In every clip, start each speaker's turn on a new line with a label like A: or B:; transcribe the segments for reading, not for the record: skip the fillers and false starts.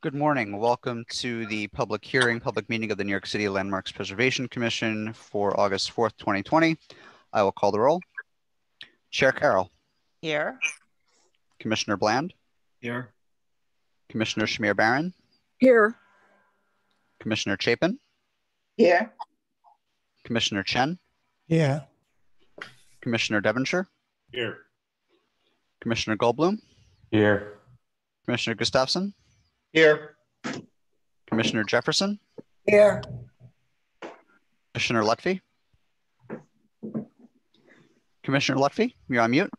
A: Good morning. Welcome to the public hearing, public meeting of the New York City Landmarks Preservation Commission for August 4th, 2020. I will call the roll. Chair Carroll.
B: Here.
A: Commissioner Bland.
C: Here.
A: Commissioner Shamir Barron.
D: Here.
A: Commissioner Chapin.
D: Here.
A: Commissioner Chen.
E: Here.
A: Commissioner Devonshire.
C: Here.
A: Commissioner Goldblum.
C: Here.
A: Commissioner Gustafson.
C: Here.
A: Commissioner Jefferson.
D: Here.
A: Commissioner Lutfi. Commissioner Lutfi, you're on mute.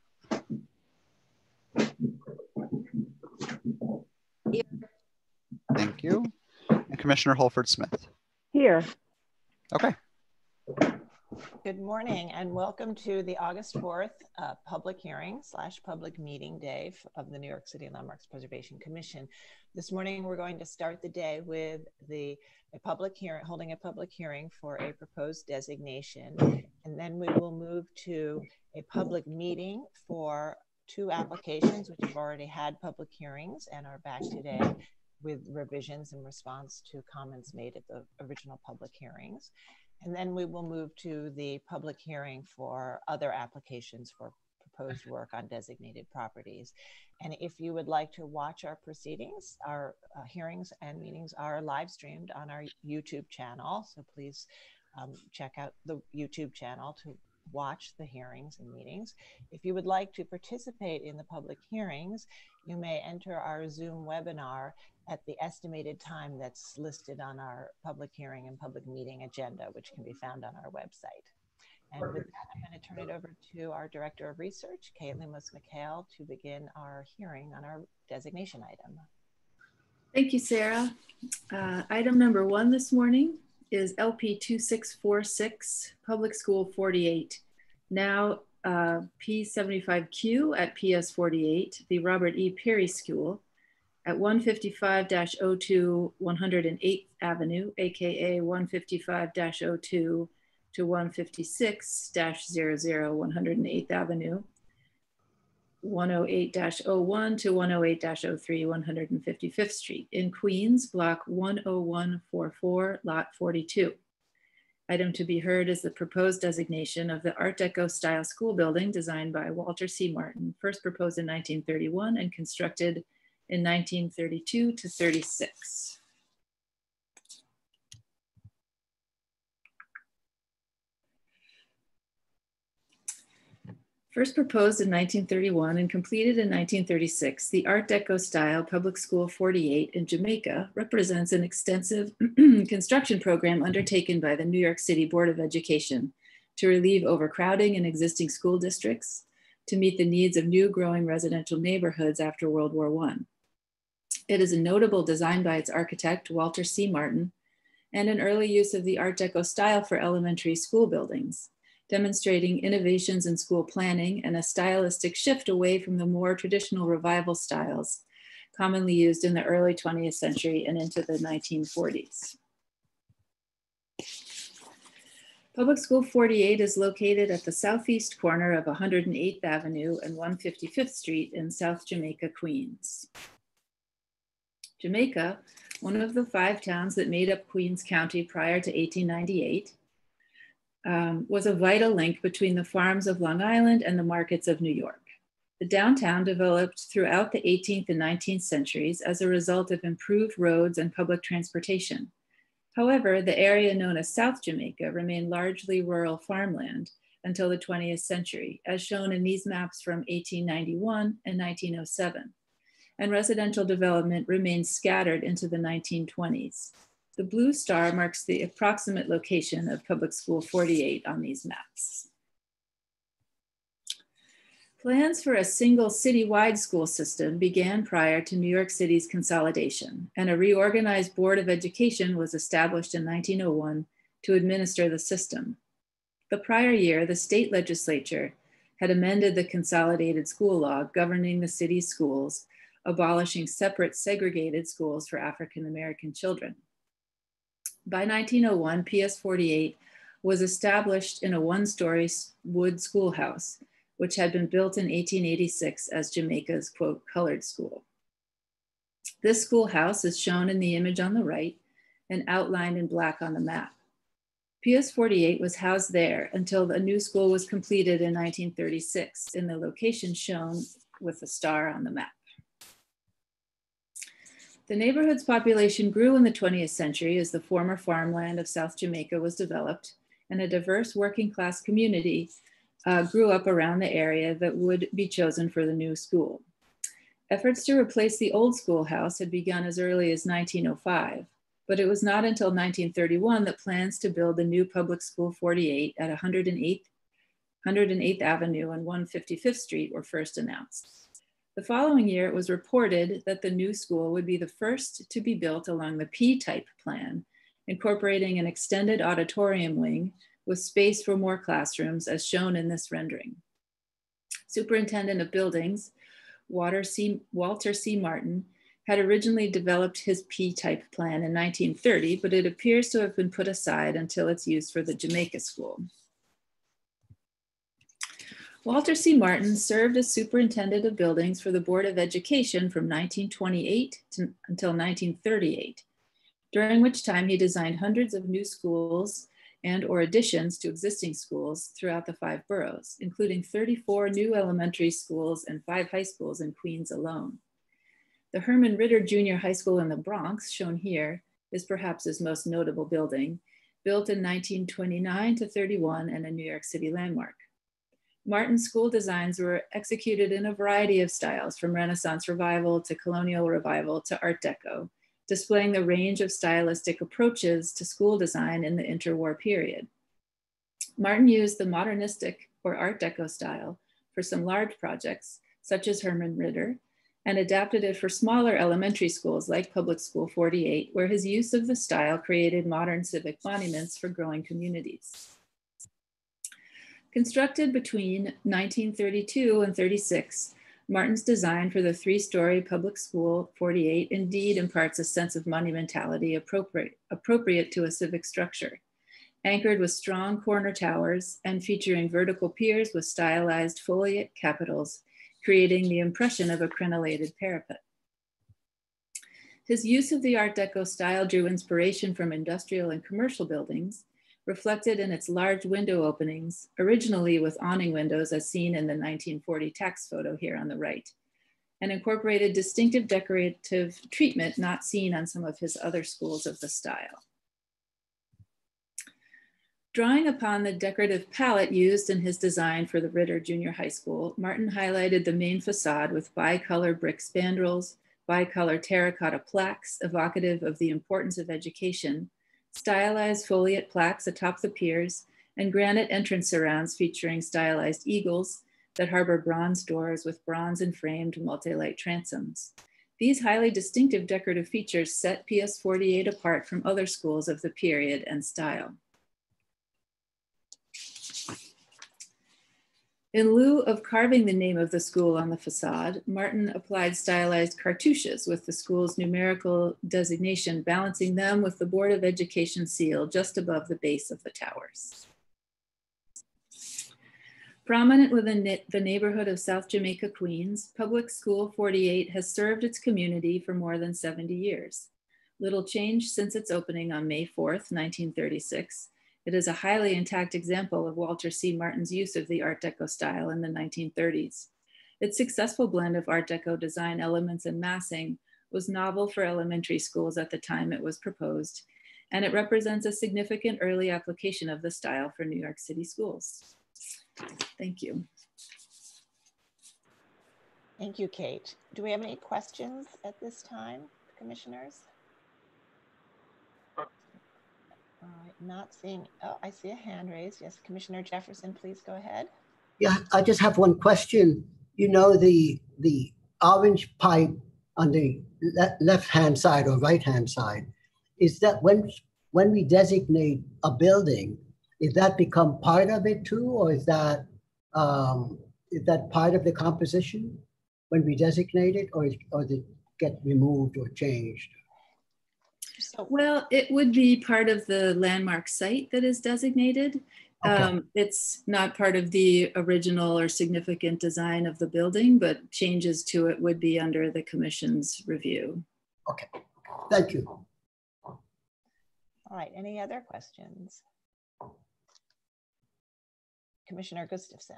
B: Here.
A: Thank you. And Commissioner Holford Smith.
D: Here.
A: Okay.
B: Good morning and welcome to the August 4th public hearing / public meeting day of the New York City Landmarks Preservation Commission. This morning we're going to start the day with holding a public hearing for a proposed designation, and then we will move to a public meeting for two applications which have already had public hearings and are back today with revisions in response to comments made at the original public hearings. And then we will move to the public hearing for other applications for proposed work on designated properties. And if you would like to watch our proceedings, our hearings and meetings are live streamed on our YouTube channel. So please check out the YouTube channel to watch the hearings and meetings. If you would like to participate in the public hearings, you may enter our Zoom webinar at the estimated time that's listed on our public hearing and public meeting agenda, which can be found on our website. And with that, I'm going to turn it over to our Director of Research, Kate Lemos-McHale, to begin our hearing on our designation item.
F: Thank you, Sarah. Item number 1 this morning is LP 2646, Public School 48, now P75Q at PS 48, the Robert E. Peary School, at 155-02 108th Avenue, aka 155-02 to 156-00 108th Avenue, 108-01 to 108-03 155th Street in Queens, block 10144, lot 42. Item to be heard is the proposed designation of the Art Deco style school building designed by Walter C. Martin, first proposed in 1931 and constructed in 1932 to 36. First proposed in 1931 and completed in 1936, the Art Deco style Public School 48 in Jamaica represents an extensive construction program undertaken by the New York City Board of Education to relieve overcrowding in existing school districts, to meet the needs of new growing residential neighborhoods after World War I. It is a notable design by its architect, Walter C. Martin, and an early use of the Art Deco style for elementary school buildings, demonstrating innovations in school planning and a stylistic shift away from the more traditional revival styles commonly used in the early 20th century and into the 1940s. Public School 48 is located at the southeast corner of 108th Avenue and 155th Street in South Jamaica, Queens. Jamaica, one of the 5 towns that made up Queens County prior to 1898, was a vital link between the farms of Long Island and the markets of New York. The downtown developed throughout the 18th and 19th centuries as a result of improved roads and public transportation. However, the area known as South Jamaica remained largely rural farmland until the 20th century, as shown in these maps from 1891 and 1907. And residential development remained scattered into the 1920s. The blue star marks the approximate location of Public School 48 on these maps. Plans for a single citywide school system began prior to New York City's consolidation, and a reorganized Board of Education was established in 1901 to administer the system. The prior year, the state legislature had amended the consolidated school law governing the city's schools, abolishing separate segregated schools for African-American children. By 1901, PS 48 was established in a 1-story wood schoolhouse, which had been built in 1886 as Jamaica's, quote, colored school. This schoolhouse is shown in the image on the right and outlined in black on the map. PS 48 was housed there until a new school was completed in 1936 in the location shown with the star on the map. The neighborhood's population grew in the 20th century as the former farmland of South Jamaica was developed, and a diverse working class community grew up around the area that would be chosen for the new school. Efforts to replace the old schoolhouse had begun as early as 1905, but it was not until 1931 that plans to build the new public school 48 at 108th Avenue and 155th Street were first announced. The following year, it was reported that the new school would be the first to be built along the P-type plan, incorporating an extended auditorium wing with space for more classrooms as shown in this rendering. Superintendent of Buildings, Walter C. Martin, had originally developed his P-type plan in 1930, but it appears to have been put aside until its use for the Jamaica School. Walter C. Martin served as superintendent of buildings for the Board of Education from 1928 until 1938, during which time he designed hundreds of new schools and/or additions to existing schools throughout the 5 boroughs, including 34 new elementary schools and 5 high schools in Queens alone. The Herman Ritter Junior High School in the Bronx, shown here, is perhaps his most notable building, built in 1929 to 31 and a New York City landmark. Martin's school designs were executed in a variety of styles, from Renaissance Revival to Colonial Revival to Art Deco, displaying the range of stylistic approaches to school design in the interwar period. Martin used the modernistic or Art Deco style for some large projects, such as Herman Ritter, and adapted it for smaller elementary schools like Public School 48, where his use of the style created modern civic monuments for growing communities. Constructed between 1932 and 36, Martin's design for the 3-story Public School 48 indeed imparts a sense of monumentality appropriate to a civic structure, anchored with strong corner towers and featuring vertical piers with stylized foliate capitals, creating the impression of a crenellated parapet. His use of the Art Deco style drew inspiration from industrial and commercial buildings, reflected in its large window openings, originally with awning windows as seen in the 1940 tax photo here on the right, and incorporated distinctive decorative treatment not seen on some of his other schools of the style. Drawing upon the decorative palette used in his design for the Ritter Junior High School, Martin highlighted the main facade with bicolor brick spandrels, bicolor terracotta plaques evocative of the importance of education, stylized foliate plaques atop the piers, and granite entrance surrounds featuring stylized eagles that harbor bronze doors with bronze and framed multi-light transoms. These highly distinctive decorative features set PS 48 apart from other schools of the period and style. In lieu of carving the name of the school on the facade, Martin applied stylized cartouches with the school's numerical designation, balancing them with the Board of Education seal just above the base of the towers. Prominent within the neighborhood of South Jamaica, Queens, Public School 48 has served its community for more than 70 years. Little change since its opening on May 4th, 1936. It is a highly intact example of Walter C. Martin's use of the Art Deco style in the 1930s. Its successful blend of Art Deco design elements and massing was novel for elementary schools at the time it was proposed, and it represents a significant early application of the style for New York City schools. Thank you.
B: Thank you, Kate. Do we have any questions at this time, commissioners? All right, not seeing, oh, I see a hand raised. Yes, Commissioner Jefferson, please go ahead.
E: Yeah, I just have one question. You know, the orange pipe on the left-hand side or right-hand side, is that when we designate a building, is that become part of it too, or is that part of the composition when we designate it, or does it get removed or changed?
F: Well, it would be part of the landmark site that is designated. Okay. It's not part of the original or significant design of the building, but changes to it would be under the commission's review.
E: Okay, thank you.
B: All right, any other questions? Commissioner Gustafson.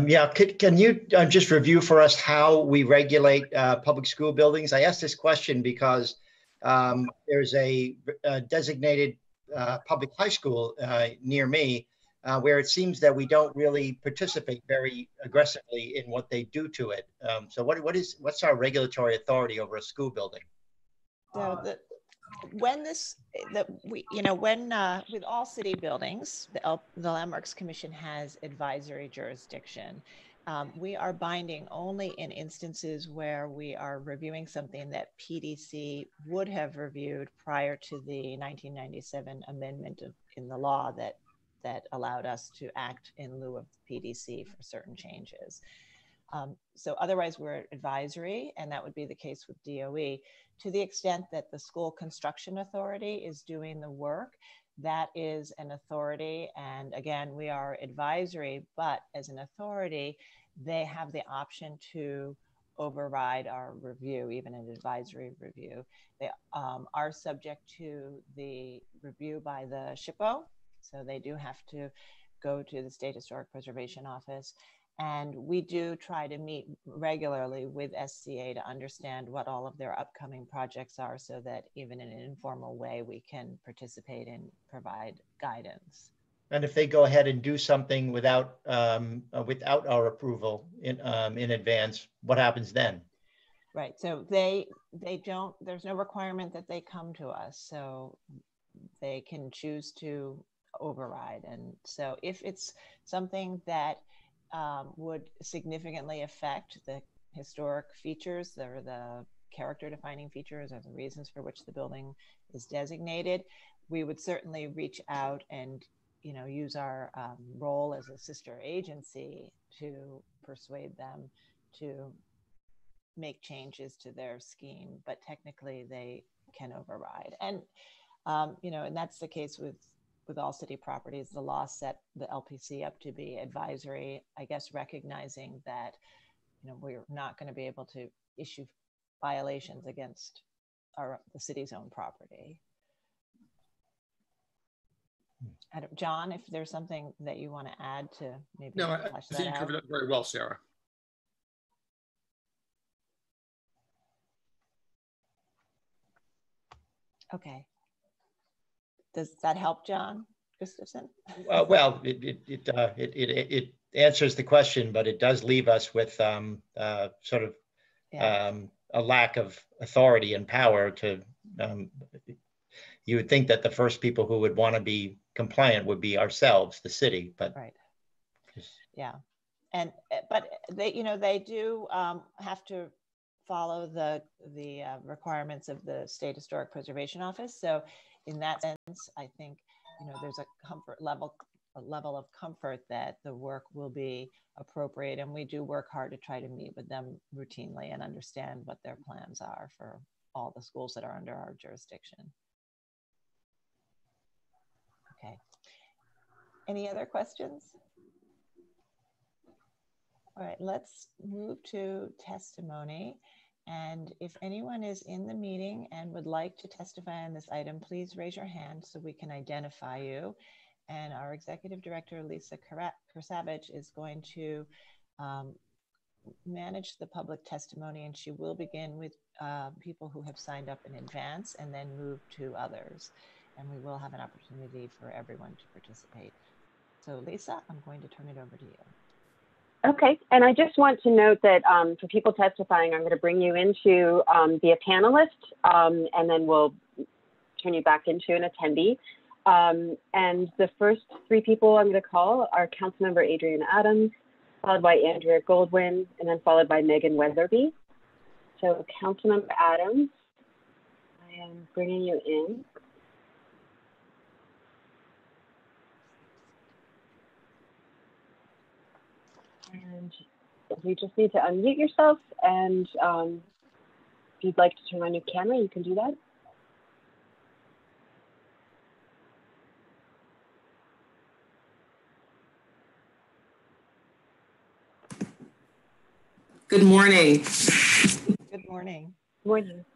C: Yeah, can you just review for us how we regulate public school buildings? I asked this question because there's a designated public high school near me where it seems that we don't really participate very aggressively in what they do to it. So what's our regulatory authority over a school building?
B: So with all city buildings, the Landmarks Commission has advisory jurisdiction. We are binding only in instances where we are reviewing something that PDC would have reviewed prior to the 1997 amendment in the law that allowed us to act in lieu of PDC for certain changes. So otherwise we're advisory, and that would be the case with DOE. To the extent that the school construction authority is doing the work, that is an authority. And again, we are advisory, but as an authority, they have the option to override our review, even an advisory review. They are subject to the review by the SHPO. So they do have to go to the State Historic Preservation Office. And we do try to meet regularly with SCA to understand what all of their upcoming projects are, so that even in an informal way, we can participate and provide guidance.
C: And if they go ahead and do something without our approval in advance, what happens then?
B: Right. So they don't. There's no requirement that they come to us, so they can choose to override. And so if it's something that would significantly affect the historic features or the character defining features or the reasons for which the building is designated, we would certainly reach out and use our role as a sister agency to persuade them to make changes to their scheme, but technically they can override. And and that's the case with all city properties. The law set the LPC up to be advisory, I guess, recognizing that we're not going to be able to issue violations against the city's own property. John, if there's something that you want to add to maybe
G: No,
B: flesh
G: I
B: that
G: think you
B: out.
G: covered that very well, Sarah.
B: Okay. Does that help, John Gustafson?
C: Well, it answers the question, but it does leave us with sort of a lack of authority and power to. You would think that the first people who would want to be compliant would be ourselves, the city, but
B: right. Yeah, but they do have to follow the requirements of the State Historic Preservation Office. So in that sense, I think there's a level of comfort that the work will be appropriate, and we do work hard to try to meet with them routinely and understand what their plans are for all the schools that are under our jurisdiction. Okay. Any other questions? All right, let's move to testimony. And if anyone is in the meeting and would like to testify on this item, please raise your hand so we can identify you. And our Executive Director, Lisa Krasavich, is going to manage the public testimony, and she will begin with people who have signed up in advance and then move to others. And we will have an opportunity for everyone to participate. So Lisa, I'm going to turn it over to you.
H: Okay, and I just want to note that for people testifying, I'm going to bring you into be a panelist, and then we'll turn you back into an attendee. And the first three people I'm going to call are Councilmember Adrienne Adams, followed by Andrea Goldwyn, and then followed by Megan Weatherby. So Councilmember Adams, I am bringing you in. And you just need to unmute yourself, and if you'd like to turn on your camera, you can do that.
I: Good morning.
B: morning.
H: Morning.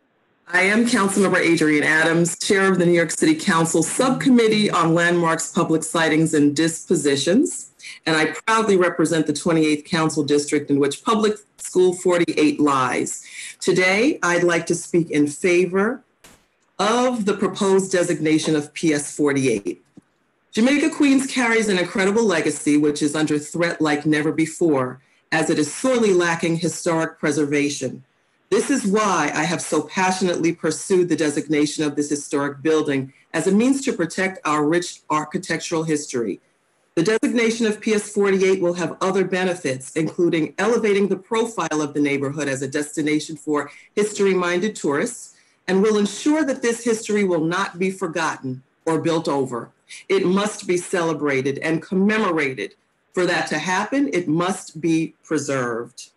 G: I am Councilmember Adrienne Adams, Chair of the New York City Council Subcommittee on Landmarks, Public Sightings, and Dispositions, and I proudly represent the 28th Council District in which Public School 48 lies. Today, I'd like to speak in favor of the proposed designation of PS 48. Jamaica Queens carries an incredible legacy which is under threat like never before, as it is sorely lacking historic preservation. This is why I have so passionately pursued the designation of this historic building as a means to protect our rich architectural history. The designation of PS 48 will have other benefits, including elevating the profile of the neighborhood as a destination for history-minded tourists, and will ensure that this history will not be forgotten or built over. It must be celebrated and commemorated. For that to happen, it must be preserved.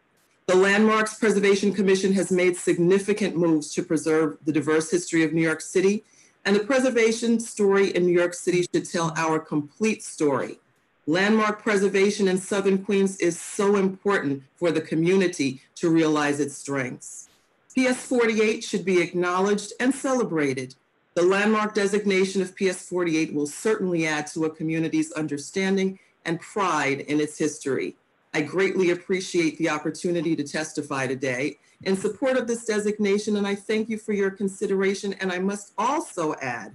G: The Landmarks Preservation Commission has made significant moves to preserve the diverse history of New York City, and the preservation story in New York City should tell our complete story. Landmark preservation in Southern Queens is so important for the community to realize its strengths. PS 48 should be acknowledged and celebrated. The landmark designation of PS 48 will certainly add to a community's understanding and pride in its history. I greatly appreciate the opportunity to testify today in support of this designation, and I thank you for your consideration. And I must also add,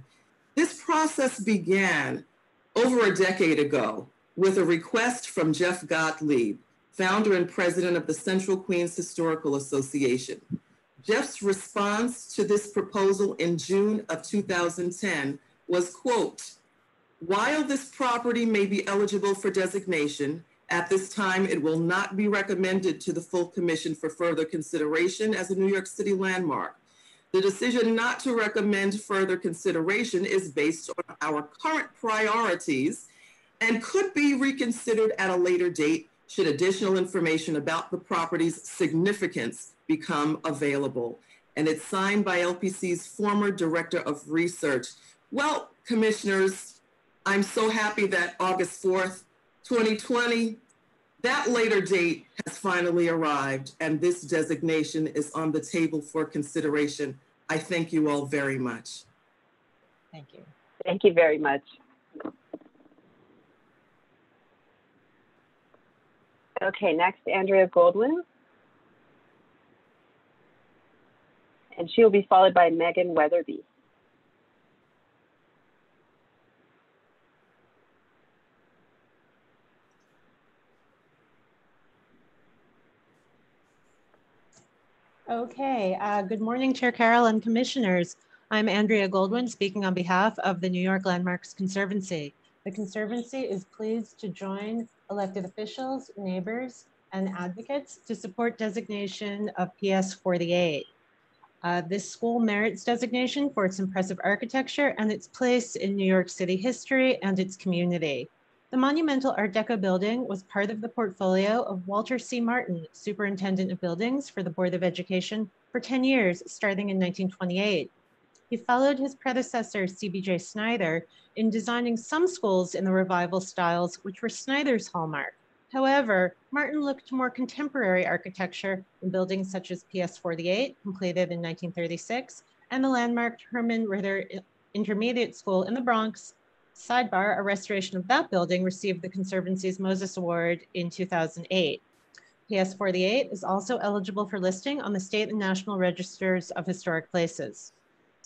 G: this process began over a decade ago with a request from Jeff Gottlieb, founder and president of the Central Queens Historical Association. Jeff's response to this proposal in June of 2010 was, quote, "While this property may be eligible for designation, at this time, it will not be recommended to the full commission for further consideration as a New York City landmark. The decision not to recommend further consideration is based on our current priorities and could be reconsidered at a later date should additional information about the property's significance become available." And it's signed by LPC's former director of research. Well, commissioners, I'm so happy that August 4th, 2020, that later date has finally arrived, and this designation is on the table for consideration. I thank you all very much.
B: Thank you.
H: Thank you very much. Okay, next, Andrea Goldwyn. And she will be followed by Megan Weatherby.
I: Okay, good morning, Chair Carroll and commissioners. I'm Andrea Goldwyn, speaking on behalf of the New York Landmarks Conservancy. The Conservancy is pleased to join elected officials, neighbors, and advocates to support designation of PS 48. This school merits designation for its impressive architecture and its place in New York City history and its community. The monumental Art Deco building was part of the portfolio of Walter C. Martin, Superintendent of Buildings for the Board of Education, for 10 years, starting in 1928. He followed his predecessor, C.B.J. Snyder, in designing some schools in the revival styles, which were Snyder's hallmark. However, Martin looked to more contemporary architecture in buildings such as PS 48, completed in 1936, and the landmarked Herman Ritter Intermediate School in the Bronx. Sidebar, a restoration of that building received the Conservancy's Moses Award in 2008. PS 48 is also eligible for listing on the state and national registers of historic places.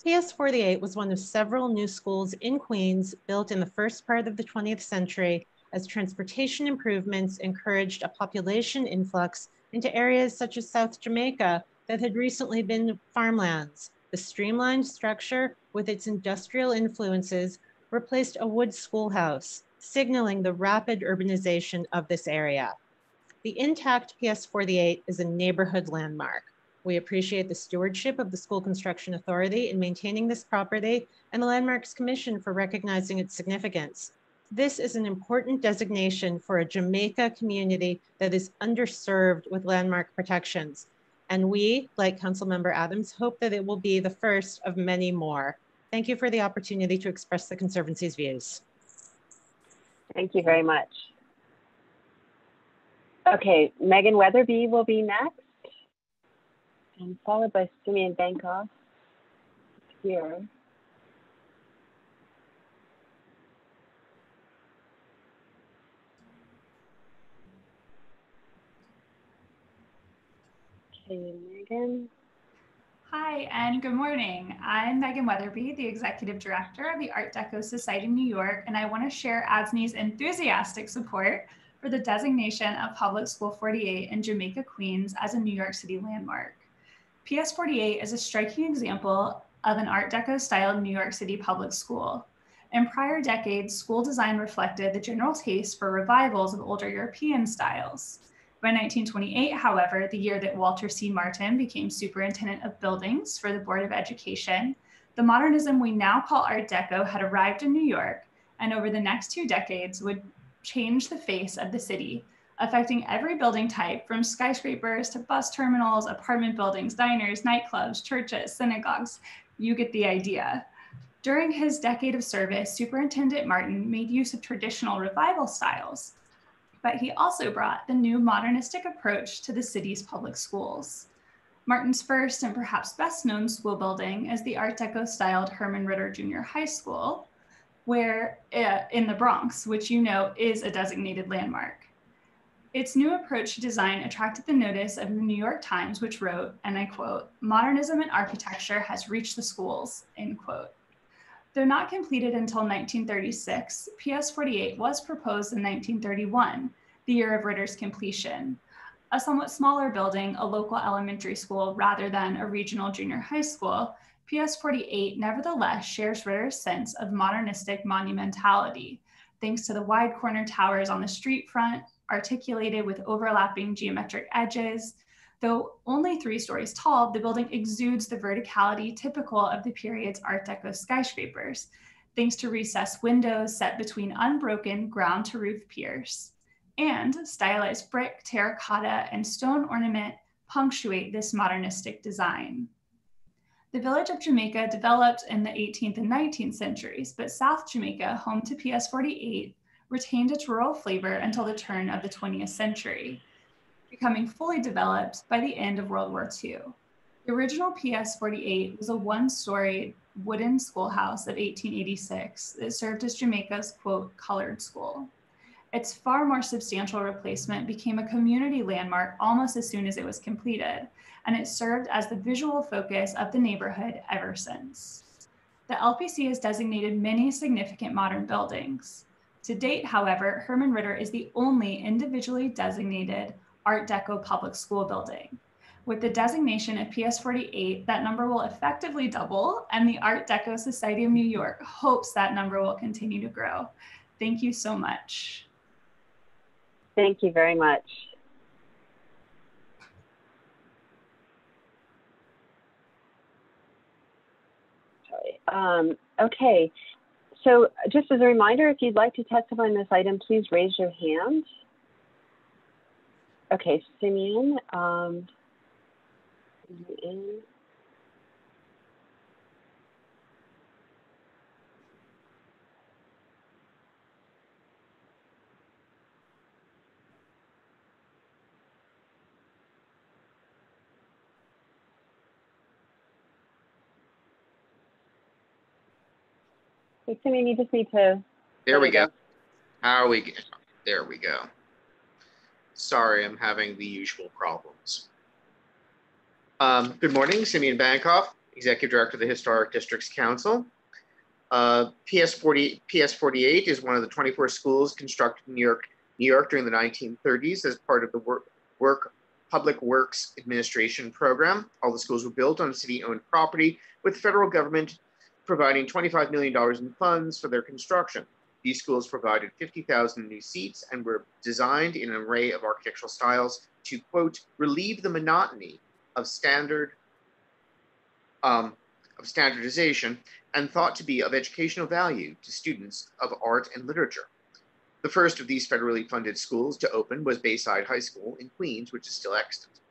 I: PS 48 was one of several new schools in Queens built in the first part of the 20th century as transportation improvements encouraged a population influx into areas such as South Jamaica that had recently been farmlands. The streamlined structure with its industrial influences replaced a wood schoolhouse, signaling the rapid urbanization of this area. The intact PS 48 is a neighborhood landmark. We appreciate the stewardship of the School Construction Authority in maintaining this property and the Landmarks Commission for recognizing its significance. This is an important designation for a Jamaica community that is underserved with landmark protections. And we, like Councilmember Adams, hope that it will be the first of many more. Thank you for the opportunity to express the Conservancy's views.
H: Thank you very much. Okay, Megan Weatherby will be next. and followed by Simeon Bankoff here. Okay, Megan.
J: Hi, and good morning. I'm Megan Weatherby, the Executive Director of the Art Deco Society New York, and I want to share ADSNY's enthusiastic support for the designation of Public School 48 in Jamaica, Queens as a New York City landmark. PS 48 is a striking example of an Art Deco styled New York City public school. In prior decades, school design reflected the general taste for revivals of older European styles. By 1928, however, the year that Walter C. Martin became superintendent of buildings for the Board of Education, the modernism we now call Art Deco had arrived in New York, and over the next 2 decades would change the face of the city, affecting every building type from skyscrapers to bus terminals, apartment buildings, diners, nightclubs, churches, synagogues. You get the idea. During his decade of service, Superintendent Martin made use of traditional revival styles, but he also brought the new modernistic approach to the city's public schools. Martin's first and perhaps best known school building is the Art Deco styled Herman Ritter Junior High School, where in the Bronx, which you know is a designated landmark. Its new approach to design attracted the notice of the New York Times, which wrote, and I quote, "Modernism in architecture has reached the schools," end quote. Though not completed until 1936, PS 48 was proposed in 1931, the year of Ritter's completion. A somewhat smaller building, a local elementary school rather than a regional junior high school, PS 48 nevertheless shares Ritter's sense of modernistic monumentality, thanks to the wide corner towers on the street front, articulated with overlapping geometric edges. Though only 3 stories tall, the building exudes the verticality typical of the period's Art Deco skyscrapers, thanks to recessed windows set between unbroken ground to roof piers. And stylized brick, terracotta, and stone ornament punctuate this modernistic design. The village of Jamaica developed in the 18th and 19th centuries, but South Jamaica, home to PS 48, retained its rural flavor until the turn of the 20th century, becoming fully developed by the end of World War II. The original PS 48 was a 1-story wooden schoolhouse of 1886 that served as Jamaica's, quote, colored school. Its far more substantial replacement became a community landmark almost as soon as it was completed, and it served as the visual focus of the neighborhood ever since. The LPC has designated many significant modern buildings. To date, however, Herman Ritter is the only individually designated Art Deco public school building. With the designation of PS 48, that number will effectively double, and the Art Deco Society of New York hopes that number will continue to grow. Thank you so much.
H: Thank you very much. Sorry. Okay, so just as a reminder, if you'd like to testify on this item, please raise your hand. Okay, Simeon. Hey, Simeon, you just need to.
K: There we go. How are we? There we go. Sorry, I'm having the usual problems. Good morning, Simeon Bankoff, Executive Director of the Historic Districts Council. PS 48 is one of the 24 schools constructed in New York during the 1930s as part of the Public Works Administration program. All the schools were built on city-owned property, with the federal government providing $25 million in funds for their construction. These schools provided 50,000 new seats and were designed in an array of architectural styles to, quote, relieve the monotony of standardization and thought to be of educational value to students of art and literature. The first of these federally funded schools to open was Bayside High School in Queens, which is still extant.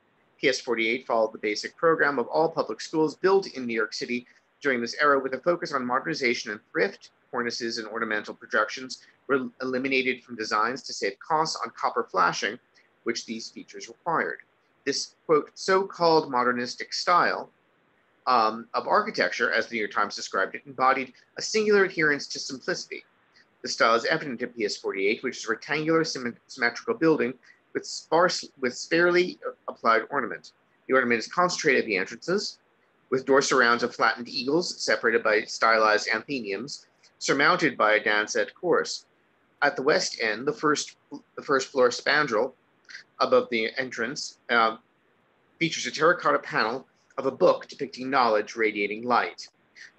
K: PS 48 followed the basic program of all public schools built in New York City during this era, with a focus on modernization and thrift. Cornices and ornamental projections were eliminated from designs to save costs on copper flashing, which these features required. This, quote, so-called modernistic style of architecture, as the New York Times described it, embodied a singular adherence to simplicity. The style is evident in PS 48, which is a rectangular symmetrical building with sparely applied ornament. The ornament is concentrated at the entrances, with door surrounds of flattened eagles separated by stylized anthemiums, surmounted by a dancette chorus. At the west end, the first floor spandrel above the entrance features a terracotta panel of a book depicting knowledge radiating light.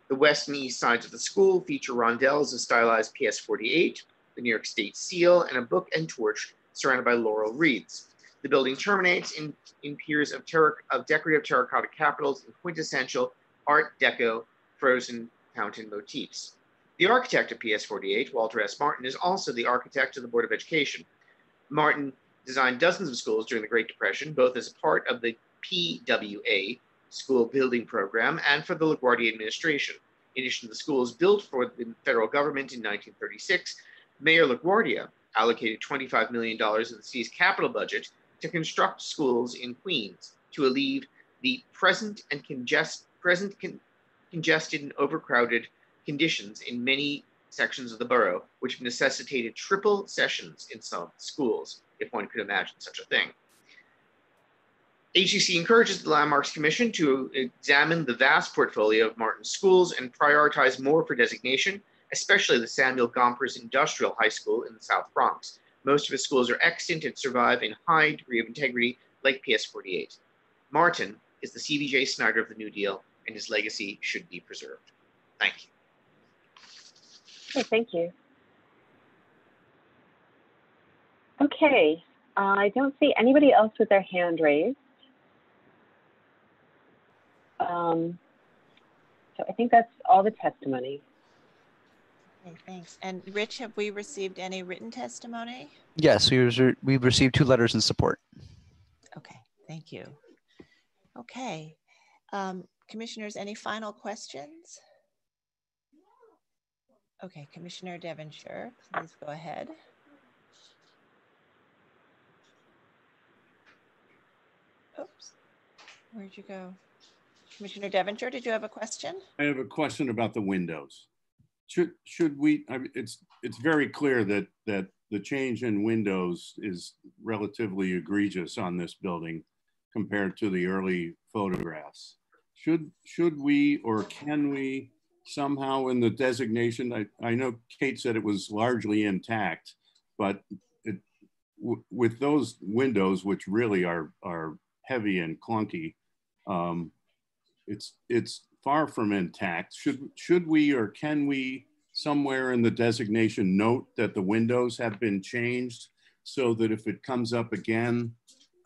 K: The west and east sides of the school feature rondelles of stylized PS 48, the New York State seal, and a book and torch surrounded by laurel wreaths. The building terminates in piers of decorative terracotta capitals and quintessential Art Deco frozen fountain motifs. The architect of PS 48, Walter S. Martin, is also the architect of the Board of Education. Martin designed dozens of schools during the Great Depression, both as a part of the PWA, school building program, and for the LaGuardia administration. In addition to the schools built for the federal government in 1936, Mayor LaGuardia allocated $25 million of the city's capital budget to construct schools in Queens to alleviate the present congested and overcrowded conditions in many sections of the borough, which necessitated triple sessions in some schools, if one could imagine such a thing. HCC encourages the Landmarks Commission to examine the vast portfolio of Martin's schools and prioritize more for designation, especially the Samuel Gompers Industrial High School in the South Bronx. Most of his schools are extant and survive in high degree of integrity, like PS 48. Martin is the CBJ Snyder of the New Deal, and his legacy should be preserved. Thank you.
H: Okay, thank you. Okay, I don't see anybody else with their hand raised. So I think that's all the testimony.
B: Okay, thanks. And Rich, have we received any written testimony?
A: Yes, we've received 2 letters in support.
B: Okay, thank you. Okay, commissioners, any final questions? Okay, Commissioner Devonshire, please go ahead. Oops, where'd you go? Commissioner Devonshire, did you have a question?
L: I have a question about the windows. Should we, I mean, it's very clear that the change in windows is relatively egregious on this building compared to the early photographs. Should we or can we somehow in the designation, I know Kate said it was largely intact, but with those windows, which really are heavy and clunky, it's far from intact. Should we or can we somewhere in the designation note that the windows have been changed so that if it comes up again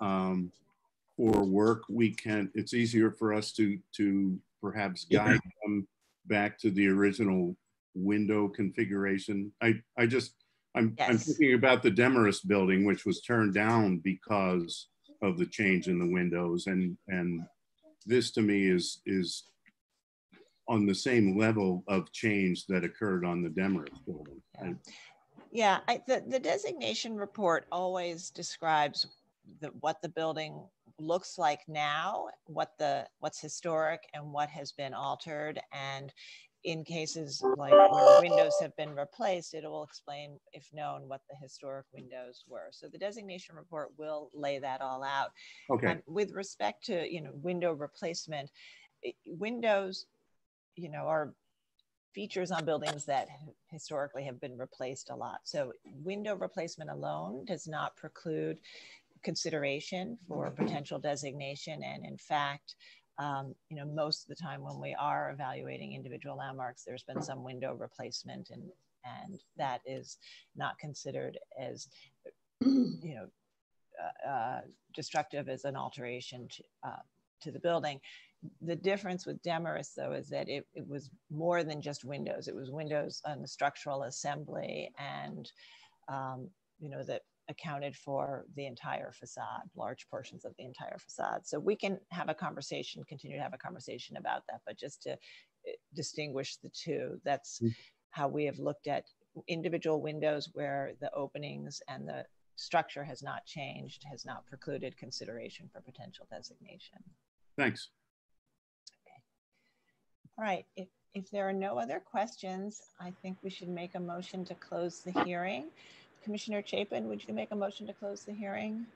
L: for work, it's easier for us to perhaps guide them back to the original window configuration? I'm thinking about the Demarest building, which was turned down because of the change in the windows, and this to me is on the same level of change that occurred on the Demarest building.
B: Yeah, the designation report always describes what the building looks like now, what's historic and what has been altered. And in cases like where windows have been replaced, it will explain, if known, what the historic windows were. So the designation report will lay that all out.
L: Okay.
B: With respect to window replacement, windows are features on buildings that historically have been replaced a lot. So window replacement alone does not preclude consideration for potential designation. And in fact, most of the time when we are evaluating individual landmarks, there's been some window replacement, and that is not considered as destructive as an alteration to the building. The difference with Demarest, though, is that it was more than just windows. It was windows on the structural assembly, and that accounted for the entire facade, large portions of the entire facade. So we can have a conversation, continue to have a conversation about that, but just to distinguish the two, that's how we have looked at individual windows where the openings and the structure has not changed, has not precluded consideration for potential designation.
L: Thanks.
B: Okay. All right. If there are no other questions, I think we should make a motion to close the hearing. Commissioner Chapin, would you make a motion to close the hearing?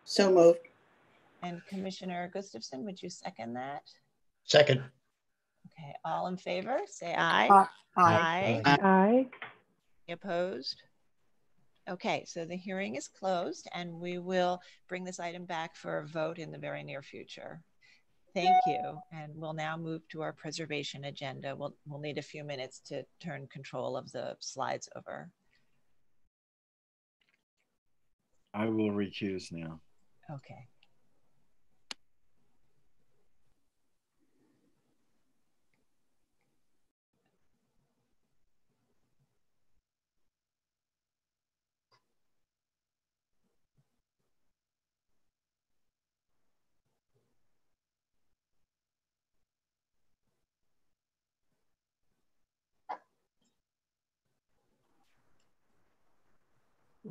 D: So moved.
B: And Commissioner Gustafson, would you second that?
C: Second.
B: Okay, all in favor, say aye.
D: Aye.
B: Aye.
H: Aye.
B: Opposed? Okay, so the hearing is closed and we will bring this item back for a vote in the very near future. Thank you. And we'll now move to our preservation agenda. We'll need a few minutes to turn control of the slides over.
M: I will recuse now.
B: Okay.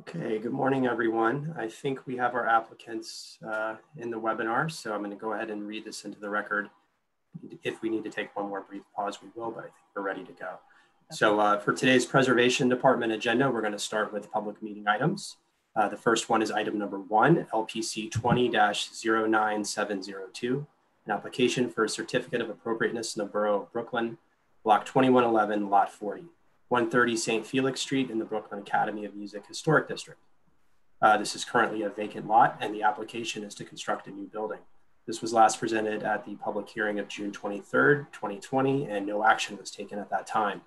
N: Okay, good morning, everyone. I think we have our applicants in the webinar, so I'm going to go ahead and read this into the record. If we need to take one more brief pause, we will, but I think we're ready to go. Okay. So for today's Preservation Department agenda, we're going to start with public meeting items. The first one is item number 1, LPC 20-09702, an application for a certificate of appropriateness in the Borough of Brooklyn, block 2111, lot 40. 130 St. Felix Street in the Brooklyn Academy of Music Historic District. This is currently a vacant lot and the application is to construct a new building. This was last presented at the public hearing of June 23rd, 2020, and no action was taken at that time.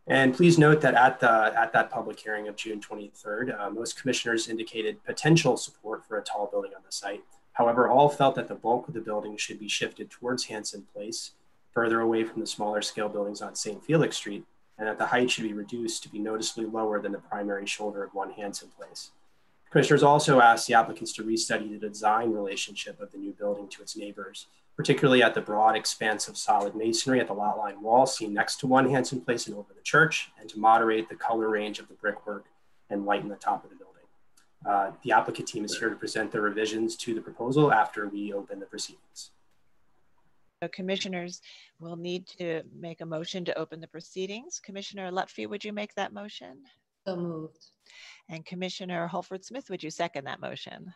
N: And please note that at that public hearing of June 23rd, most commissioners indicated potential support for a tall building on the site. However, all felt that the bulk of the building should be shifted towards Hanson Place, further away from the smaller scale buildings on St. Felix Street, and that the height should be reduced to be noticeably lower than the primary shoulder of 1 Hanson Place. Commissioners also asked the applicants to restudy the design relationship of the new building to its neighbors, particularly at the broad expanse of solid masonry at the lot line wall seen next to 1 Hanson Place and over the church, and to moderate the color range of the brickwork and lighten the top of the building. The applicant team is here to present the revisions to the proposal after we open the proceedings.
B: So commissioners will need to make a motion to open the proceedings. Commissioner Lutfi, would you make that motion?
F: So moved.
B: And Commissioner Holford Smith, would you second that motion?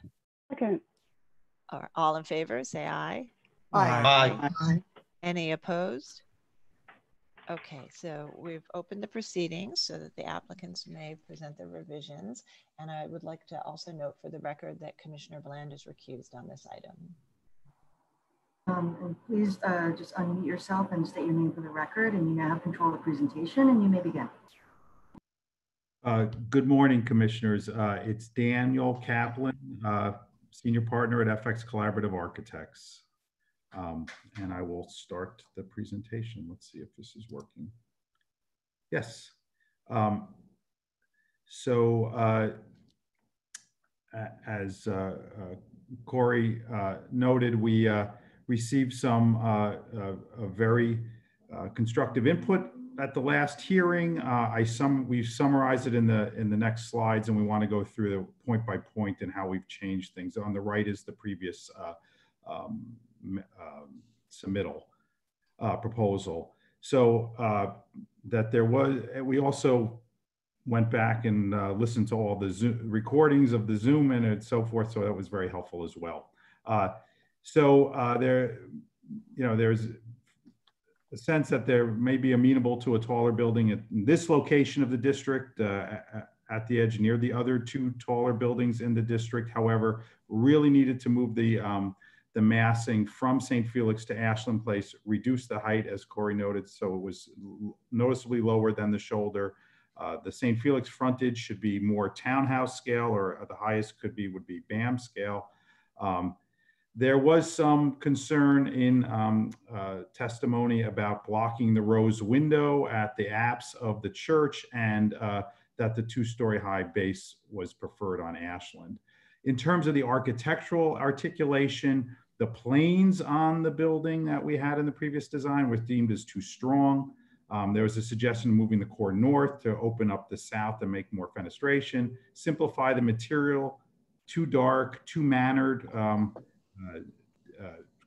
H: Second.
B: All in favor, say aye.
C: Aye.
D: Aye.
B: Any opposed? Okay, so we've opened the proceedings so that the applicants may present their revisions. And I would like to also note for the record that Commissioner Bland is recused on this item.
O: And please just unmute yourself and state your name for the record, and you now have control of the presentation and you may begin.
P: Good morning, commissioners. It's Daniel Kaplan, senior partner at FX Collaborative Architects. And I will start the presentation. Let's see if this is working. Yes. As Corey noted, we received some very constructive input at the last hearing. We've summarized it in the next slides, and we want to go through the point by point and how we've changed things. On the right is the previous submittal proposal. So that there was, we also went back and listened to all the Zoom recordings of the Zoom and so forth. So that was very helpful as well. There's a sense that there may be amenable to a taller building at this location of the district at the edge near the other 2 taller buildings in the district. However, really needed to move the massing from St. Felix to Ashland Place, reduce the height as Corey noted, so it was noticeably lower than the shoulder. The St. Felix frontage should be more townhouse scale, or the highest would be BAM scale. There was some concern in testimony about blocking the rose window at the apse of the church, and that the 2-story high base was preferred on Ashland. In terms of the architectural articulation, the planes on the building that we had in the previous design was deemed as too strong. There was a suggestion of moving the core north to open up the south and make more fenestration, simplify the material, too dark, too mannered,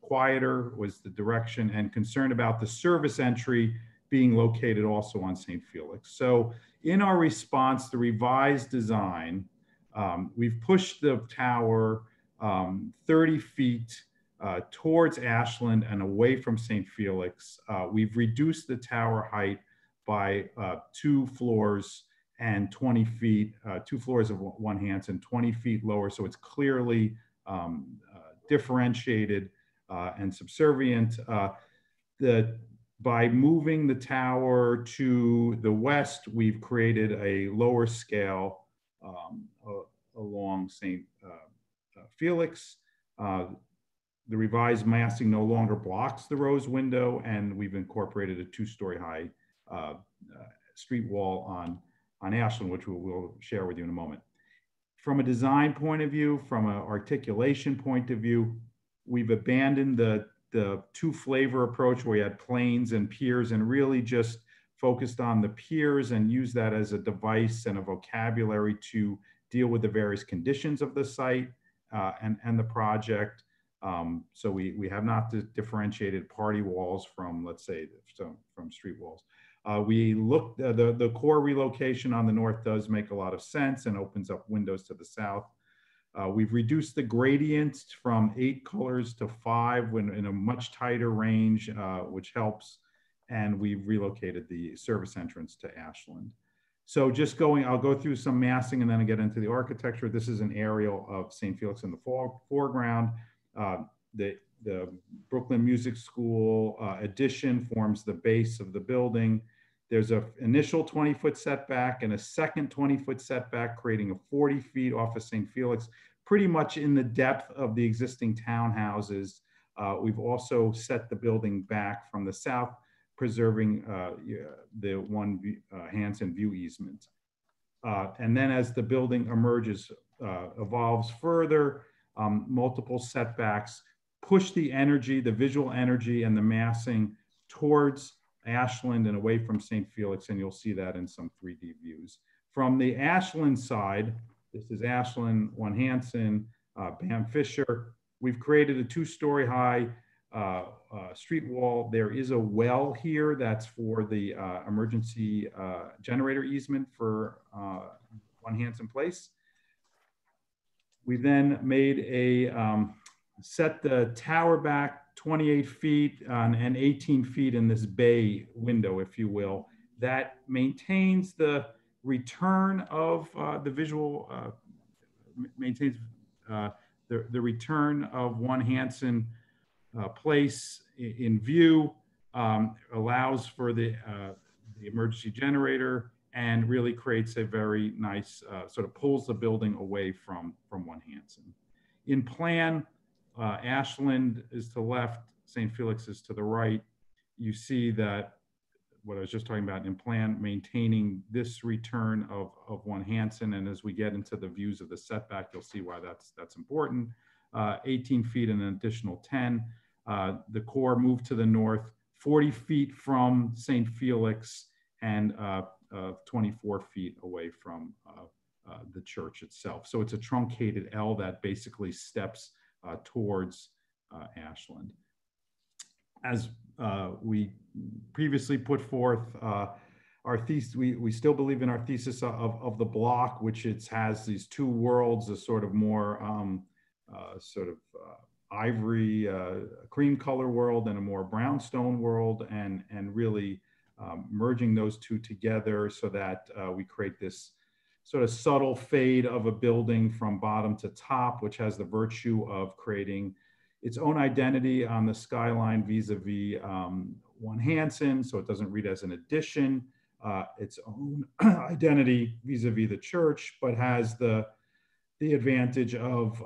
P: quieter was the direction, and concerned about the service entry being located also on St. Felix. So in our response, the revised design, we've pushed the tower 30 feet towards Ashland and away from St. Felix. We've reduced the tower height by 2 floors and 20 feet, 2 floors of One Hanson, 20 feet lower. So it's clearly differentiated and subservient. By moving the tower to the west, we've created a lower scale along St. Felix. The revised massing no longer blocks the rose window, and we've incorporated a 2-story high street wall on Ashland, which we'll share with you in a moment. From a design point of view, from an articulation point of view, we've abandoned the 2-flavor approach where you had planes and piers, and really just focused on the piers and use that as a device and a vocabulary to deal with the various conditions of the site and the project. So we have not differentiated party walls from, let's say, from street walls. We looked, the core relocation on the north does make a lot of sense and opens up windows to the south. We've reduced the gradient from 8 colors to 5 in a much tighter range, which helps. And we've relocated the service entrance to Ashland. So just I'll go through some massing and then I get into the architecture. This is an aerial of St. Felix in the foreground. The Brooklyn Music School addition forms the base of the building. There's an initial 20-foot setback and a second 20-foot setback, creating a 40 feet off of St. Felix, pretty much in the depth of the existing townhouses. We've also set the building back from the south, preserving the One Hanson view easement. And then as the building evolves further, multiple setbacks push the energy, the visual energy and the massing towards Ashland and away from St. Felix, and you'll see that in some 3D views. From the Ashland side, this is Ashland, One Hanson, Bam Fisher. We've created a 2-story high street wall. There is a well here that's for the emergency generator easement for One Hanson Place. We then made set the tower back 28 feet and 18 feet in this bay window, if you will, that maintains the return of the visual, maintains the return of One Hanson Place in view, allows for the emergency generator, and really creates a very nice, sort of pulls the building away from One Hanson. In plan, Ashland is to the left, St. Felix is to the right. You see that what I was just talking about in plan, maintaining this return of One Hanson. And as we get into the views of the setback, you'll see why that's important. 18 feet and an additional 10. The core moved to the north, 40 feet from St. Felix and 24 feet away from the church itself. So it's a truncated L that basically steps towards Ashland. As we previously put forth, our thesis, we still believe in our thesis of the block, which has these 2 worlds, a sort of more ivory cream color world and a more brownstone world, and really merging those 2 together so that we create this sort of subtle fade of a building from bottom to top, which has the virtue of creating its own identity on the skyline vis-a-vis One Hanson, so it doesn't read as an addition, its own identity vis-a-vis the church, but has the advantage of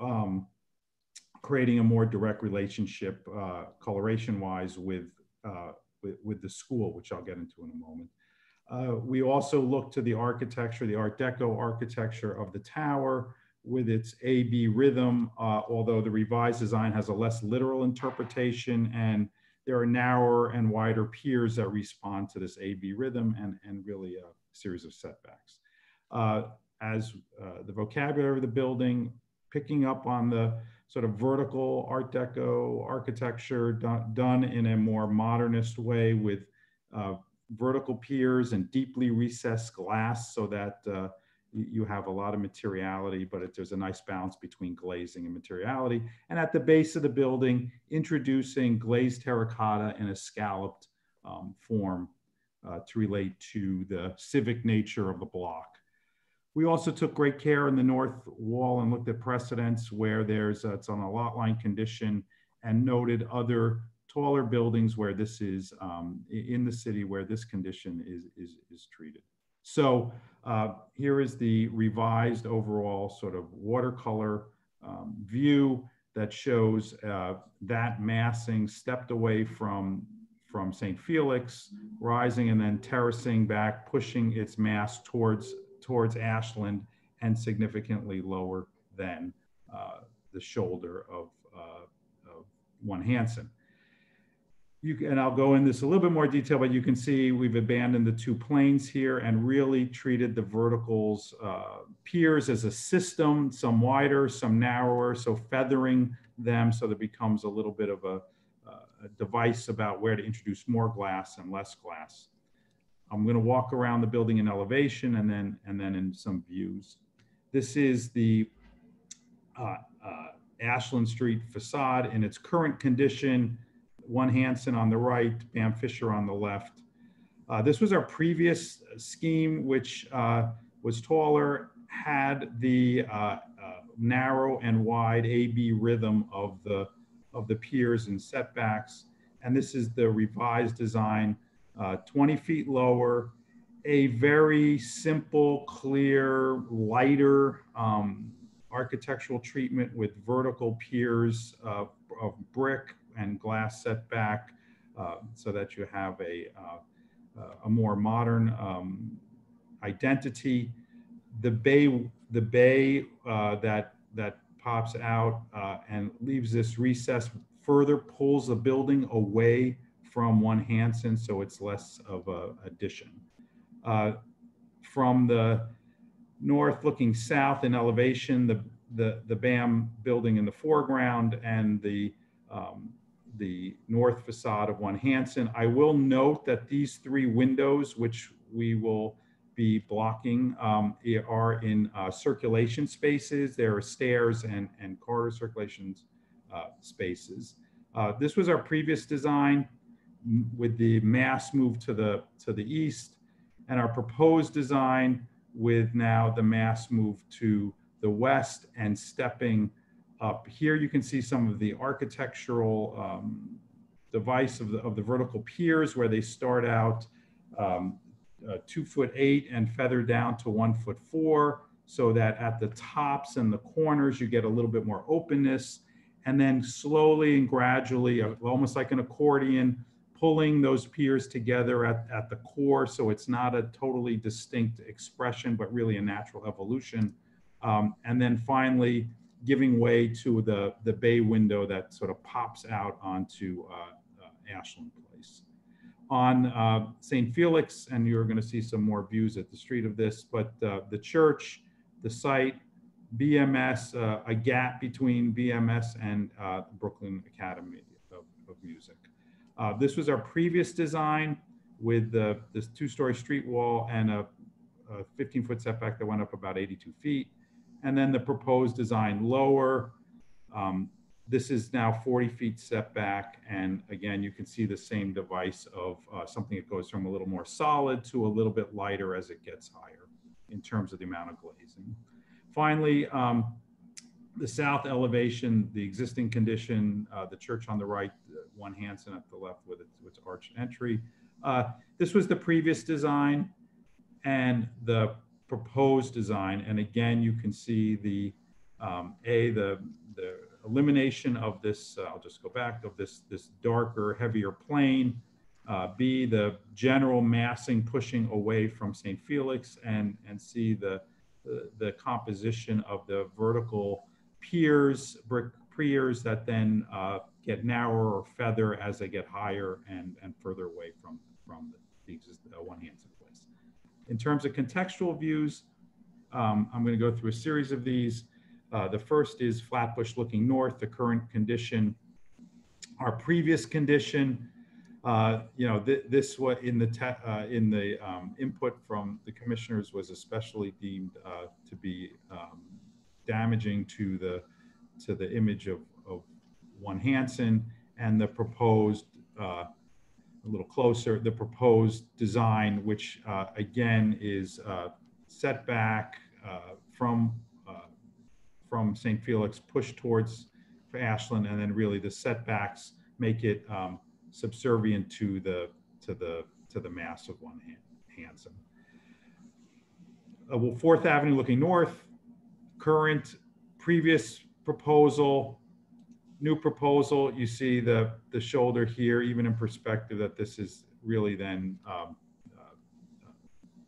P: creating a more direct relationship coloration-wise with the school, which I'll get into in a moment. We also look to the architecture, the Art Deco architecture of the tower with its A-B rhythm, although the revised design has a less literal interpretation and there are narrower and wider piers that respond to this A-B rhythm and really a series of setbacks. As the vocabulary of the building, picking up on the sort of vertical Art Deco architecture done in a more modernist way with vertical piers and deeply recessed glass so that you have a lot of materiality, but there's a nice balance between glazing and materiality. And at the base of the building, introducing glazed terracotta in a scalloped form to relate to the civic nature of the block. We also took great care in the north wall and looked at precedents where it's on a lot line condition, and noted other taller buildings where this is in the city where this condition is treated. So here is the revised overall sort of watercolor view that shows that massing stepped away from St. Felix, rising and then terracing back, pushing its mass towards Ashland, and significantly lower than the shoulder of 1 Hanson. And I'll go in this a little bit more detail, but you can see we've abandoned the 2 planes here and really treated the verticals piers as a system, some wider, some narrower, so feathering them so that it becomes a little bit of a device about where to introduce more glass and less glass. I'm going to walk around the building in elevation and then in some views. This is the Ashland Street facade in its current condition. 1 Hanson on the right, Bam Fisher on the left. This was our previous scheme, which was taller, had the narrow and wide A-B rhythm of the piers and setbacks. And this is the revised design, 20 feet lower, a very simple, clear, lighter architectural treatment with vertical piers of brick and glass setback, so that you have a more modern identity. The bay that pops out and leaves this recess further pulls the building away from 1 Hanson, so it's less of a addition. From the north looking south in elevation, the BAM building in the foreground and the north facade of 1 Hanson. I will note that these 3 windows, which we will be blocking, are in circulation spaces. There are stairs and corridor circulations spaces. This was our previous design with the mass move to the east, and our proposed design with now the mass move to the west and stepping up. Here you can see some of the architectural device of the vertical piers, where they start out 2'8" and feather down to 1'4", so that at the tops and the corners you get a little bit more openness, and then slowly and gradually, almost like an accordion, pulling those piers together at the core, so it's not a totally distinct expression, but really a natural evolution. And then finally, giving way to the bay window that sort of pops out onto Ashland Place. On St. Felix, and you're going to see some more views at the street of this, but the church, the site, BMS, a gap between BMS and Brooklyn Academy of Music. This was our previous design with this 2-story street wall and a 15-foot setback that went up about 82 feet. And then the proposed design lower. This is now 40 feet setback. And again, you can see the same device of something that goes from a little more solid to a little bit lighter as it gets higher in terms of the amount of glazing. Finally, the south elevation, the existing condition, the church on the right, 1 Hanson at the left with its arched entry. This was the previous design and the proposed design. And again, you can see the elimination of this, I'll just go back, of this darker, heavier plane. B, the general massing pushing away from St. Felix, and C, the composition of the vertical piers, brick piers that then get narrower or feather as they get higher and further away from the One Hansen Place. In terms of contextual views, I'm going to go through a series of these. The first is Flatbush looking north, the current condition. Our previous condition, this was in the input from the commissioners was especially deemed to be damaging to the image of One Hansen, and the proposed a little closer, the proposed design, which again is setback from St. Felix, pushed towards Ashland, and then really the setbacks make it subservient to the mass of One Hansen. Well, 4th Avenue looking north, current, previous proposal, new proposal. You see the shoulder here, even in perspective, that this is really then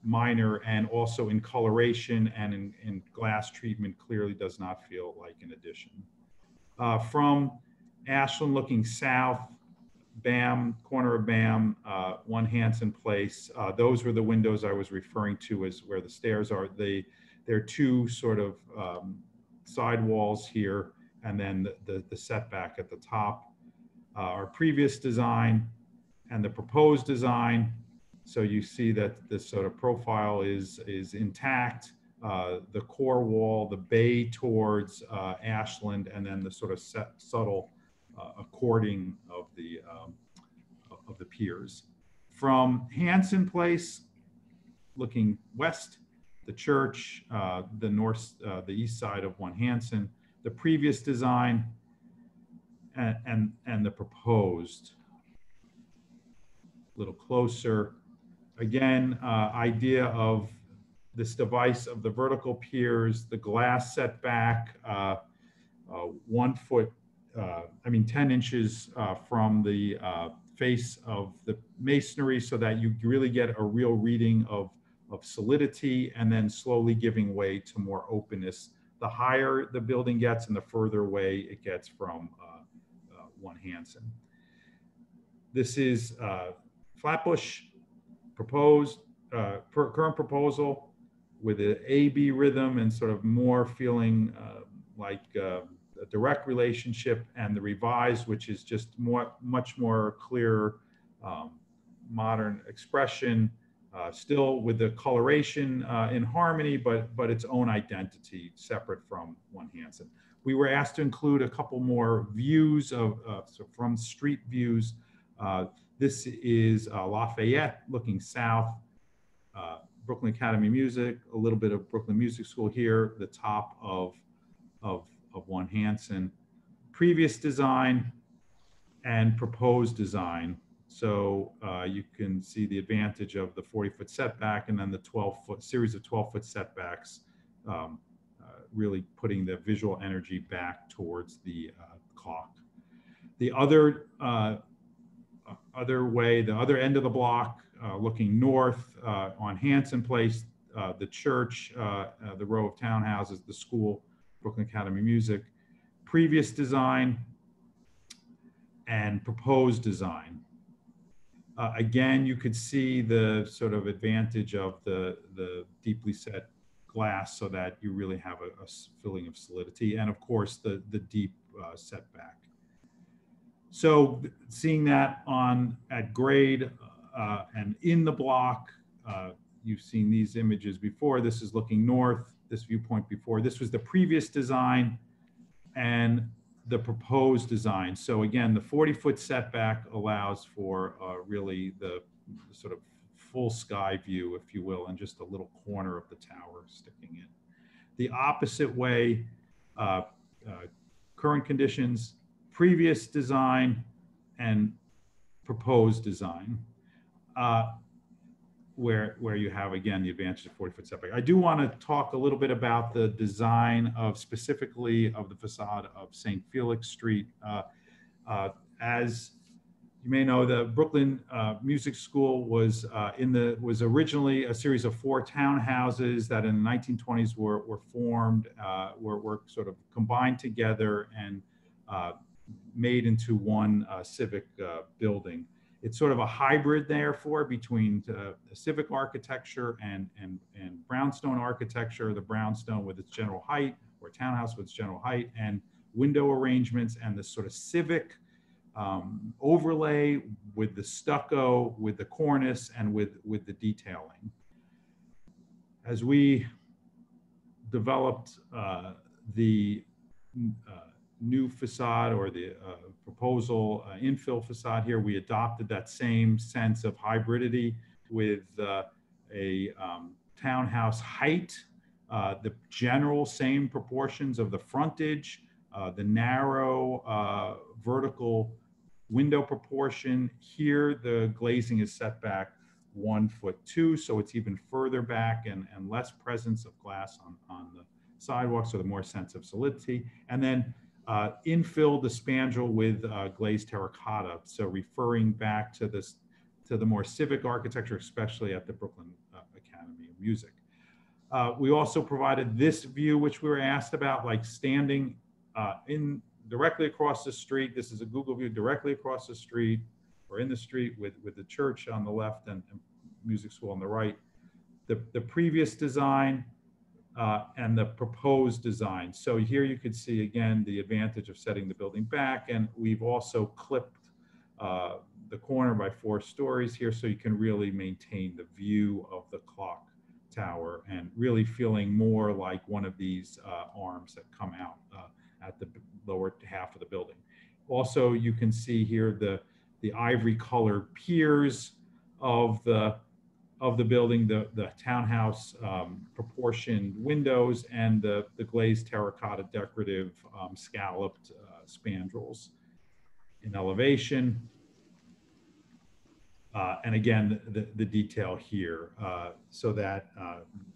P: minor, and also in coloration and in glass treatment clearly does not feel like an addition. From Ashland looking south, BAM, corner of BAM, One Hansen Place, those were the windows I was referring to as where the stairs are. There are two sort of side walls here, and then the setback at the top. Our previous design and the proposed design. So you see that this sort of profile is intact. The core wall, the bay towards Ashland, and then the sort of subtle according of the piers. From Hansen Place, looking west, the church, the east side of One Hansen, the previous design, and the proposed. A little closer. Again, idea of this device of the vertical piers, the glass setback, 1 foot, 10 inches from the face of the masonry, so that you really get a real reading of solidity, and then slowly giving way to more openness. The higher the building gets and the further away it gets from One Hansen. This is Flatbush proposed, current proposal with an A-B rhythm and sort of more feeling like a direct relationship, and the revised, which is just much more clear, modern expression, still with the coloration in harmony, but its own identity separate from One Hansen. We were asked to include a couple more views so from street views. This is Lafayette looking south, Brooklyn Academy of Music, a little bit of Brooklyn Music School here, the top of One Hansen. Previous design and proposed design. So you can see the advantage of the 40-foot setback, and then the 12-foot series of 12-foot setbacks, really putting the visual energy back towards the clock. The other way, the other end of the block, looking north on Hansen Place, the church, the row of townhouses, the school, Brooklyn Academy of Music, previous design and proposed design. Again, you could see the sort of advantage of the deeply set glass, so that you really have a feeling of solidity, and of course the deep setback. So seeing that at grade and in the block, you've seen these images before. This is looking north, this viewpoint before. This was the previous design and the proposed design. So again, the 40-foot setback allows for really the sort of full sky view, if you will, and just a little corner of the tower sticking in. The opposite way, current conditions, previous design, and proposed design, where you have, again, the advantage of 40-foot setback. I do want to talk a little bit about the design of specifically of the facade of St. Felix Street. As you may know, the Brooklyn Music School was originally a series of 4 townhouses that in the 1920s were formed, were sort of combined together and made into one civic building. It's sort of a hybrid, therefore, between civic architecture and brownstone architecture, the brownstone with its general height, or townhouse with its general height, and window arrangements, and the sort of civic overlay with the stucco, with the cornice, and with the detailing. As we developed the new facade, or the proposal infill facade here, we adopted that same sense of hybridity with a townhouse height, the general same proportions of the frontage, the narrow vertical window proportion. Here, the glazing is set back 1'2", so it's even further back, and less presence of glass on the sidewalk, so the more sense of solidity. And then infill the spandrel with glazed terracotta, so referring back to this, to the more civic architecture, especially at the Brooklyn Academy of Music. We also provided this view, which we were asked about, like standing in directly across the street. This is a Google view directly across the street, or in the street, with the church on the left and music school on the right. The previous design and the proposed design. So here you could see again the advantage of setting the building back, and we've also clipped the corner by 4 stories here, so you can really maintain the view of the clock tower and really feeling more like one of these arms that come out at the lower half of the building. Also, you can see here the ivory colored piers of the building, the townhouse proportioned windows, and the glazed terracotta decorative scalloped spandrels in elevation. And again, the detail here, so that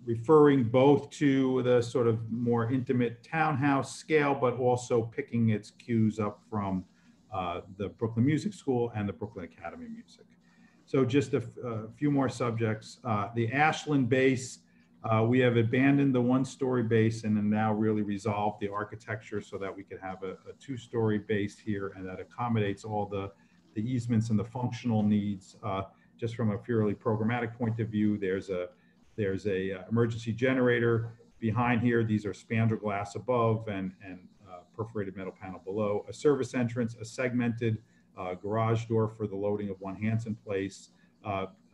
P: referring both to the sort of more intimate townhouse scale, but also picking its cues up from the Brooklyn Music School and the Brooklyn Academy of Music. So just a few more subjects. The Ashland base, we have abandoned the 1-story base and then now really resolved the architecture so that we could have a 2-story base here, and that accommodates all the easements and the functional needs. Just from a purely programmatic point of view, there's a emergency generator behind here. These are spandrel glass above and perforated metal panel below. A service entrance, a segmented garage door for the loading of One Hanson Place,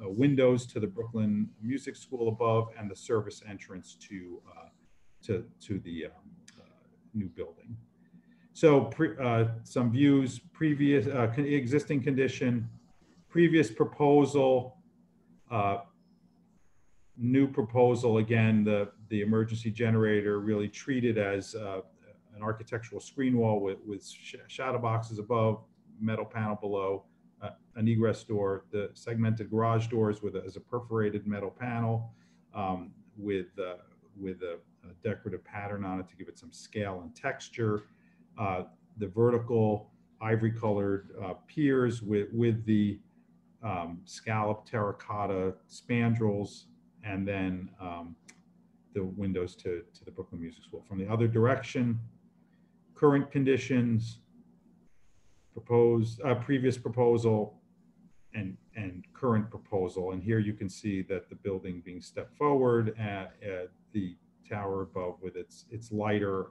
P: windows to the Brooklyn Music School above, and the service entrance to the new building. So some views: previous existing condition, previous proposal, new proposal. Again, the emergency generator really treated as an architectural screen wall with shadow boxes above, metal panel below, an egress door, the segmented garage doors as a perforated metal panel with a decorative pattern on it to give it some scale and texture. The vertical ivory colored piers with the scalloped terracotta spandrels, and then the windows to the Brooklyn Music School. From the other direction, current conditions, proposed, previous proposal, and current proposal. And here you can see that the building being stepped forward, at the tower above with its lighter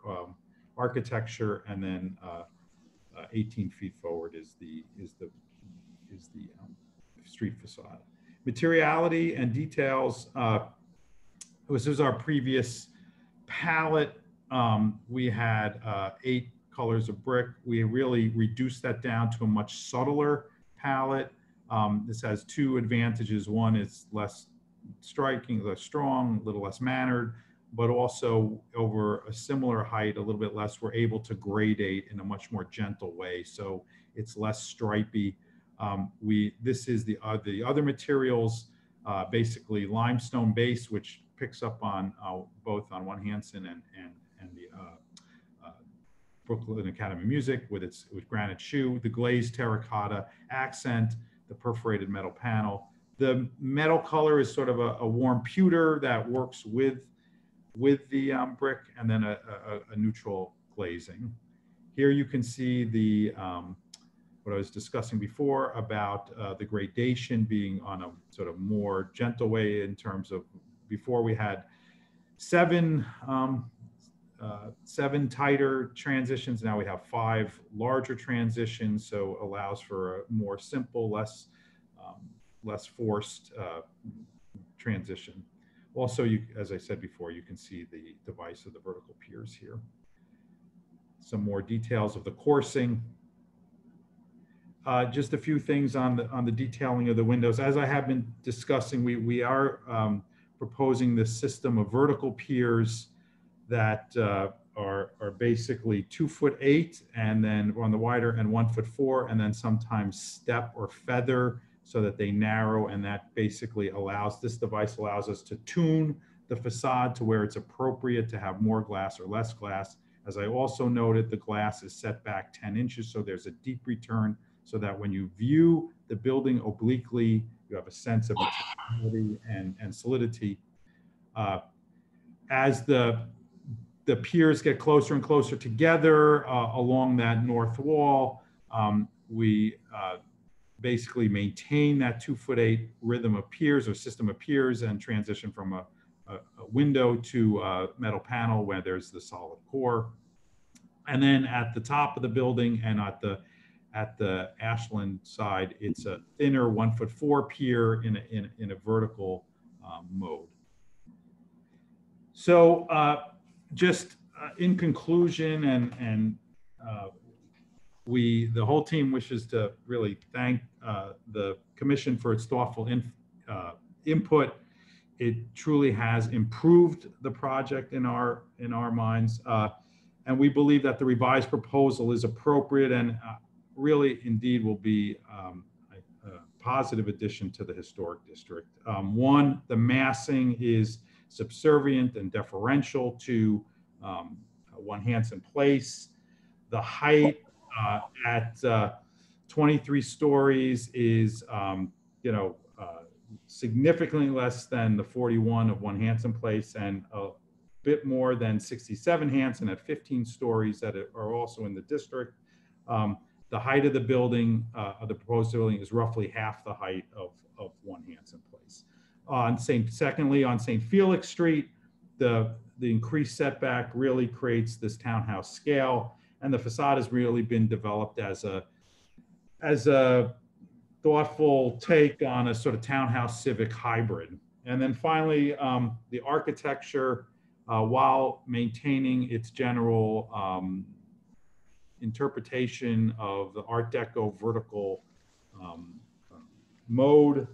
P: architecture, and then 18 feet forward is the street facade. Materiality and details. This is our previous palette. We had 8 colors of brick. We really reduced that down to a much subtler palette. This has 2 advantages. One is less striking, less strong, a little less mannered, but also over a similar height, a little bit less, we're able to gradate in a much more gentle way. So it's less stripy. This is the other materials, basically limestone base, which picks up on both on One Hanson and the Brooklyn Academy of Music with granite shoe, the glazed terracotta accent, the perforated metal panel. The metal color is sort of a warm pewter that works with the brick, and then a neutral glazing. Here you can see the what I was discussing before about the gradation being on a sort of more gentle way in terms of before we had seven tighter transitions. Now we have 5 larger transitions, so allows for a more simple, less forced transition. Also, as I said before, you can see the device of the vertical piers here. Some more details of the coursing. Just a few things on the detailing of the windows. As I have been discussing, we are proposing this system of vertical piers that are basically 2'8", and then on the wider and 1'4", and then sometimes step or feather so that they narrow, and that basically this device allows us to tune the facade to where it's appropriate to have more glass or less glass. As I also noted, the glass is set back 10 inches, so there's a deep return, so that when you view the building obliquely, you have a sense of its stability and solidity. As the piers get closer and closer together along that north wall, we basically maintain that 2'8" rhythm of piers or system of piers and transition from a window to a metal panel where there's the solid core. And then at the top of the building and at the Ashland side, it's a thinner 1'4" pier in a vertical mode. So just in conclusion, and the whole team wishes to really thank the Commission for its thoughtful input. It truly has improved the project in our minds, and we believe that the revised proposal is appropriate and really indeed will be a positive addition to the historic district. One, the massing is subservient and deferential to One Hanson Place. The height at 23 stories is, significantly less than the 41 of One Hanson Place, and a bit more than 67 Hanson at 15 stories that are also in the district. The height of the building, of the proposed building, is roughly half the height of One Hanson Place. Secondly, on St. Felix Street, the increased setback really creates this townhouse scale, and the facade has really been developed as a thoughtful take on a sort of townhouse civic hybrid. And then finally, the architecture, while maintaining its general interpretation of the Art Deco vertical mode,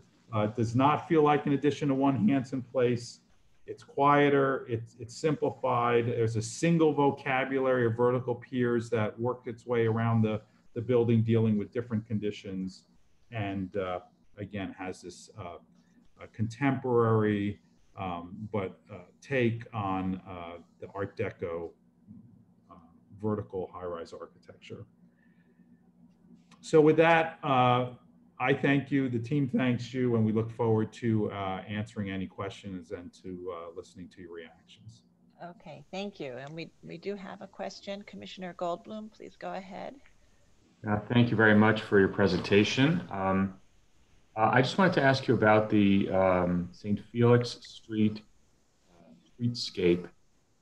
P: does not feel like an addition to One Hanson Place. It's quieter, it's simplified. There's a single vocabulary of vertical piers that worked its way around the building, dealing with different conditions, and again, has this contemporary but take on the Art Deco vertical high-rise architecture. So with that, I thank you, the team thanks you, and we look forward to answering any questions and to listening to your reactions.
B: Okay, thank you. And we do have a question. Commissioner Goldblum, please go ahead.
Q: Thank you very much for your presentation. I just wanted to ask you about the St. Felix Street streetscape,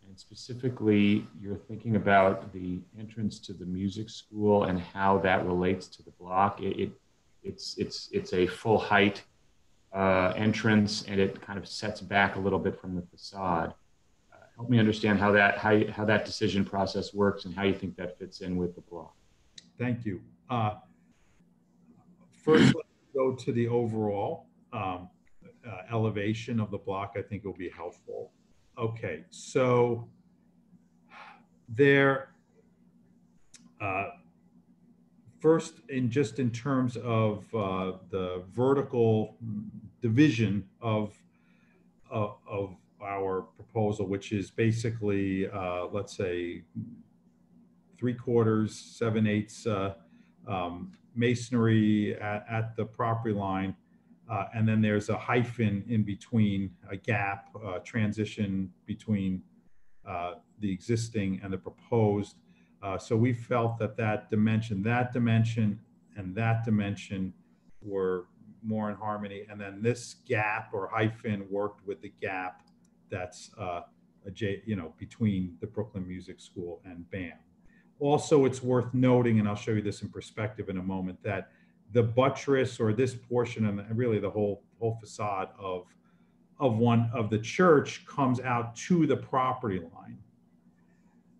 Q: and specifically you're thinking about the entrance to the music school and how that relates to the block. It's a full height entrance, and it kind of sets back a little bit from the facade. Help me understand how that decision process works and how you think that fits in with the block.
P: Thank you. First, let's go to the overall elevation of the block. I think it will be helpful. Okay, so there, first, in terms of the vertical division of our proposal, which is basically, let's say, 3/4, 7/8 masonry at the property line, and then there's a hyphen in between, a gap, transition between the existing and the proposed. So we felt that that dimension, and that dimension were more in harmony. And then this gap or hyphen worked with the gap that's between the Brooklyn Music School and BAM. Also, it's worth noting, and I'll show you this in perspective in a moment, that the buttress or this portion and really the whole facade of one of the church comes out to the property line.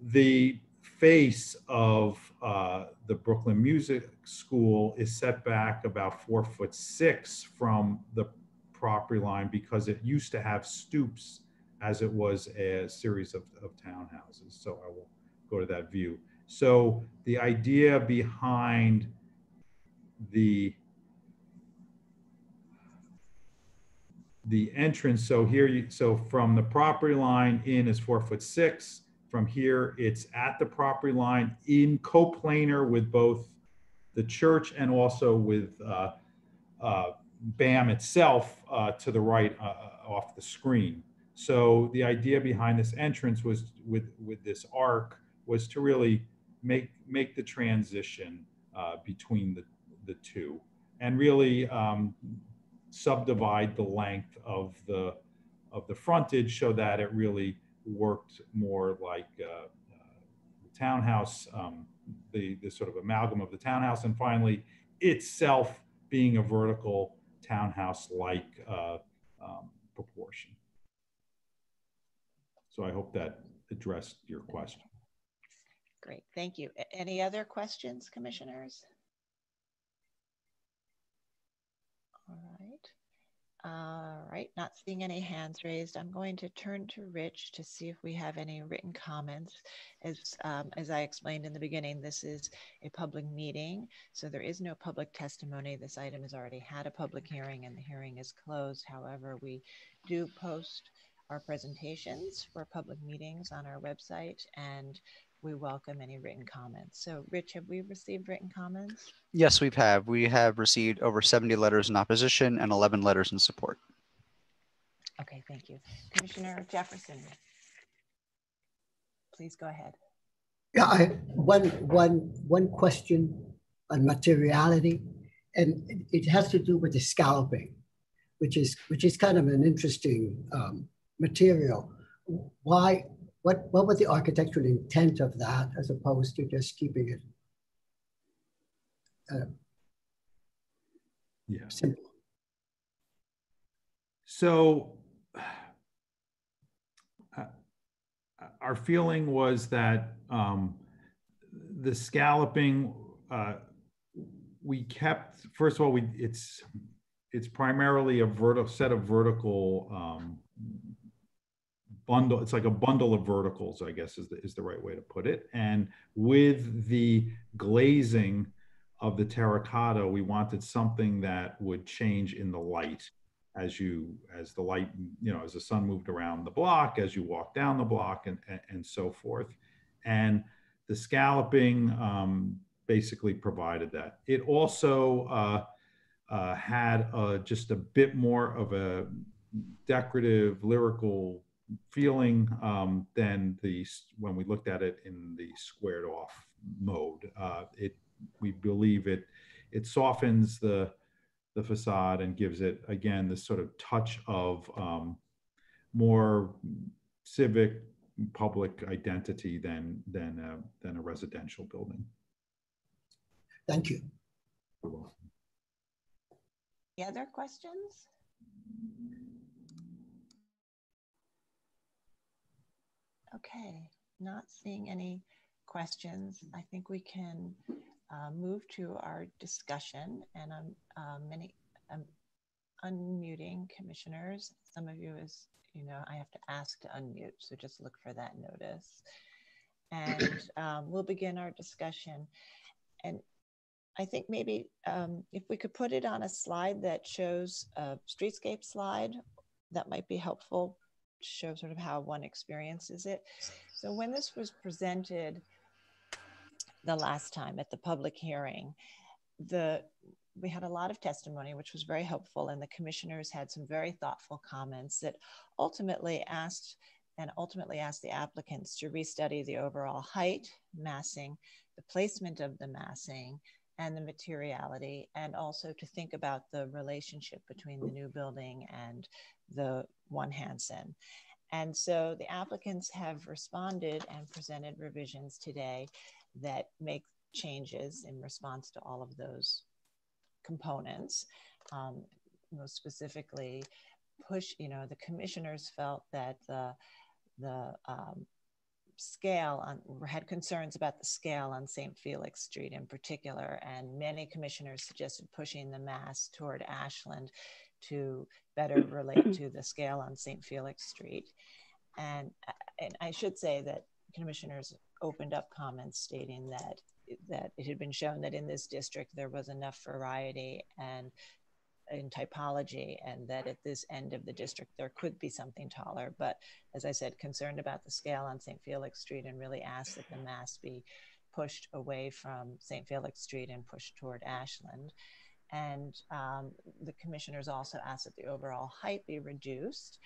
P: The face of the Brooklyn Music School is set back about 4'6" from the property line because it used to have stoops as it was a series of townhouses. So I will go to that view. So the idea behind the entrance, so here so from the property line in is 4'6". From here, it's at the property line in coplanar with both the church and also with BAM itself to the right off the screen. So the idea behind this entrance was with this arc was to really make the transition between the two and really subdivide the length of the frontage so that it really worked more like the townhouse, the sort of amalgam of the townhouse, and finally itself being a vertical townhouse-like proportion. So I hope that addressed your question.
B: Great, thank you. Any other questions, commissioners? All right, not seeing any hands raised. I'm going to turn to Rich to see if we have any written comments. As I explained in the beginning, this is a public meeting, so there is no public testimony. This item has already had a public hearing and the hearing is closed. However, we do post our presentations for public meetings on our website, and we welcome any written comments. So Rich, have we received written comments?
A: Yes, we have received over 70 letters in opposition and 11 letters in support.
B: Okay, thank you. Commissioner Jefferson, please go ahead.
E: Yeah, one question on materiality, and it has to do with the scalloping, which is kind of an interesting material. What was the architectural intent of that as opposed to just keeping it simple?
P: So our feeling was that the scalloping, we kept, first of all, it's primarily a set of vertical bundle. It's like a bundle of verticals, I guess is the right way to put it. And with the glazing of the terracotta, we wanted something that would change in the light as the light, as the sun moved around the block, as you walk down the block, and so forth. And the scalloping basically provided that. It also had just a bit more of a decorative, lyrical feeling than when we looked at it in the squared off mode. We believe it softens the facade and gives it, again, this sort of touch of more civic public identity than a residential building.
E: Thank you.
B: Any other questions? Okay, not seeing any questions. I think we can move to our discussion, and I'm unmuting commissioners. Some of you, as you know, I have to ask to unmute, so just look for that notice. And we'll begin our discussion. And I think maybe if we could put it on a slide that shows a streetscape slide, that might be helpful to show sort of how one experiences it. So when this was presented the last time at the public hearing, we had a lot of testimony, which was very helpful, and the commissioners had some very thoughtful comments that ultimately asked and ultimately asked the applicants to restudy the overall height, massing, the placement of the massing, and the materiality, and also to think about the relationship between the new building and the One Hanson. And so the applicants have responded and presented revisions today that make changes in response to all of those components. Most specifically, the commissioners felt that the scale had concerns about the scale on St. Felix Street in particular, and many commissioners suggested pushing the mass toward Ashland to better relate to the scale on St. Felix Street. And I should say that commissioners opened up comments stating that it had been shown that in this district there was enough variety and in typology, and that at this end of the district there could be something taller, but as I said, concerned about the scale on St. Felix Street, and really asked that the mass be pushed away from St. Felix Street and pushed toward Ashland. And the commissioners also asked that the overall height be reduced,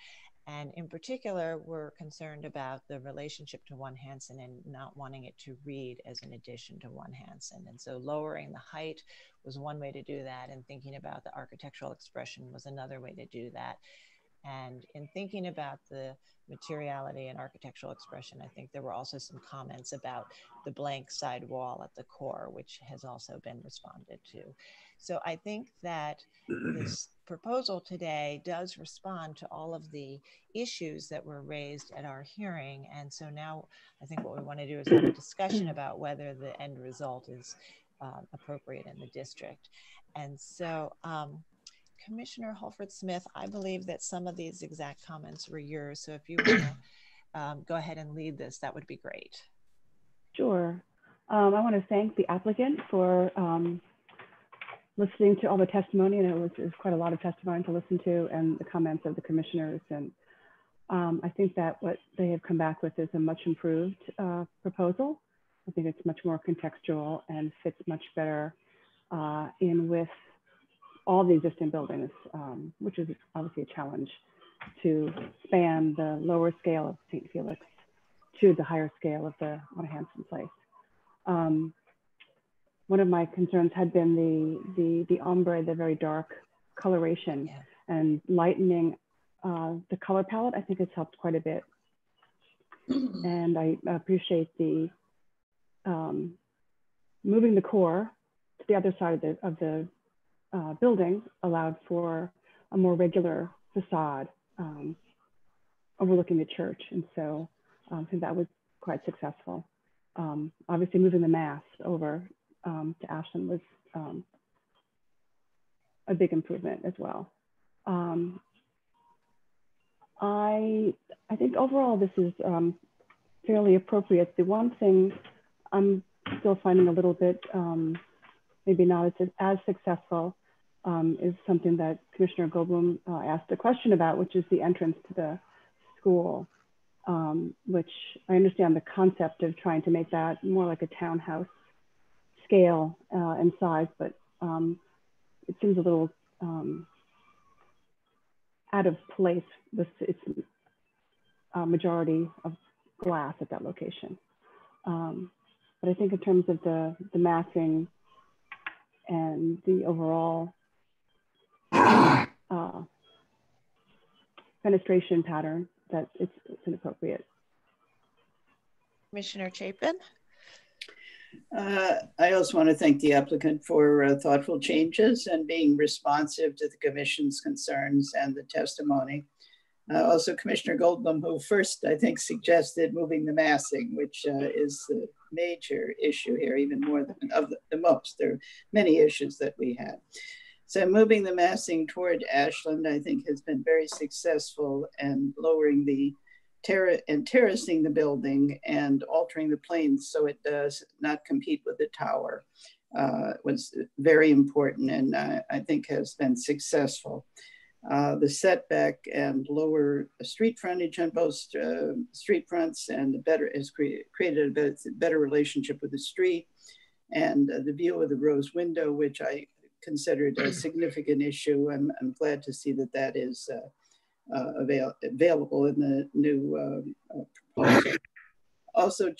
B: and in particular were concerned about the relationship to One Hanson and not wanting it to read as an addition to One Hanson. And so lowering the height was one way to do that, and thinking about the architectural expression was another way to do that. And in thinking about the materiality and architectural expression, I think there were also some comments about the blank side wall at the core, which has also been responded to. So I think that this proposal today does respond to all of the issues that were raised at our hearing. And so now I think what we want to do is have a discussion about whether the end result is appropriate in the district. And so Commissioner Holford Smith, I believe that some of these exact comments were yours. So if you want to go ahead and lead this, that would be great.
R: Sure. I want to thank the applicant for listening to all the testimony, and it was quite a lot of testimony to listen to, and the comments of the commissioners. And I think that what they have come back with is a much improved proposal. I think it's much more contextual and fits much better in with all the existing buildings, which is obviously a challenge to span the lower scale of St. Felix to the higher scale of the One Hanson Place. One of my concerns had been the ombre, the very dark coloration, and lightening the color palette. I think it's helped quite a bit. And I appreciate the moving the core to the other side of the building allowed for a more regular facade overlooking the church. And so I think that was quite successful. Obviously moving the mass over to Ashland was a big improvement as well. I think overall this is fairly appropriate. The one thing I'm still finding a little bit maybe not as successful is something that Commissioner Goldblum asked a question about, which is the entrance to the school, which I understand the concept of trying to make that more like a townhouse scale and size, but it seems a little out of place with its majority of glass at that location. But I think in terms of the massing and the overall fenestration pattern, that it's inappropriate.
B: Commissioner Chapin?
D: I also want to thank the applicant for thoughtful changes and being responsive to the commission's concerns and the testimony. Also Commissioner Goldblum, who first, I think, suggested moving the massing, which is the major issue here, even more than the most. There are many issues that we had. So moving the massing toward Ashland, I think, has been very successful, and lowering the terracing the building and altering the planes so it does not compete with the tower was very important, and I think has been successful. The setback and lower street frontage on both street fronts, and has created a better relationship with the street, and the view of the rose window, which I considered a significant issue. I'm glad to see that that is available in the new proposal. Also,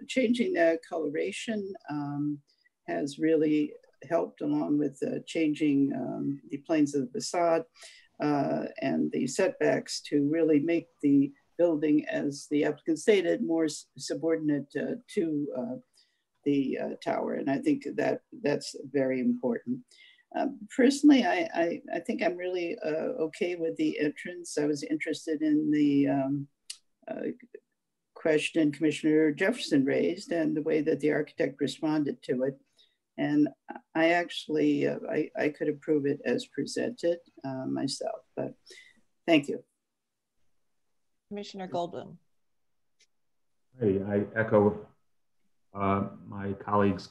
D: changing the coloration has really helped, along with changing the planes of the facade and the setbacks, to really make the building, as the applicant stated, more subordinate to the tower. And I think that that's very important. Personally, I think I'm really okay with the entrance. I was interested in the question Commissioner Jefferson raised and the way that the architect responded to it. And I actually, I could approve it as presented myself, but thank you.
B: Commissioner Goldblum.
Q: Hey, I echo my colleagues'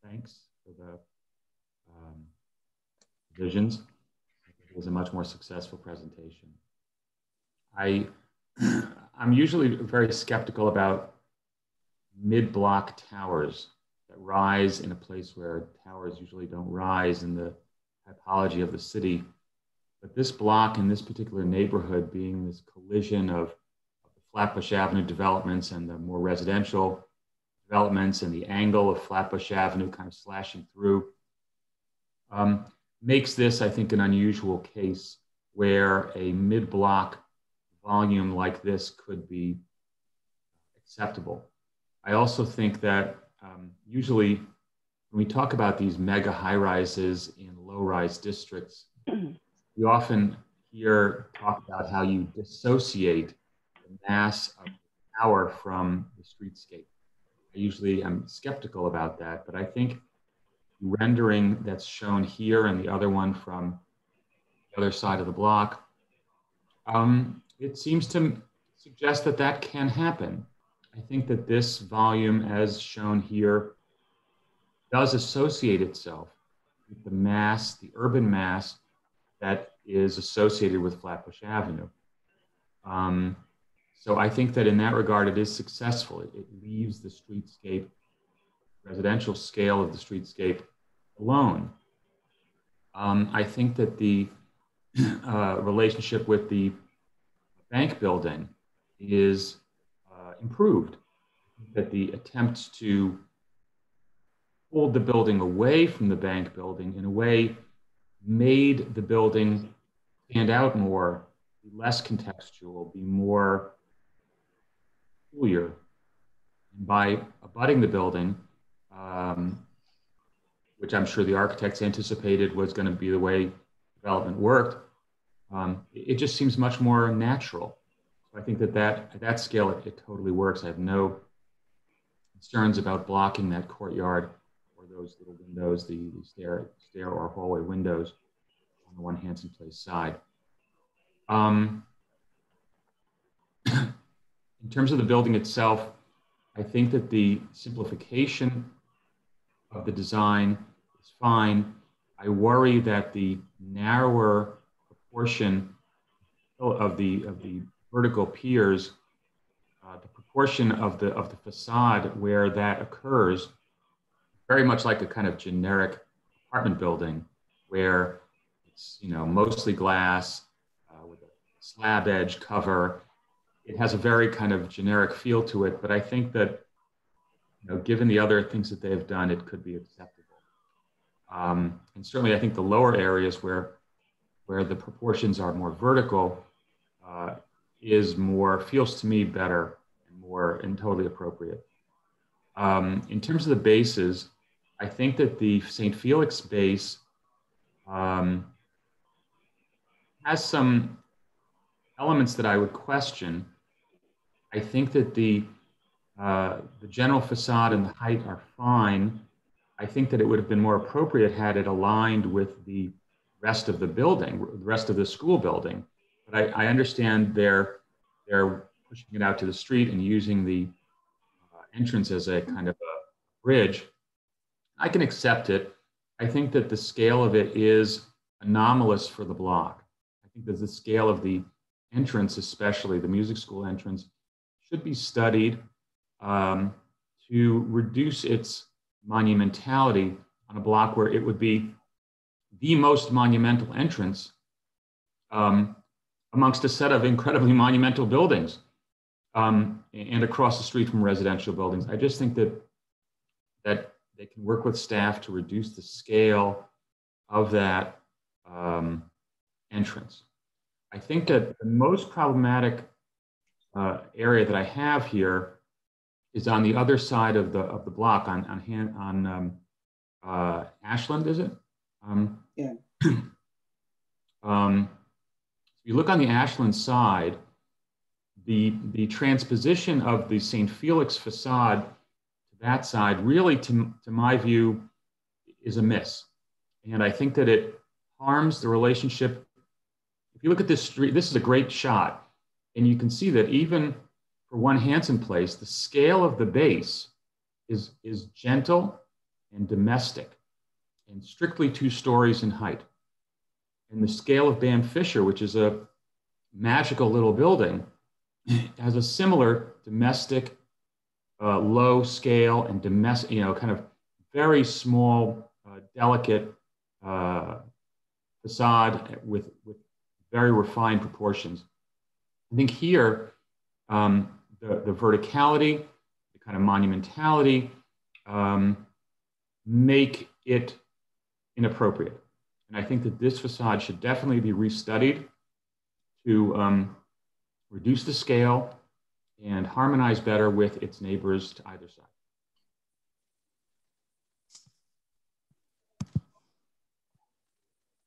Q: thanks for the visions. It was a much more successful presentation. I'm usually very skeptical about mid-block towers that rise in a place where towers usually don't rise in the typology of the city. But this block in this particular neighborhood, being this collision of the Flatbush Avenue developments and the more residential developments, and the angle of Flatbush Avenue kind of slashing through, makes this, I think, an unusual case where a mid-block volume like this could be acceptable. I also think that usually when we talk about these mega high-rises in low-rise districts, we often hear talk about how you dissociate the mass of the tower from the streetscape. I'm skeptical about that, but I think the rendering that's shown here and the other one from the other side of the block, it seems to suggest that that can happen. I think that this volume, as shown here, does associate itself with the mass, the urban mass that is associated with Flatbush Avenue. So I think that in that regard, it is successful. It leaves the streetscape, residential scale of the streetscape alone. I think that the relationship with the bank building is improved, that the attempt to pull the building away from the bank building in a way made the building stand out more, be less contextual, be more peculiar. By abutting the building, which I'm sure the architects anticipated was going to be the way development worked, it just seems much more natural. So I think that at that scale, it totally works. I have no concerns about blocking that courtyard or those little windows, the stair or hallway windows on the One Hanson Place side. In terms of the building itself, I think that the simplification of the design is fine. I worry that the narrower proportion of the vertical piers, the proportion of the facade where that occurs, very much like a kind of generic apartment building where it's mostly glass with a slab edge cover. It has a very kind of generic feel to it, but I think that given the other things that they have done, it could be acceptable. And certainly, I think the lower areas where the proportions are more vertical feels to me better and totally appropriate. In terms of the bases, I think that the St. Felix base has some elements that I would question. I think that the general facade and the height are fine. I think that it would have been more appropriate had it aligned with the rest of the building, the rest of the school building. But I understand they're pushing it out to the street and using the entrance as a kind of a bridge. I can accept it. I think that the scale of it is anomalous for the block. I think that the scale of the entrance, especially the music school entrance, should be studied to reduce its monumentality on a block where it would be the most monumental entrance amongst a set of incredibly monumental buildings and across the street from residential buildings. I just think that they can work with staff to reduce the scale of that entrance. I think that the most problematic area that I have here is on the other side of the block on Ashland, is it?
D: Yeah.
Q: If you look on the Ashland side, the transposition of the St. Felix facade to that side really, to my view, is a miss. And I think that it harms the relationship. If you look at this street, this is a great shot. And you can see that even for One Hanson Place, the scale of the base is gentle and domestic and strictly 2 stories in height. And the scale of BAM Fisher, which is a magical little building, has a similar domestic, low scale and domestic, kind of very small, delicate facade with very refined proportions. I think here, the verticality, the kind of monumentality make it inappropriate. And I think that this facade should definitely be restudied to reduce the scale and harmonize better with its neighbors to either side.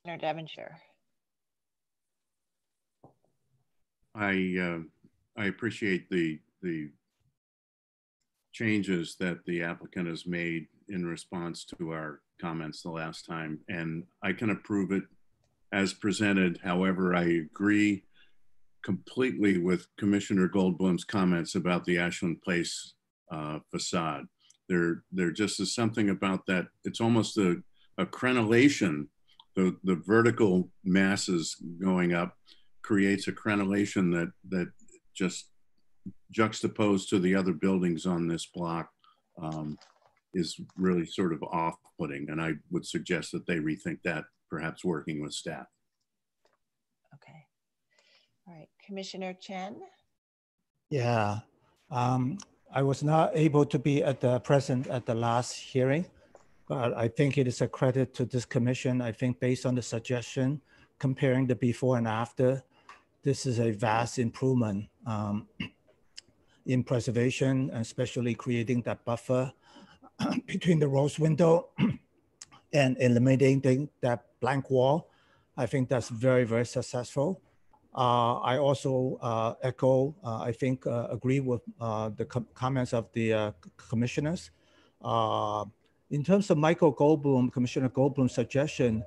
B: Senator Devonshire.
L: I appreciate the changes that the applicant has made in response to our comments the last time, and I can approve it as presented. However, I agree completely with Commissioner Goldblum's comments about the Ashland Place facade. There just is something about that. It's almost a crenellation. The vertical masses going up creates a crenellation that just juxtaposed to the other buildings on this block is really sort of off-putting. And I would suggest that they rethink that, perhaps working with staff.
B: Okay. All right, Commissioner Chen.
S: Yeah, I was not able to be present at the last hearing, but I think it is a credit to this commission. I think based on the suggestion, comparing the before and after, this is a vast improvement in preservation, especially creating that buffer between the rose window and eliminating that blank wall. I think that's very, very successful. I also echo, I think, agree with the comments of the commissioners. In terms of Michael Goldblum, Commissioner Goldblum's suggestion,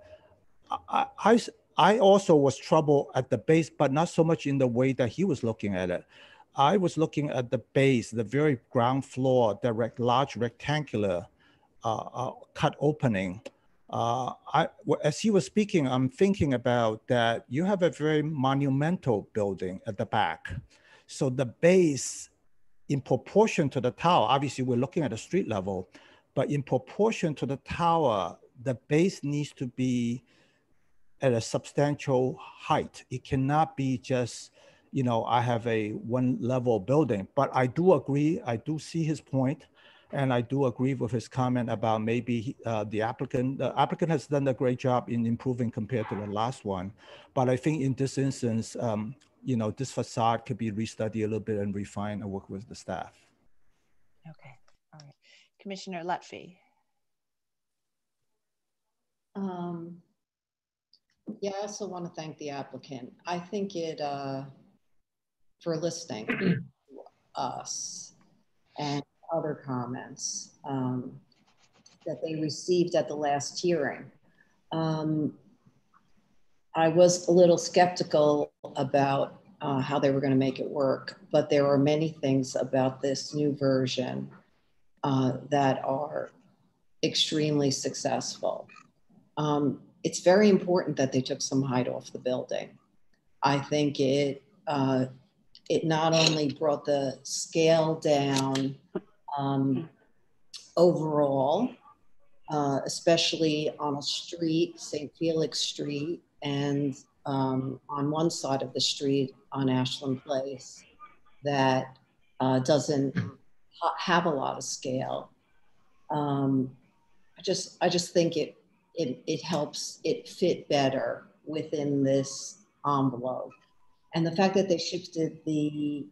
S: I also was troubled at the base, but not so much in the way that he was looking at it. I was looking at the base, the very ground floor, the large rectangular cut opening. As he was speaking, I'm thinking about that you have a very monumental building at the back. So the base, in proportion to the tower, obviously we're looking at the street level, but in proportion to the tower, the base needs to be at a substantial height. It cannot be just, I have a 1 level building, but I do agree, I do see his point. And I do agree with his comment about maybe the applicant has done a great job in improving compared to the last one. But I think in this instance, this facade could be restudied a little bit and refined and work with the staff.
B: Okay, all right. Commissioner Lutfi.
T: Yeah, I also want to thank the applicant. I think for listening to us and other comments that they received at the last hearing. I was a little skeptical about how they were going to make it work, but there are many things about this new version that are extremely successful. It's very important that they took some height off the building. I think it not only brought the scale down overall, especially on a street, St. Felix Street, and on one side of the street on Ashland Place that doesn't have a lot of scale. I just think it helps it fit better within this envelope. And the fact that they shifted the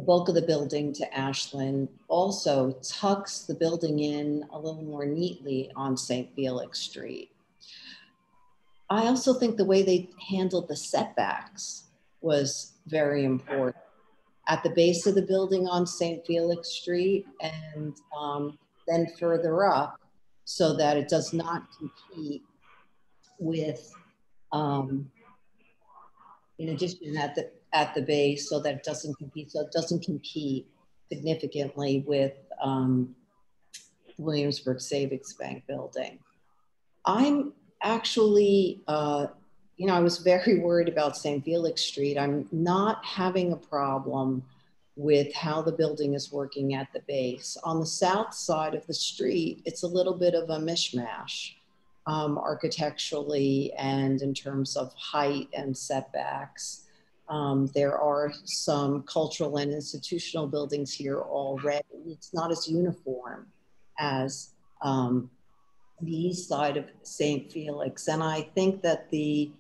T: bulk of the building to Ashland also tucks the building in a little more neatly on St. Felix Street. I also think the way they handled the setbacks was very important. At the base of the building on St. Felix Street and then further up, so that it does not compete with, in addition at the base, so that it doesn't compete, significantly with Williamsburg Savings Bank building. I'm actually, you know, I was very worried about St. Felix Street. I'm not having a problem with how the building is working at the base. On the south side of the street, it's a little bit of a mishmash architecturally and in terms of height and setbacks. There are some cultural and institutional buildings here already. It's not as uniform as the east side of St. Felix. And I think that the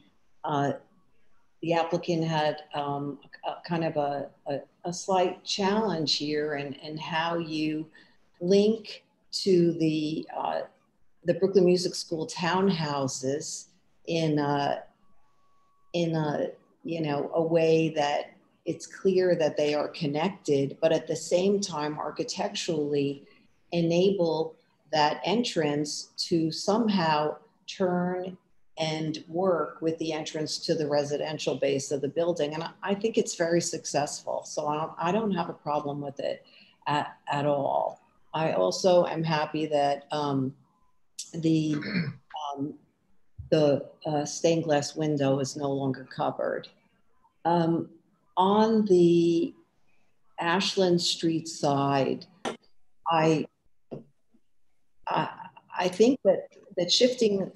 T: applicant had kind of a slight challenge here in how you link to the Brooklyn Music School townhouses in a you know, a way that it's clear that they are connected, but at the same time architecturally enable that entrance to somehow turn and work with the entrance to the residential base of the building. And I think it's very successful. So I don't have a problem with it at all. I also am happy that the stained glass window is no longer covered. On the Ashland Street side, I think that shifting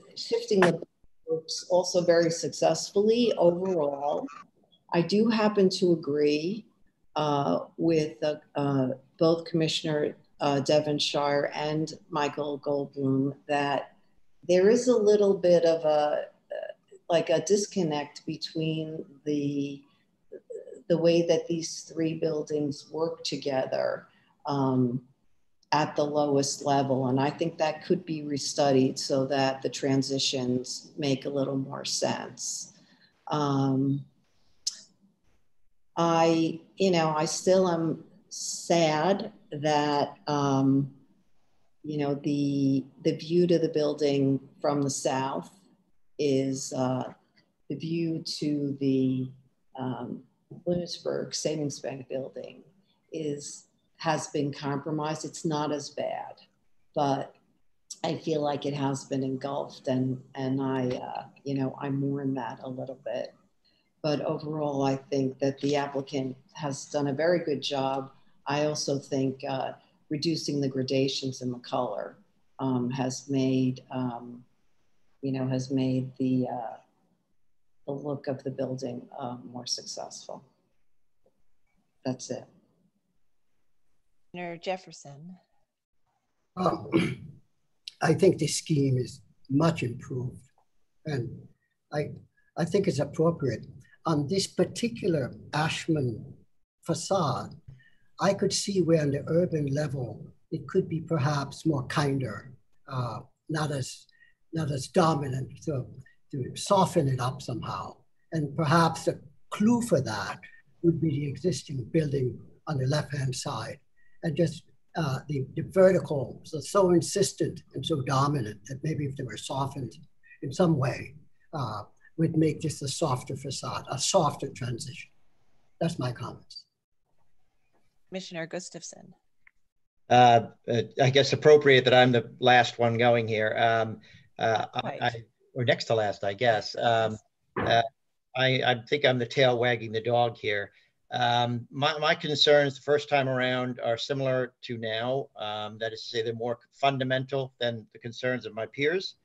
T: the works also very successfully overall. I do happen to agree with both Commissioner Devonshire and Michael Goldblum that there is a little bit of a disconnect between the way that these three buildings work together at the lowest level. And I think that could be restudied so that the transitions make a little more sense. I still am sad that, you know, the view to the building from the south is the view to the Williamsburg Savings Bank building has been compromised. It's not as bad, but I feel like it has been engulfed, and I, you know, I mourn that a little bit. But overall, I think that the applicant has done a very good job. I also think reducing the gradations in the color has made, you know, has made the look of the building more successful. That's it.
B: Commissioner Jefferson.
E: I think the scheme is much improved, and I think it's appropriate. On this particular Ashland facade, I could see where on the urban level, it could be perhaps more kinder, not as dominant, so to soften it up somehow. And perhaps a clue for that would be the existing building on the left-hand side, and just the vertical, so insistent and so dominant that maybe if they were softened in some way, would make this a softer facade, a softer transition. That's my comments.
B: Commissioner Gustafson.
C: I guess appropriate that I'm the last one going here. Or next to last, I guess. I think I'm the tail wagging the dog here. My concerns the first time around are similar to now. That is to say, they're more fundamental than the concerns of my peers.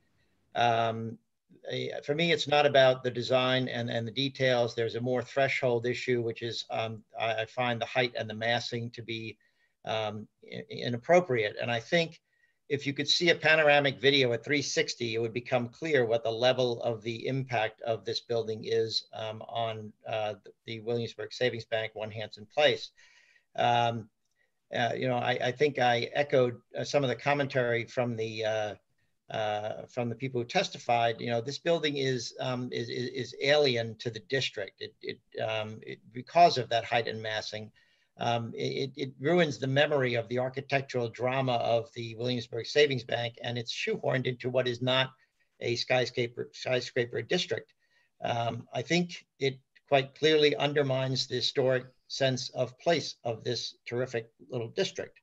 C: for me, it's not about the design and the details. There's a more threshold issue, which is I find the height and the massing to be inappropriate. And I think if you could see a panoramic video at 360, it would become clear what the level of the impact of this building is on the Williamsburg Savings Bank, One Hanson Place. I think I echoed some of the commentary from the people who testified. This building is alien to the district. Because of that height and massing. It ruins the memory of the architectural drama of the Williamsburg Savings Bank, and it's shoehorned into what is not a skyscraper district. I think it quite clearly undermines the historic sense of place of this terrific little district.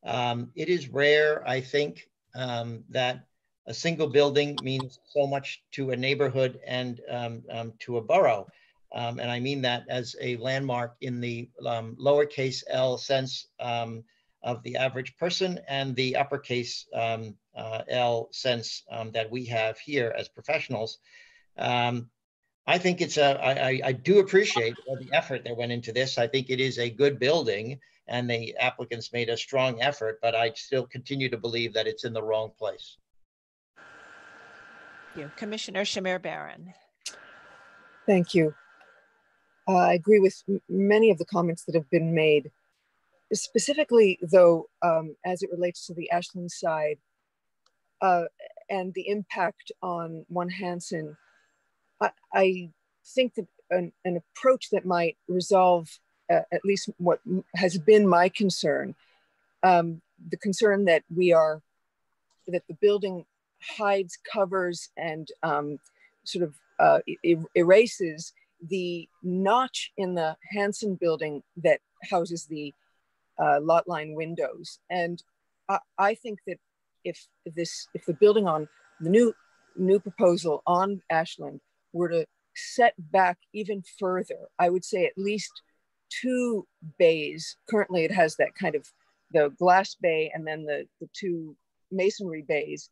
C: It is rare, I think, that a single building means so much to a neighborhood and to a borough. And I mean that as a landmark in the lowercase L sense of the average person and the uppercase L sense that we have here as professionals. I think it's I do appreciate the effort that went into this. I think it is a good building and the applicants made a strong effort, but I still continue to believe that it's in the wrong place.
B: Thank you. Commissioner Shamir Baran.
U: Thank you. I agree with many of the comments that have been made. Specifically, though, as it relates to the Ashland side and the impact on One Hanson, I think that an approach that might resolve at least what has been my concern, the concern that that the building hides, covers, and sort of erases the notch in the Hanson building that houses the lot line windows. And I think that if the building on the new proposal on Ashland were to set back even further, I would say at least 2 bays. Currently it has that kind of the glass bay and then the 2 masonry bays,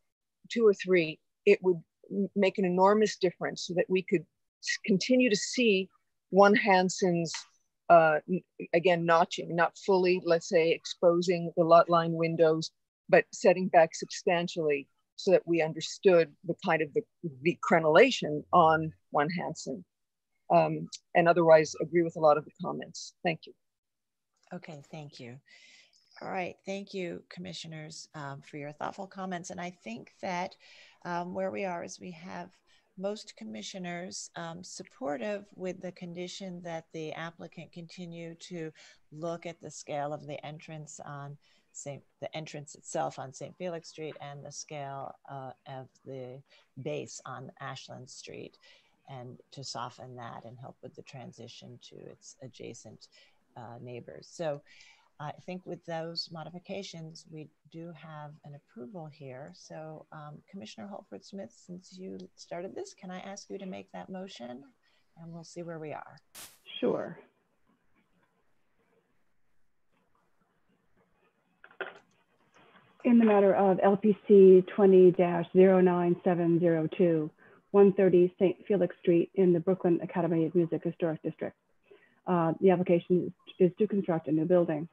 U: 2 or 3, it would make an enormous difference so that we could continue to see One Hanson's, again, notching, not fully, let's say, exposing the lot line windows, but setting back substantially so that we understood the kind of the crenellation on One Hanson. And otherwise agree with a lot of the comments. Thank you.
B: Okay, thank you. All right, thank you, commissioners, for your thoughtful comments. And I think that where we are is we have most commissioners supportive with the condition that the applicant continue to look at the scale of the entrance on the entrance itself on St. Felix Street and the scale of the base on Ashland Street, and to soften that and help with the transition to its adjacent neighbors. So I think with those modifications, we do have an approval here. So Commissioner Holford Smith, since you started this, can I ask you to make that motion? And we'll see where we are.
R: Sure. In the matter of LPC 20-09702, 130 St. Felix Street in the Brooklyn Academy of Music Historic District. The application is to construct a new building.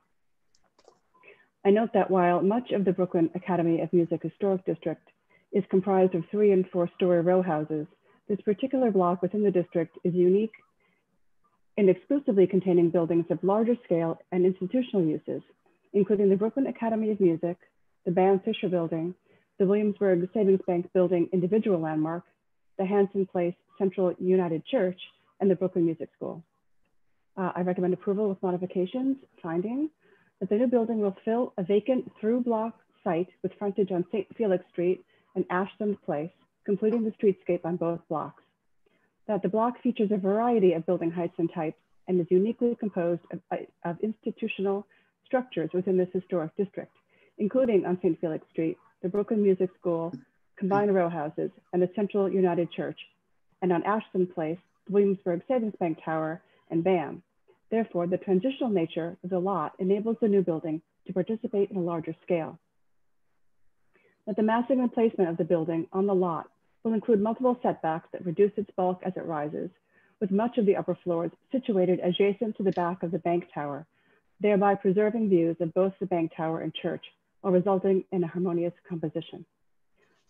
R: I note that while much of the Brooklyn Academy of Music Historic District is comprised of 3- and 4-story row houses, this particular block within the district is unique in exclusively containing buildings of larger scale and institutional uses, including the Brooklyn Academy of Music, the Bam Fisher Building, the Williamsburg Savings Bank Building individual landmark, the Hanson Place Central United Church, and the Brooklyn Music School. I recommend approval with modifications, finding that the new building will fill a vacant through block site with frontage on St. Felix Street and Ashland Place, completing the streetscape on both blocks. That the block features a variety of building heights and types and is uniquely composed of institutional structures within this historic district, including on St. Felix Street, the Brooklyn Music School, combined row houses, and the Central United Church, and on Ashland Place, the Williamsburg Savings Bank Tower, and BAM. Therefore, the transitional nature of the lot enables the new building to participate in a larger scale. That the massing and placement of the building on the lot will include multiple setbacks that reduce its bulk as it rises, with much of the upper floors situated adjacent to the back of the bank tower, thereby preserving views of both the bank tower and church, while resulting in a harmonious composition.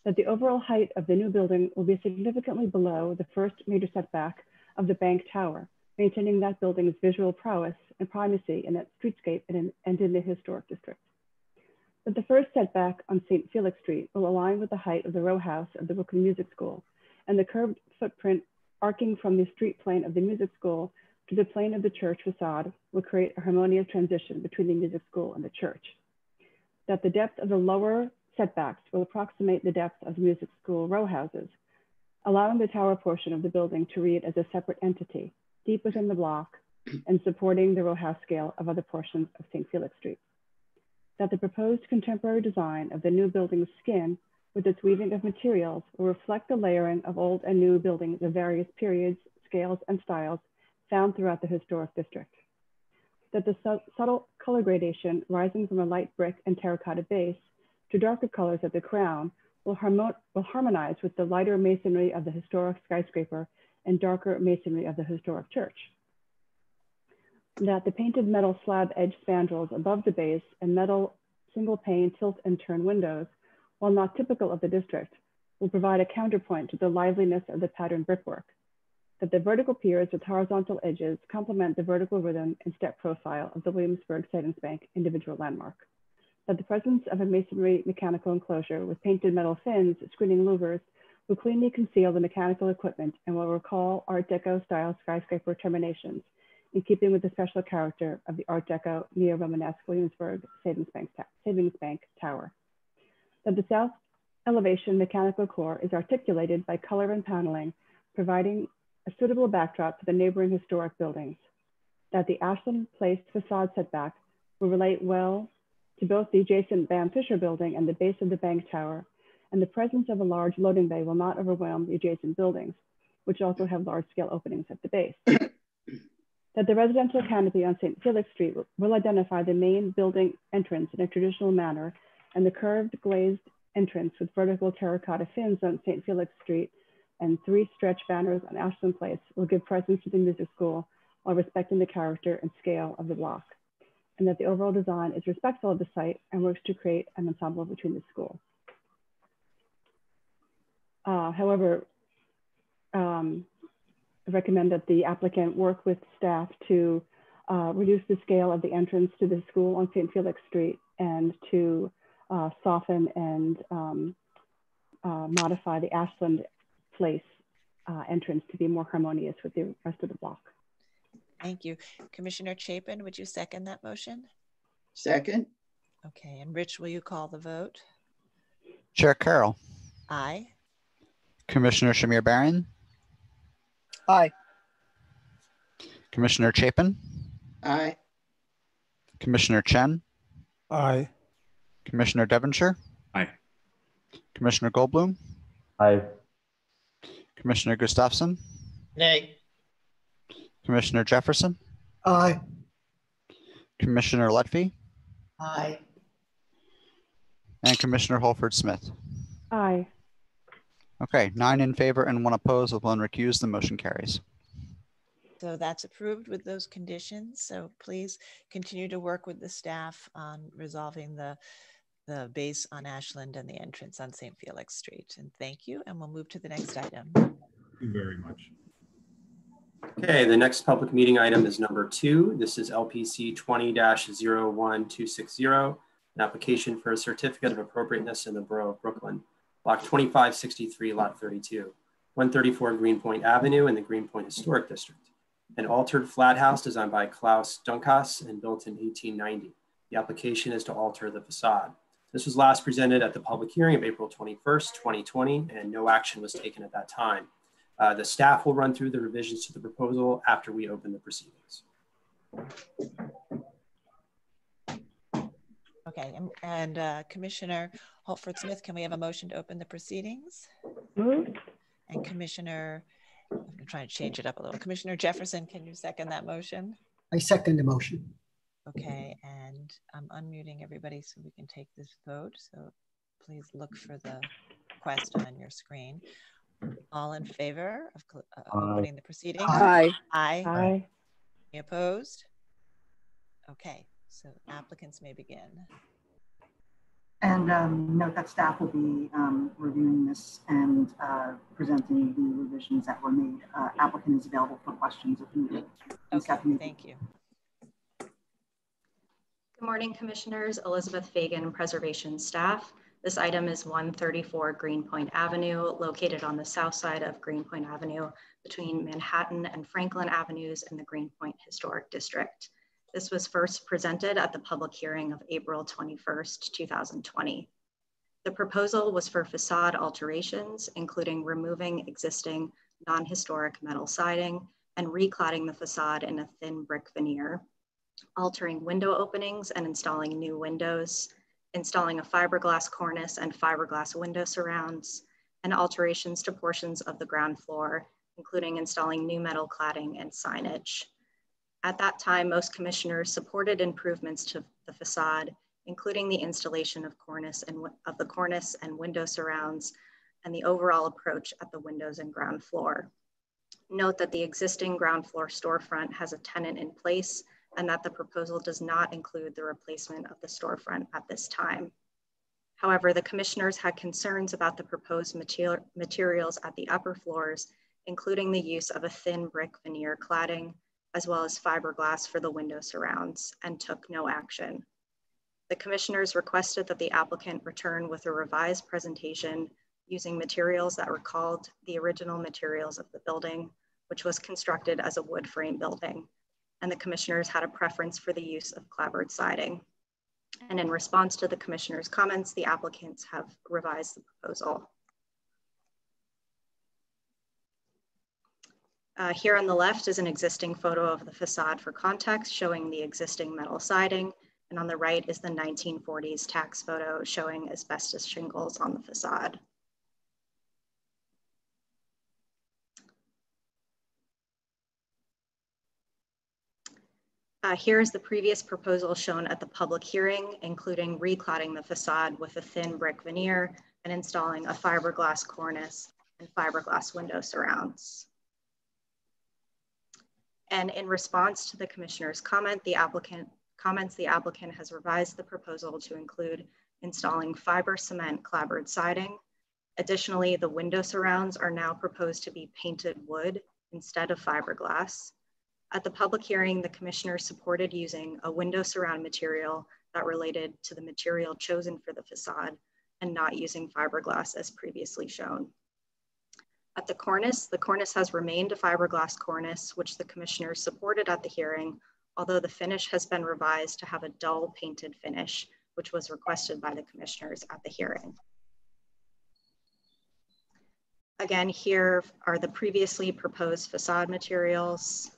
R: That the overall height of the new building will be significantly below the first major setback of the bank tower, maintaining that building's visual prowess and primacy in that streetscape and in the historic district. That the first setback on St. Felix Street will align with the height of the row house of the Brooklyn Music School, and the curved footprint arcing from the street plane of the music school to the plane of the church facade will create a harmonious transition between the music school and the church. That the depth of the lower setbacks will approximate the depth of the music school row houses, allowing the tower portion of the building to read as a separate entity, deep within the block, and supporting the row house scale of other portions of St. Felix Street. That the proposed contemporary design of the new building's skin with its weaving of materials will reflect the layering of old and new buildings of various periods, scales, and styles found throughout the historic district. That the subtle color gradation rising from a light brick and terracotta base to darker colors at the crown will harmonize with the lighter masonry of the historic skyscraper and darker masonry of the historic church. That the painted metal slab edge spandrels above the base and metal single pane tilt and turn windows, while not typical of the district, will provide a counterpoint to the liveliness of the patterned brickwork. That the vertical piers with horizontal edges complement the vertical rhythm and step profile of the Williamsburg Savings Bank individual landmark. That the presence of a masonry mechanical enclosure with painted metal fins screening louvers will cleanly conceal the mechanical equipment and will recall Art Deco style skyscraper terminations, in keeping with the special character of the Art Deco neo-Romanesque Williamsburg Savings Bank Tower. That the south elevation mechanical core is articulated by color and paneling, providing a suitable backdrop to the neighboring historic buildings. That the Ashland Place facade setback will relate well to both the adjacent Bam Fisher building and the base of the bank tower, and the presence of a large loading bay will not overwhelm the adjacent buildings, which also have large scale openings at the base. That the residential canopy on St. Felix Street will identify the main building entrance in a traditional manner, and the curved glazed entrance with vertical terracotta fins on St. Felix Street and 3 stretch banners on Ashland Place will give presence to the music school while respecting the character and scale of the block. And that the overall design is respectful of the site and works to create an ensemble between the school. However, I recommend that the applicant work with staff to reduce the scale of the entrance to the school on St. Felix Street and to soften and modify the Ashland Place entrance to be more harmonious with the rest of the block.
B: Thank you. Commissioner Chapin, would you second that motion?
D: Second.
B: Okay, and Rich, will you call the vote?
A: Chair Carroll.
B: Aye.
A: Commissioner Shamir Barron.
U: Aye.
A: Commissioner Chapin.
D: Aye.
A: Commissioner Chen.
S: Aye.
A: Commissioner Devonshire.
L: Aye.
A: Commissioner Goldblum.
G: Aye.
A: Commissioner Gustafson.
C: Nay.
A: Commissioner Jefferson.
E: Aye.
A: Commissioner Lutfi.
D: Aye.
A: And Commissioner Holford Smith.
R: Aye.
A: Okay, 9 in favor and 1 opposed with 1 recused. The motion carries.
B: So that's approved with those conditions. So please continue to work with the staff on resolving the base on Ashland and the entrance on St. Felix Street. And thank you. And we'll move to the next item.
P: Thank you very much.
N: Okay, the next public meeting item is number 2. This is LPC 20-01260, an application for a certificate of appropriateness in the Borough of Brooklyn, Block 2563, Lot 32, 134 Greenpoint Avenue in the Greenpoint Historic District. An altered flat house designed by Klaus Dunkas and built in 1890. The application is to alter the facade. This was last presented at the public hearing of April 21st, 2020, and no action was taken at that time. The staff will run through the revisions to the proposal after we open the proceedings.
B: Okay, and Commissioner Holford Smith, can we have a motion to open the proceedings?
R: Moved.
B: And Commissioner, I'm trying to change it up a little. Commissioner Jefferson, can you second that motion?
E: I second the motion.
B: Okay, and I'm unmuting everybody so we can take this vote. So please look for the request on your screen. All in favor of opening the proceedings?
U: Aye.
B: Aye.
R: Aye.
B: Any opposed? Okay, so applicants may begin.
O: And note that staff will be reviewing this and presenting the revisions that were made. Applicant is available for questions if needed.
B: Okay, thank you.
G: Good morning, Commissioners. Elizabeth Fagan, Preservation Staff. This item is 134 Greenpoint Avenue, located on the south side of Greenpoint Avenue between Manhattan and Franklin Avenues in the Greenpoint Historic District. This was first presented at the public hearing of April 21st, 2020. The proposal was for facade alterations, including removing existing non-historic metal siding and recladding the facade in a thin brick veneer, altering window openings and installing new windows, installing a fiberglass cornice and fiberglass window surrounds, and alterations to portions of the ground floor, including installing new metal cladding and signage. At that time, most commissioners supported improvements to the facade, including the installation of the cornice and window surrounds, and the overall approach at the windows and ground floor. Note that the existing ground floor storefront has a tenant in place, and that the proposal does not include the replacement of the storefront at this time. However, the commissioners had concerns about the proposed materials at the upper floors, including the use of a thin brick veneer cladding, as well as fiberglass for the window surrounds, and took no action. The commissioners requested that the applicant return with a revised presentation using materials that recalled the original materials of the building, which was constructed as a wood frame building. And the commissioners had a preference for the use of clapboard siding. And in response to the commissioners' comments, the applicants have revised the proposal. Here on the left is an existing photo of the facade for context, showing the existing metal siding. And on the right is the 1940s tax photo showing asbestos shingles on the facade. Here is the previous proposal shown at the public hearing, including recladding the facade with a thin brick veneer and installing a fiberglass cornice and fiberglass window surrounds. And in response to the commissioner's comment, the applicant has revised the proposal to include installing fiber cement clapboard siding. Additionally, the window surrounds are now proposed to be painted wood instead of fiberglass. At the public hearing, the commissioner supported using a window surround material that related to the material chosen for the facade and not using fiberglass as previously shown. At the cornice has remained a fiberglass cornice, which the commissioners supported at the hearing, although the finish has been revised to have a dull painted finish, which was requested by the commissioners at the hearing. Again, here are the previously proposed facade materials.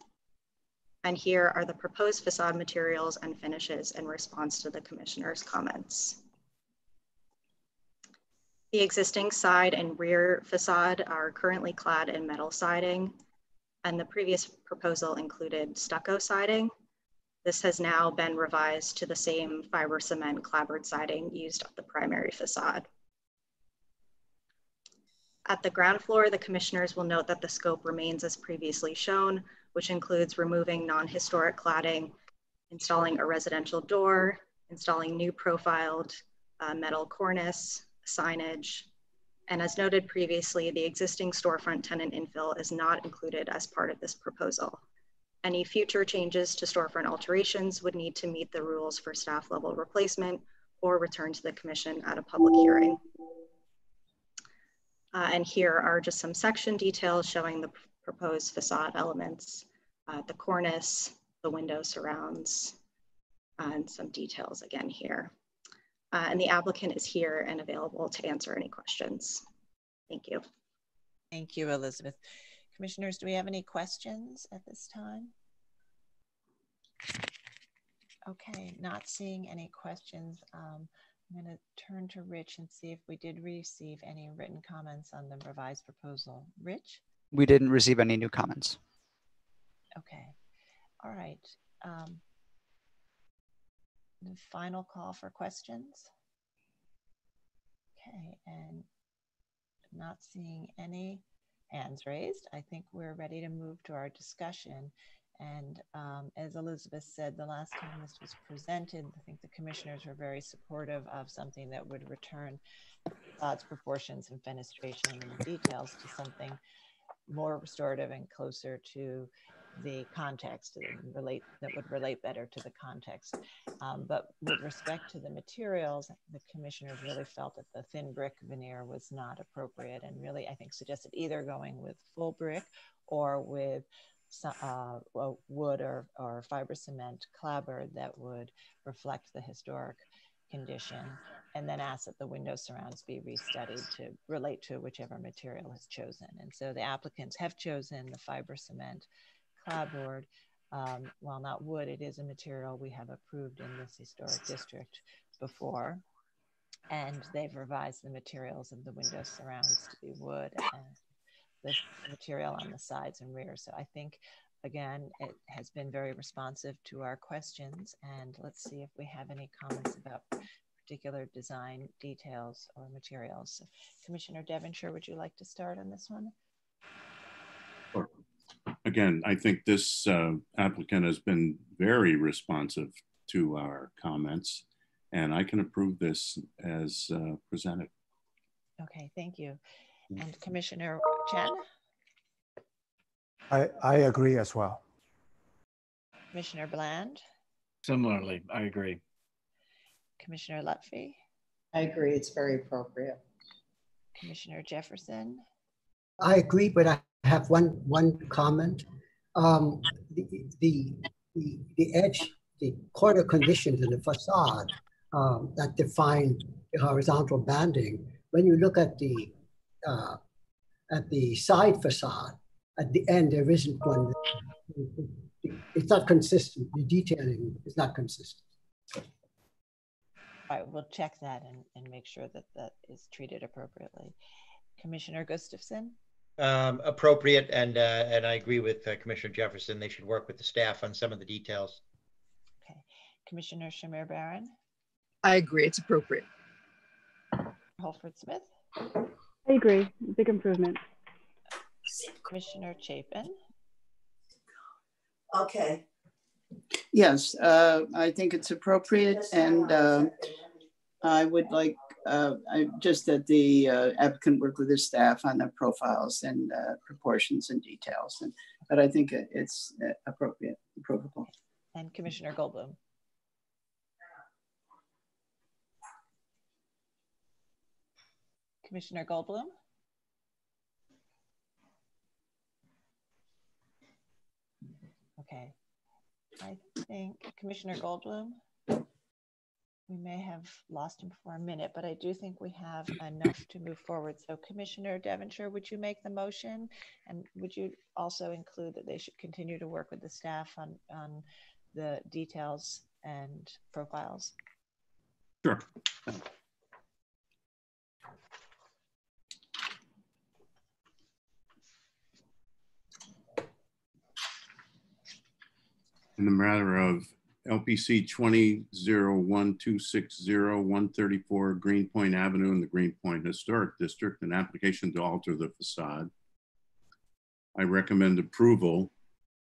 G: And here are the proposed facade materials and finishes in response to the commissioner's comments. The existing side and rear facade are currently clad in metal siding, and the previous proposal included stucco siding. This has now been revised to the same fiber cement clapboard siding used on the primary facade. At the ground floor, the commissioners will note that the scope remains as previously shown, which includes removing non-historic cladding, installing a residential door, installing new profiled metal cornice, signage, and as noted previously, the existing storefront tenant infill is not included as part of this proposal. Any future changes to storefront alterations would need to meet the rules for staff level replacement or return to the commission at a public hearing. And here are just some section details showing the proposed facade elements, the cornice, the window surrounds, and some details again here. And the applicant is here and available to answer any questions. Thank you.
B: Thank you, Elizabeth. Commissioners, do we have any questions at this time? Okay, not seeing any questions. I'm going to turn to Rich and see if we did receive any written comments on the revised proposal. Rich?
A: We didn't receive any new comments.
B: Okay, all right. The final call for questions. Okay, and not seeing any. hands raised, I think we're ready to move to our discussion. And as Elizabeth said, the last time this was presented, I think the commissioners were very supportive of something that would return facades, proportions, and fenestration and details to something more restorative and closer to the context that would relate better to the context. But with respect to the materials, the commissioners really felt that the thin brick veneer was not appropriate, and really, I think, suggested either going with full brick or with wood or fiber cement clapboard that would reflect the historic condition, and then ask that the window surrounds be restudied to relate to whichever material is chosen. And so the applicants have chosen the fiber cement clapboard. While not wood, it is a material we have approved in this historic district before. And they've revised the materials of the window surrounds to be wood and the material on the sides and rear. So I think, again, it has been very responsive to our questions. And let's see if we have any comments about particular design details or materials. So, Commissioner Devonshire, would you like to start on this one?
L: Sure. Again, I think this applicant has been very responsive to our comments, and I can approve this as presented.
B: Okay, thank you. And Commissioner Chen?
S: I agree as well.
B: Commissioner Bland?
M: Similarly, I agree.
B: Commissioner Lutfi?
T: I agree, it's very appropriate.
B: Commissioner Jefferson?
E: I agree, but I have one comment. The edge, the corner conditions in the facade that define the horizontal banding. When you look at the side facade, at the end there isn't one. It's not consistent. The detailing is not consistent.
B: All right, we'll check that and make sure that that is treated appropriately. Commissioner Gustafson?
C: Appropriate, and I agree with Commissioner Jefferson. They should work with the staff on some of the details.
B: Okay. Commissioner Shamir Barron?
U: I agree, it's appropriate.
B: Holford Smith?
R: I agree, big improvement.
B: Commissioner Chapin?
D: Okay. Yes, I think it's appropriate, and I would like just that the applicant work with his staff on the profiles and proportions and details, but I think it's appropriate, approvable.
B: And Commissioner Goldblum? Commissioner Goldblum? Okay. I think Commissioner Goldblum, we may have lost him for a minute, but I do think we have enough to move forward. So Commissioner Devonshire, would you make the motion? And would you also include that they should continue to work with the staff on the details and profiles?
L: Sure. In the matter of LPC 20-01260-134 Greenpoint Avenue in the Greenpoint Historic District, an application to alter the facade, I recommend approval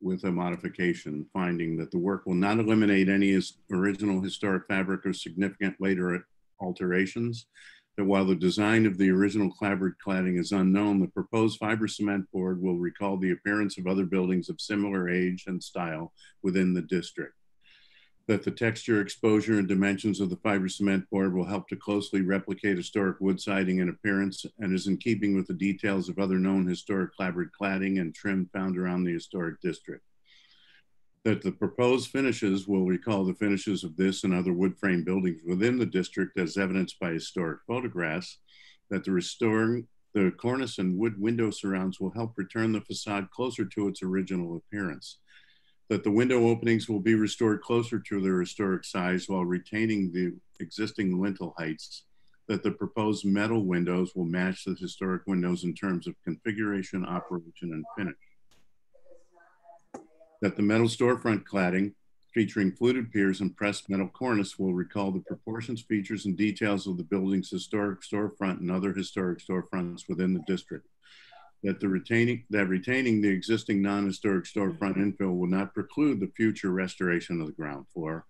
L: with a modification, finding that the work will not eliminate any original historic fabric or significant later alterations, that while the design of the original clapboard cladding is unknown, the proposed fiber cement board will recall the appearance of other buildings of similar age and style within the district. That the texture, exposure, and dimensions of the fiber cement board will help to closely replicate historic wood siding in appearance and is in keeping with the details of other known historic clapboard cladding and trim found around the historic district. That the proposed finishes will recall the finishes of this and other wood frame buildings within the district as evidenced by historic photographs. That the cornice and wood window surrounds will help return the facade closer to its original appearance. That the window openings will be restored closer to their historic size while retaining the existing lintel heights. That the proposed metal windows will match the historic windows in terms of configuration, operation, and finish. That the metal storefront cladding featuring fluted piers and pressed metal cornice will recall the proportions, features, and details of the building's historic storefront and other historic storefronts within the district. that retaining the existing non-historic storefront infill will not preclude the future restoration of the ground floor,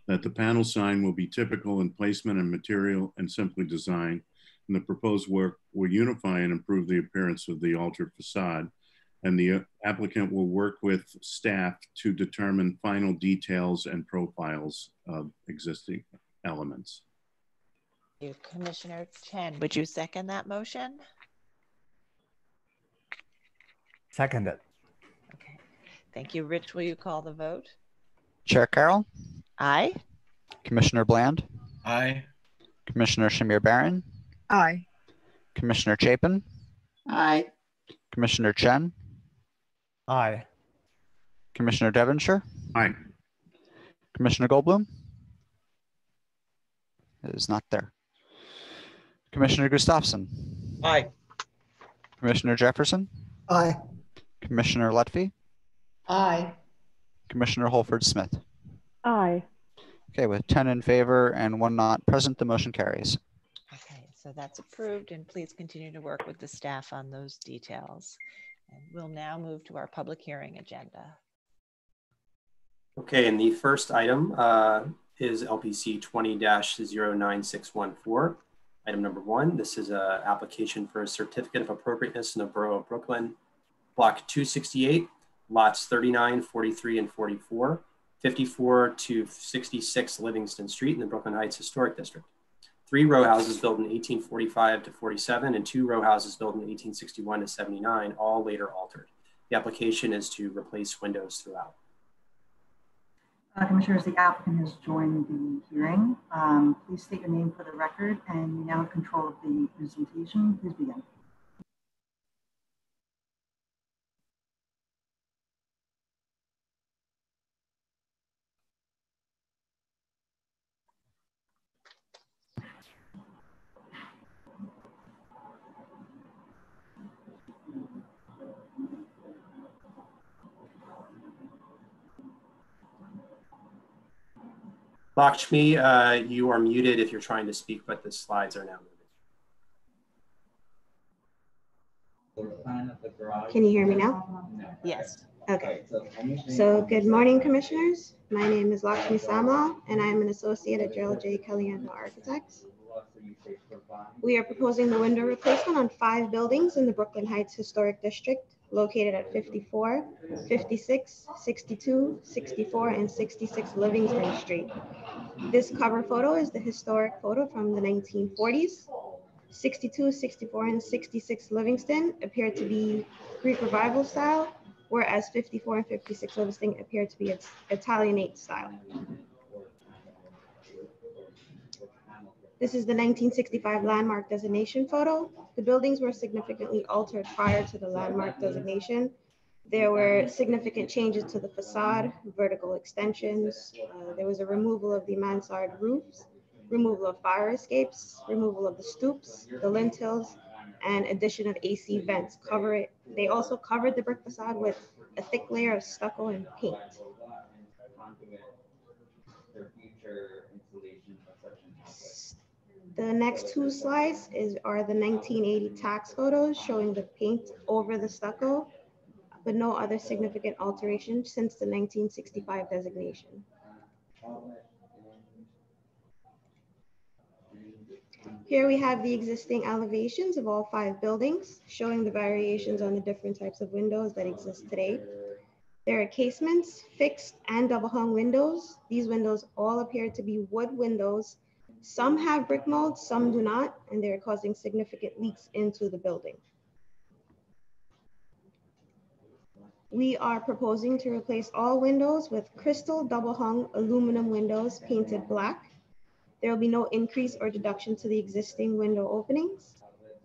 L: that the panel sign will be typical in placement and material and simply designed, and the proposed work will unify and improve the appearance of the altered facade, and the applicant will work with staff to determine final details and profiles of existing elements.
B: Thank you. Commissioner Chen, would you second that motion?
M: Seconded.
B: Okay. Thank you. Rich, will you call the vote?
A: Chair Carroll.
B: Aye.
A: Commissioner Bland.
M: Aye.
A: Commissioner Shamir Barron.
U: Aye.
A: Commissioner Chapin.
D: Aye.
A: Commissioner Chen.
M: Aye.
A: Commissioner Devonshire.
L: Aye.
A: Commissioner Goldblum. Is not there. Commissioner Gustafson.
C: Aye.
A: Commissioner Jefferson.
E: Aye.
A: Commissioner Lutfi.
T: Aye.
A: Commissioner Holford Smith.
R: Aye.
A: Okay, with 10 in favor and 1 not present, the motion carries.
B: Okay, so that's approved, and please continue to work with the staff on those details. And we'll now move to our public hearing agenda.
N: Okay, and the first item is LPC 20-09614. Item number 1, this is an application for a certificate of appropriateness in the Borough of Brooklyn, Block 268, lots 39, 43, and 44, 54 to 66 Livingston Street in the Brooklyn Heights Historic District. 3 row houses built in 1845 to 47 and 2 row houses built in 1861 to 79, all later altered. The application is to replace windows throughout.
O: Commissioners, the applicant has joined the hearing. Please state your name for the record, and you now have control of the presentation. Please begin.
N: Lakshmi, you are muted if you're trying to speak, but the slides are now moving.
I: Can you hear me now?
B: Yes.
I: Okay. So good morning, commissioners. My name is Lakshmi Sama, and I'm an associate at Gerald J. Kelly & Architects. We are proposing the window replacement on 5 buildings in the Brooklyn Heights Historic District, located at 54, 56, 62, 64, and 66 Livingston Street. This cover photo is the historic photo from the 1940s. 62, 64, and 66 Livingston appear to be Greek Revival style, whereas 54 and 56 Livingston appear to be Italianate style. This is the 1965 landmark designation photo. The buildings were significantly altered prior to the landmark designation. There were significant changes to the facade, vertical extensions. There was a removal of the mansard roofs, removal of fire escapes, removal of the stoops, the lintels, and addition of AC vents. They also covered the brick facade with a thick layer of stucco and paint. The next 2 slides are the 1980 tax photos showing the paint over the stucco, but no other significant alterations since the 1965 designation. Here we have the existing elevations of all 5 buildings, showing the variations on the different types of windows that exist today. There are casements, fixed and double hung windows. These windows all appear to be wood windows. Some have brick mold, some do not, and they're causing significant leaks into the building. We are proposing to replace all windows with crystal double hung aluminum windows painted black. There will be no increase or deduction to the existing window openings.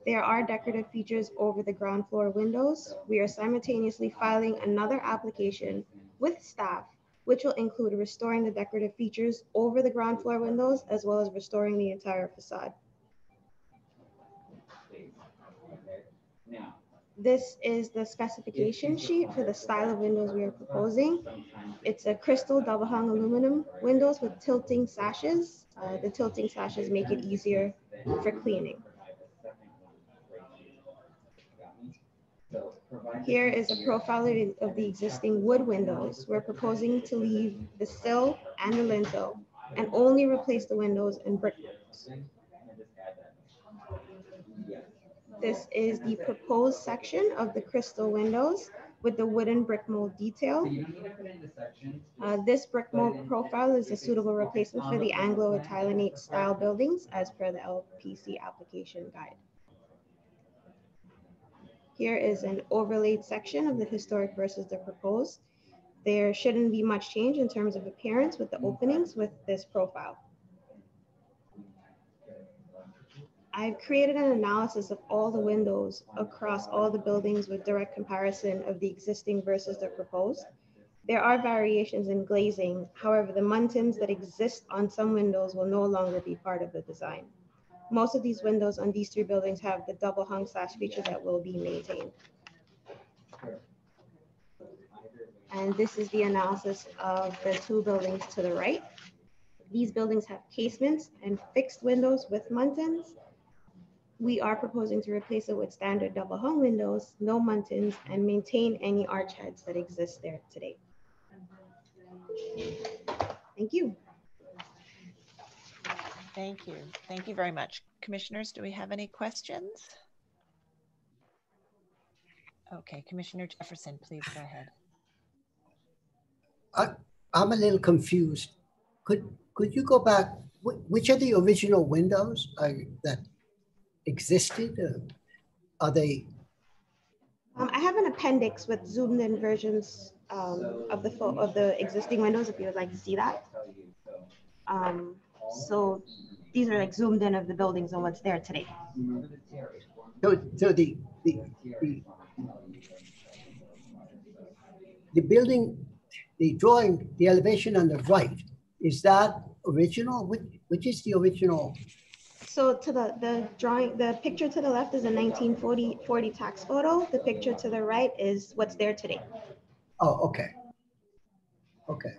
I: There are decorative features over the ground floor windows. We are simultaneously filing another application with staff, which will include restoring the decorative features over the ground floor windows, as well as restoring the entire facade. This is the specification sheet for the style of windows we are proposing. It's a crystal double hung aluminum windows with tilting sashes. The tilting sashes make it easier for cleaning. Here is a profile of the existing wood windows. We're proposing to leave the sill and the lintel and only replace the windows in brick windows. This is the proposed section of the crystal windows with the wooden brick mold detail. This brick mold profile is a suitable replacement for the Anglo-Italianate style buildings as per the LPC application guide. Here is an overlaid section of the historic versus the proposed. There shouldn't be much change in terms of appearance with the openings with this profile. I've created an analysis of all the windows across all the buildings with direct comparison of the existing versus the proposed. There are variations in glazing. However, the muntins that exist on some windows will no longer be part of the design. Most of these windows on these three buildings have the double hung sash feature that will be maintained. And this is the analysis of the two buildings to the right. These buildings have casements and fixed windows with muntins. We are proposing to replace it with standard double hung windows, no muntins, and maintain any arch heads that exist there today. Thank you.
B: Thank you. Thank you very much. Commissioners, do we have any questions? Okay, Commissioner Jefferson, please go ahead.
E: I'm a little confused. Could you go back? Which are the original windows that existed? Are they?
I: I have an appendix with zoomed in versions of the existing windows if you would like to see that. So these are like zoomed in of the buildings and what's there today.
E: So the building, the drawing, the elevation on the right, is that original? Which is the original?
I: So to the drawing, the picture to the left is a 1940 tax photo. The picture to the right is what's there today.
E: Oh, okay. Okay.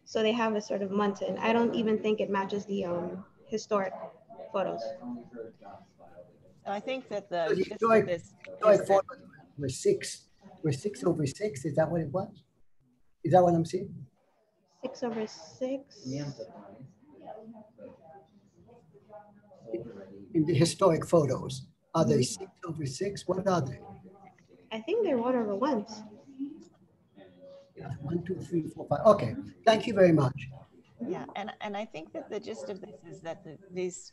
I: So they have a sort of muntin. I don't even think it matches the historic photos.
B: I think that the
E: historic photos were 6/6. Is that what it was? Is that what I'm seeing?
I: 6/6.
E: In the historic photos, are they 6/6? What are they?
I: I think they're 1/1s.
E: Yeah, 1, 2, 3, 4, 5. Okay, thank you very much.
B: Yeah, and I think that the gist of this is that these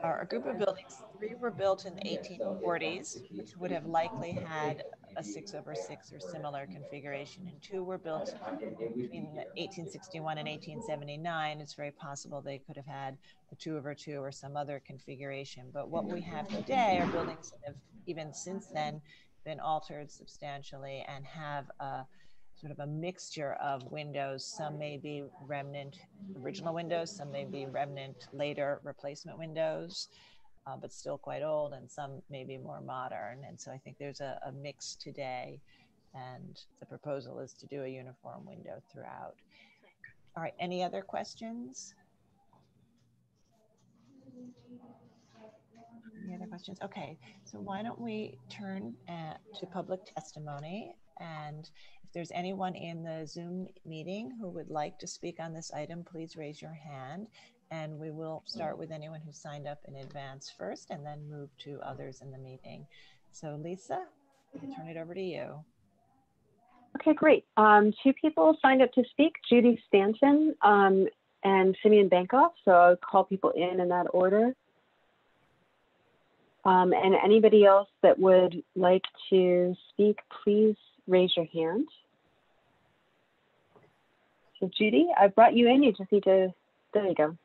B: are a group of buildings. 3 were built in the 1840s, which would have likely had a 6/6 or similar configuration, and 2 were built between 1861 and 1879. It's very possible they could have had a 2/2 or some other configuration. But what we have today are buildings that have even since then been altered substantially and have a sort of a mixture of windows. Some may be remnant original windows, some may be remnant later replacement windows, but still quite old, and some may be more modern. And so I think there's a mix today, and the proposal is to do a uniform window throughout. All right, any other questions? Any other questions? Okay, so why don't we turn to public testimony, and if there's anyone in the Zoom meeting who would like to speak on this item, please raise your hand, and we will start with anyone who signed up in advance first and then move to others in the meeting. So Lisa, I'll turn it over to you.
H: Okay, great. 2 people signed up to speak, Judy Stanton and Simeon Bankoff. So I'll call people in that order. And anybody else that would like to speak, please raise your hand. So Judy, I brought you in. You just need to, there you go.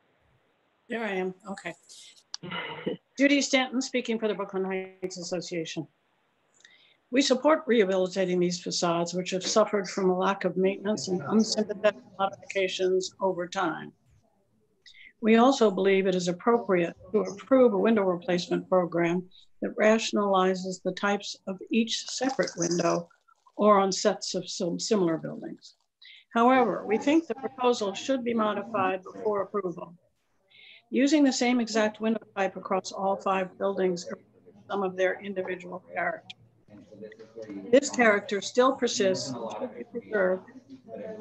J: There I am. Okay. Judy Stanton speaking for the Brooklyn Heights Association. We support rehabilitating these facades, which have suffered from a lack of maintenance and unsympathetic modifications over time. We also believe it is appropriate to approve a window replacement program that rationalizes the types of each separate window or on sets of some similar buildings. However, we think the proposal should be modified before approval. Using the same exact window type across all 5 buildings are some of their individual character. This character still persists and should be preserved,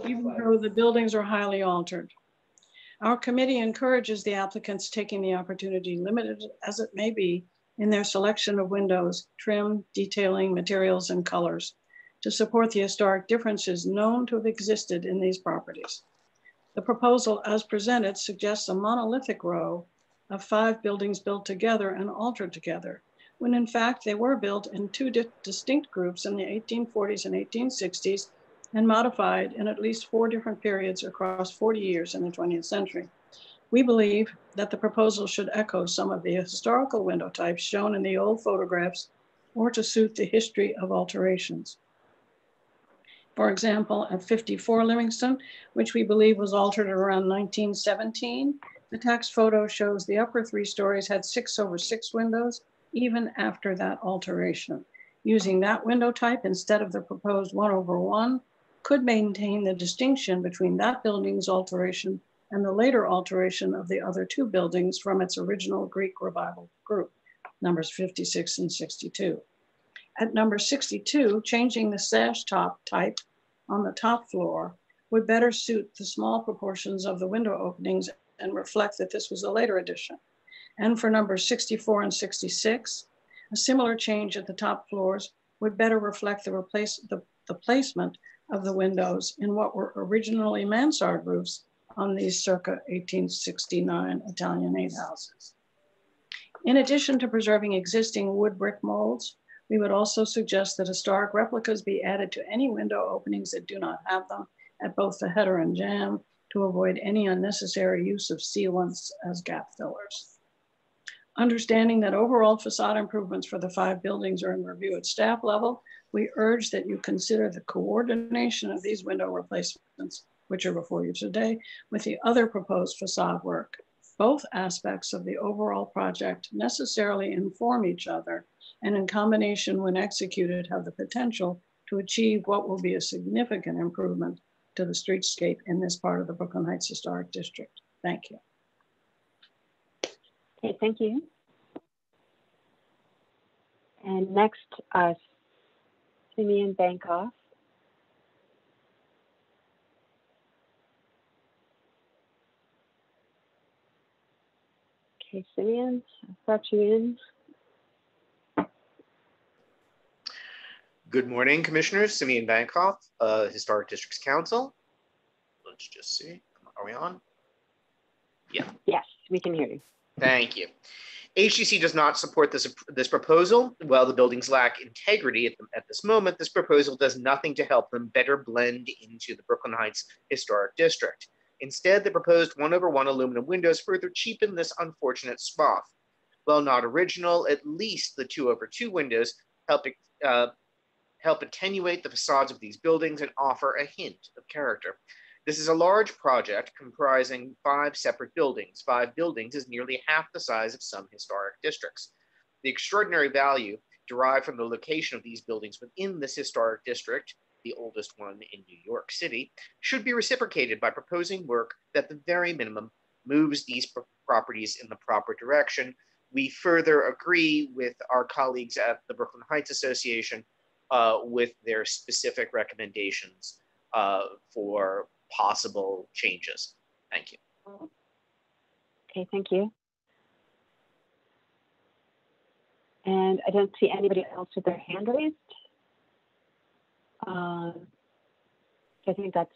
J: even though the buildings are highly altered. Our committee encourages the applicants taking the opportunity, limited as it may be, in their selection of windows, trim, detailing, materials, and colors to support the historic differences known to have existed in these properties. The proposal as presented suggests a monolithic row of 5 buildings built together and altered together, when in fact they were built in 2 distinct groups in the 1840s and 1860s and modified in at least 4 different periods across 40 years in the 20th century. We believe that the proposal should echo some of the historical window types shown in the old photographs or to suit the history of alterations. For example, at 54 Livingston, which we believe was altered around 1917, the text photo shows the upper 3 stories had 6/6 windows, even after that alteration. Using that window type instead of the proposed 1/1 could maintain the distinction between that building's alteration and the later alteration of the other 2 buildings from its original Greek Revival group, numbers 56 and 62. At number 62, changing the sash top type on the top floor would better suit the small proportions of the window openings and reflect that this was a later addition. And for numbers 64 and 66, a similar change at the top floors would better reflect the placement of the windows in what were originally mansard roofs on these circa 1869 Italianate houses. In addition to preserving existing wood brick molds, we would also suggest that historic replicas be added to any window openings that do not have them at both the header and jamb to avoid any unnecessary use of sealants as gap fillers. Understanding that overall facade improvements for the 5 buildings are in review at staff level, we urge that you consider the coordination of these window replacements, which are before you today, with the other proposed facade work. Both aspects of the overall project necessarily inform each other, and in combination when executed have the potential to achieve what will be a significant improvement to the streetscape in this part of the Brooklyn Heights Historic District. Thank you.
H: Okay, thank you. And next, Simeon Bankoff. Okay, Simeon, I've brought you in.
K: Good morning, Commissioners. Simeon Bankoff, Historic Districts Council. Let's just see. Are we on? Yeah.
H: Yes, we can hear you.
K: Thank you. HDC does not support this proposal. While the buildings lack integrity at this moment, this proposal does nothing to help them better blend into the Brooklyn Heights Historic District. Instead, the proposed 1/1 aluminum windows further cheapen this unfortunate swath. While not original, at least the 2/2 windows help attenuate the facades of these buildings and offer a hint of character. This is a large project comprising 5 separate buildings. 5 buildings is nearly half the size of some historic districts. The extraordinary value derived from the location of these buildings within this historic district, the oldest one in New York City, should be reciprocated by proposing work that at the very minimum moves these properties in the proper direction. We further agree with our colleagues at the Brooklyn Heights Association with their specific recommendations for possible changes. Thank you.
H: Okay, thank you. And I don't see anybody else with their hand raised. I think that's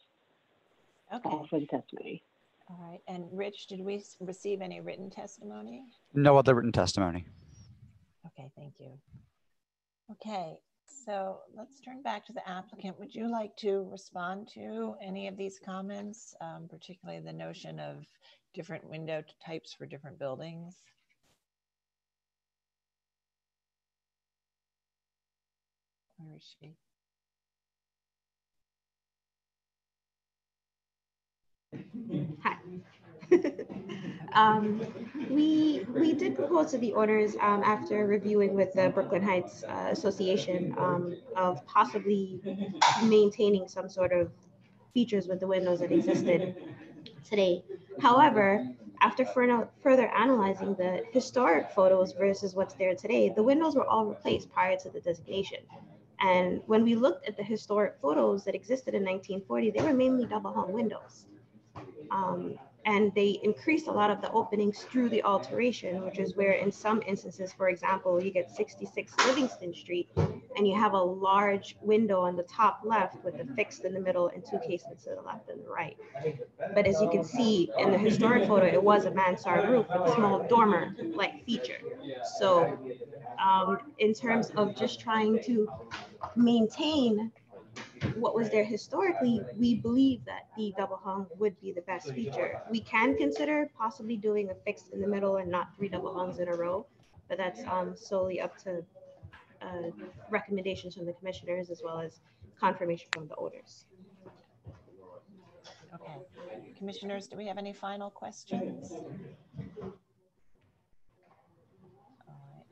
H: all for the testimony.
B: All right, and Rich, did we receive any written testimony?
A: No other written testimony.
B: Okay, thank you. Okay, so let's turn back to the applicant. Would you like to respond to any of these comments, particularly the notion of different window types for different buildings? Where is she?
I: Hi. We did propose to the owners after reviewing with the Brooklyn Heights Association of possibly maintaining some sort of features with the windows that existed today. However, after further analyzing the historic photos versus what's there today, the windows were all replaced prior to the designation. And when we looked at the historic photos that existed in 1940, they were mainly double hung windows. And they increased a lot of the openings through the alteration, which is where in some instances, for example, you get 66 Livingston Street and you have a large window on the top left with a fixed in the middle and two casements to the left and the right. But as you can see in the historic photo, it was a mansard roof with a small dormer-like feature. So in terms of just trying to maintain what was there historically, we believe that the double hung would be the best feature. We can consider possibly doing a fixed in the middle and not 3 double hungs in a row, but that's solely up to recommendations from the commissioners as well as confirmation from the owners.
B: Okay, commissioners, do we have any final questions?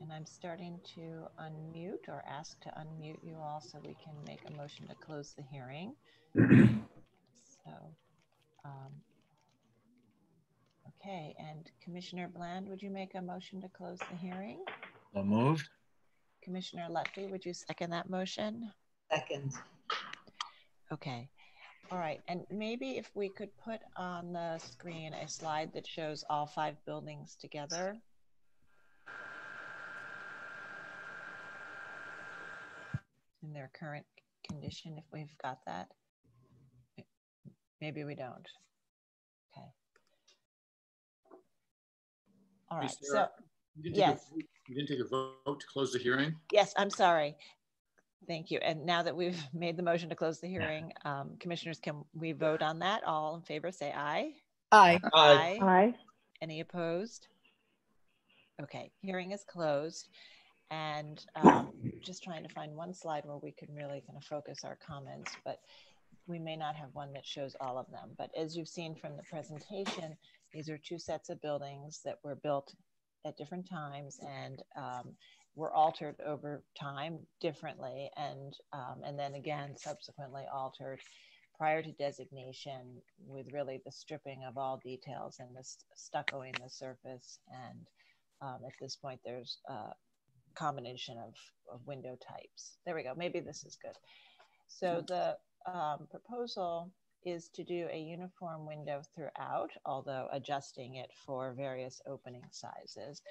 B: And I'm starting to unmute or ask to unmute you all so we can make a motion to close the hearing. So, okay, and Commissioner Bland, would you make a motion to close the hearing?
F: So moved.
B: Commissioner Lutfi, would you second that motion?
T: Second.
B: Okay. All right, and maybe if we could put on the screen a slide that shows all 5 buildings together. In their current condition, if we've got that. Maybe we don't. Okay. All right, so yes.
V: You didn't take a vote to close the hearing?
B: Yes, I'm sorry. Thank you. And now that we've made the motion to close the hearing, commissioners, can we vote on that? All in favor, say aye.
U: Aye.
B: Aye.
R: Aye.
B: Any opposed? Okay, hearing is closed. And just trying to find one slide where we can really kind of focus our comments, but we may not have one that shows all of them. But as you've seen from the presentation, these are 2 sets of buildings that were built at different times and were altered over time differently, and then again subsequently altered prior to designation with really the stripping of all details and the stuccoing the surface. And at this point, there's combination of window types. There we go. Maybe this is good. So the proposal is to do a uniform window throughout, although adjusting it for various opening sizes.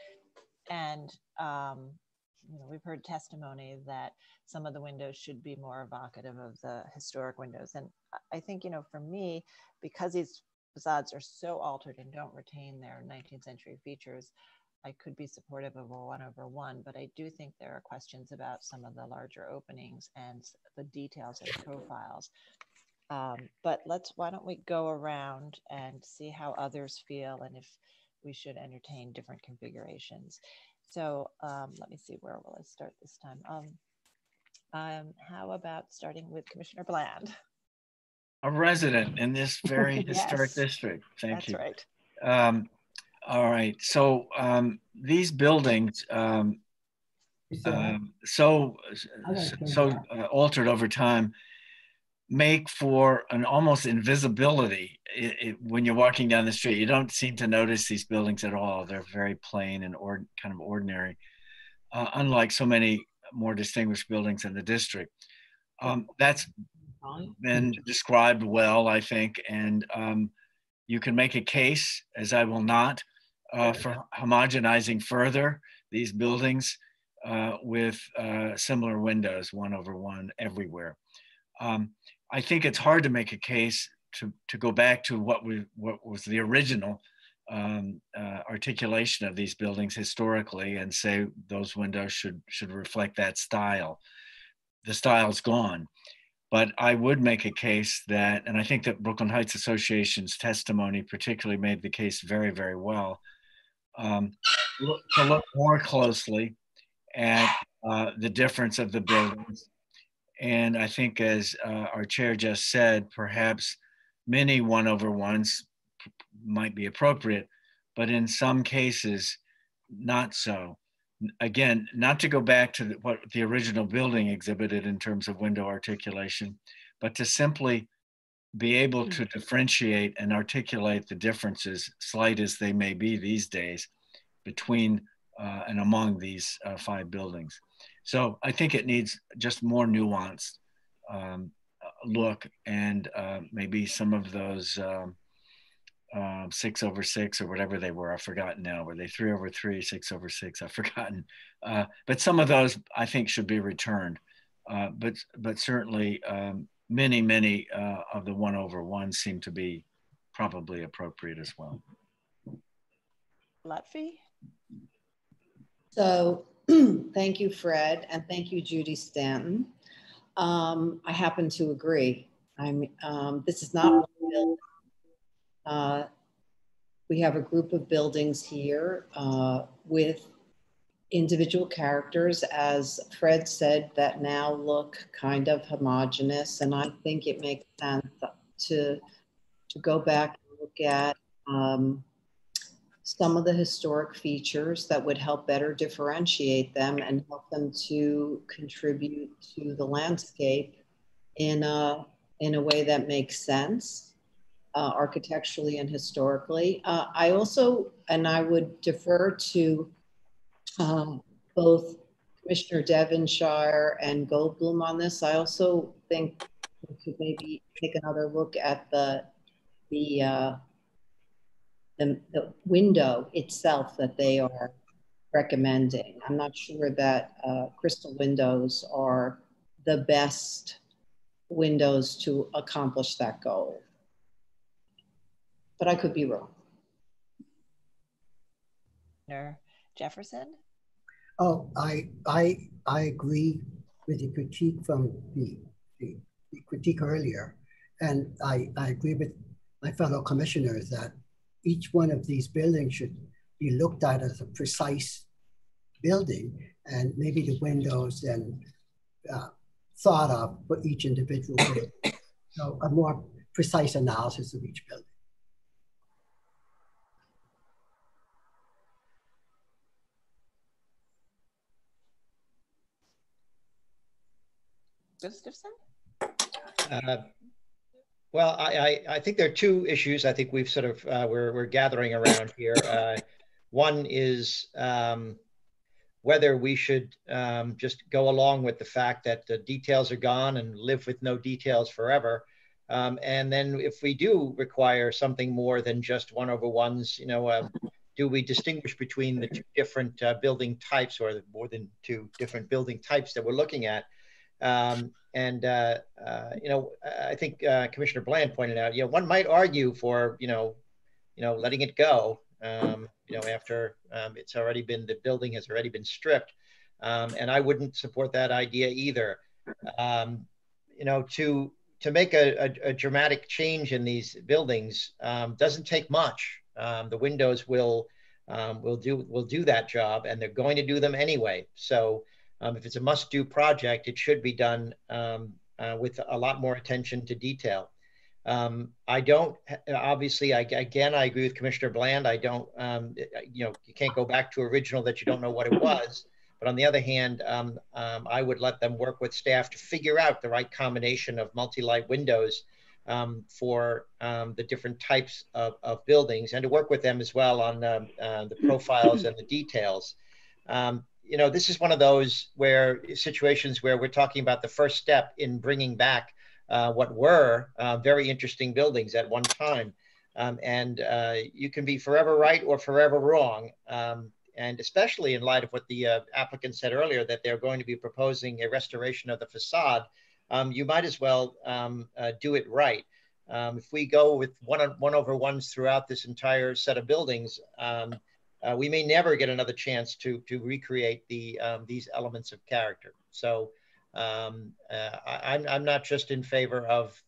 B: And you know, we've heard testimony that some of the windows should be more evocative of the historic windows. And I think, you know, for me, because these facades are so altered and don't retain their 19th century features, I could be supportive of a 1/1, but I do think there are questions about some of the larger openings and the details and profiles. But why don't we go around and see how others feel and if we should entertain different configurations. So let me see, where will I start this time? How about starting with Commissioner Bland?
F: A resident in this very historic
B: Yes,
F: district. Thank you.
B: That's right.
F: All right. So these buildings, so altered over time, make for an almost invisibility. When you're walking down the street, you don't seem to notice these buildings at all. They're very plain and kind of ordinary, unlike so many more distinguished buildings in the district. That's been described well, I think, and you can make a case, as I will not, for homogenizing further these buildings with similar windows, 1/1 everywhere. I think it's hard to make a case to go back to what was the original articulation of these buildings historically and say those windows should reflect that style. The style's gone. But I would make a case that, and I think that Brooklyn Heights Association's testimony particularly made the case very, very well, to look more closely at the difference of the buildings. And I think, as our chair just said, perhaps many 1/1s might be appropriate, but in some cases, not so. Again, not to go back to what the original building exhibited in terms of window articulation, but to simply be able to differentiate and articulate the differences, slight as they may be these days, between and among these 5 buildings. So I think it needs just more nuanced look, and maybe some of those 6/6 or whatever they were, I've forgotten now. Were they 3/3, 6/6? I've forgotten. But some of those I think should be returned. But certainly many of the 1/1 seem to be probably appropriate as well.
B: Lutfi?
T: So thank you, Fred, and thank you, Judy Stanton. I happen to agree. This is not one building. We have a group of buildings here with individual characters, as Fred said, that now look kind of homogeneous, and I think it makes sense to go back and look at some of the historic features that would help better differentiate them and help them to contribute to the landscape in a way that makes sense, architecturally and historically. I also, and I would defer to both Commissioner Devonshire and Goldblum on this. I also think we could maybe take another look at the window itself that they are recommending. I'm not sure that crystal windows are the best windows to accomplish that goal, but I could be wrong.
B: Jefferson?
E: Oh, I agree with the critique from the critique earlier, and I agree with my fellow commissioners that each one of these buildings should be looked at as a precise building, and maybe the windows then thought of for each individual building. So a more precise analysis of each building.
B: Gustafson?
C: Well, I think there are two issues I think we've sort of, we're gathering around here. One is whether we should just go along with the fact that the details are gone and live with no details forever. And then if we do require something more than just 1/1s, you know, do we distinguish between the two different building types, or more than two different building types that we're looking at? You know, I think Commissioner Bland pointed out, you know, one might argue for, you know, letting it go, you know, after it's already been, the building has already been stripped. And I wouldn't support that idea either. You know, to make a dramatic change in these buildings doesn't take much. The windows will do that job, and they're going to do them anyway. So if it's a must-do project, it should be done with a lot more attention to detail. I don't, obviously, again, I agree with Commissioner Bland. I don't, you know, you can't go back to original that you don't know what it was. But on the other hand, I would let them work with staff to figure out the right combination of multi-light windows for the different types of buildings, and to work with them as well on the profiles and the details. You know, this is one of those situations where we're talking about the first step in bringing back what were very interesting buildings at one time. You can be forever right or forever wrong. And especially in light of what the applicant said earlier, that they're going to be proposing a restoration of the facade, you might as well do it right. If we go with 1/1s throughout this entire set of buildings, we may never get another chance to recreate these elements of character. So I'm not just in favor of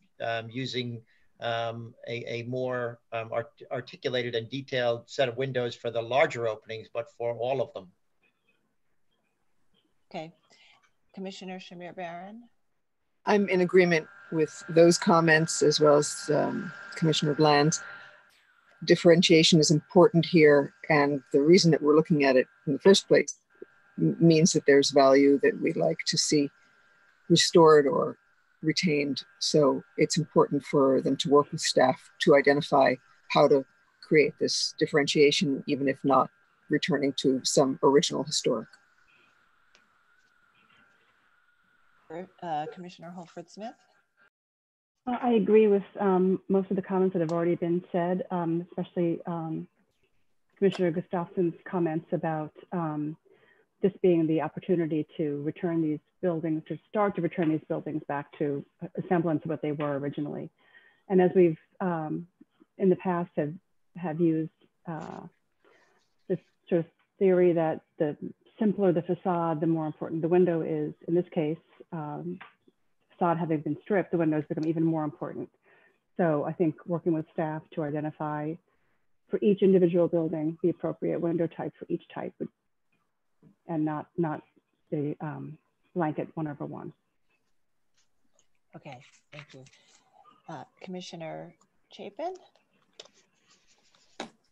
C: using a more articulated and detailed set of windows for the larger openings, but for all of them.
B: Okay, Commissioner Shamir Baran.
U: I'm in agreement with those comments, as well as Commissioner Bland's. Differentiation is important here, and the reason that we're looking at it in the first place means that there's value that we'd like to see restored or retained. So it's important for them to work with staff to identify how to create this differentiation, even if not returning to some original historic.
B: Commissioner Holford Smith.
R: I agree with most of the comments that have already been said, especially Commissioner Gustafson's comments about this being the opportunity to return these buildings, to start to return these buildings back to a semblance of what they were originally. And as we've in the past have used this sort of theory that the simpler the facade, the more important the window is. In this case, facade having been stripped, the windows become even more important. So I think working with staff to identify for each individual building the appropriate window type for each type, and not the blanket one over one.
B: Okay, thank you. Commissioner Chapin?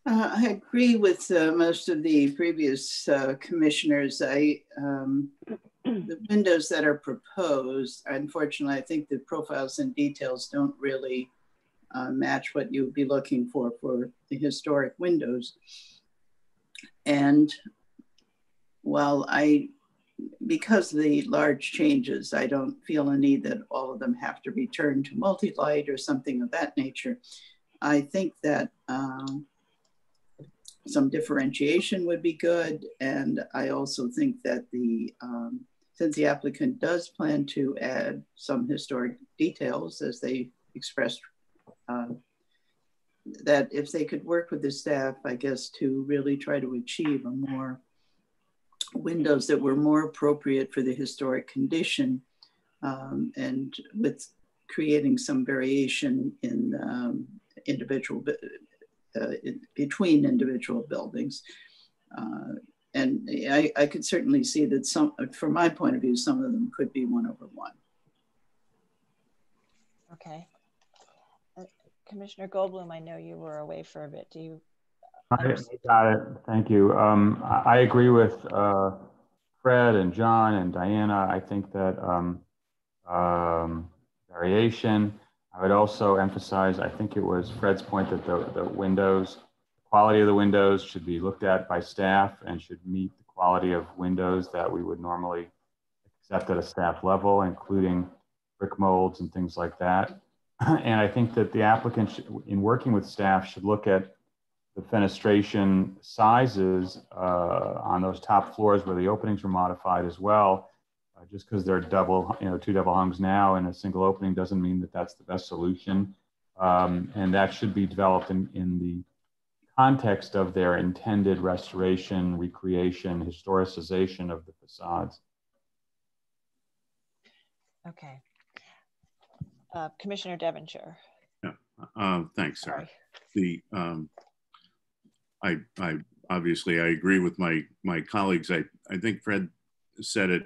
D: I agree with most of the previous commissioners. The windows that are proposed, unfortunately, I think the profiles and details don't really match what you would be looking for the historic windows. And while because of the large changes, I don't feel a need that all of them have to return to multi-light or something of that nature. I think that some differentiation would be good. And I also think that since the applicant does plan to add some historic details as they expressed, that if they could work with the staff, I guess, to really try to achieve a more windows that were more appropriate for the historic condition, and with creating some variation in between individual buildings. And I could certainly see that from my point of view, some of them could be one over one.
B: Okay. Commissioner Goldblum, I know you were away for a bit. Do you?
P: I got it. Thank you. I agree with Fred and John and Diana. I think that variation. I would also emphasize, I think it was Fred's point that the windows, quality of the windows should be looked at by staff and should meet the quality of windows that we would normally accept at a staff level, including brick molds and things like that. And I think that the applicant, in working with staff, should look at the fenestration sizes on those top floors where the openings were modified as well. Just because they're two double hungs now and a single opening doesn't mean that that's the best solution. And that should be developed in the context of their intended restoration, recreation, historicization of the facades.
B: Okay. Commissioner Devonshire.
L: Yeah. Thanks, Sarah. I obviously I agree with my colleagues. I think Fred said it.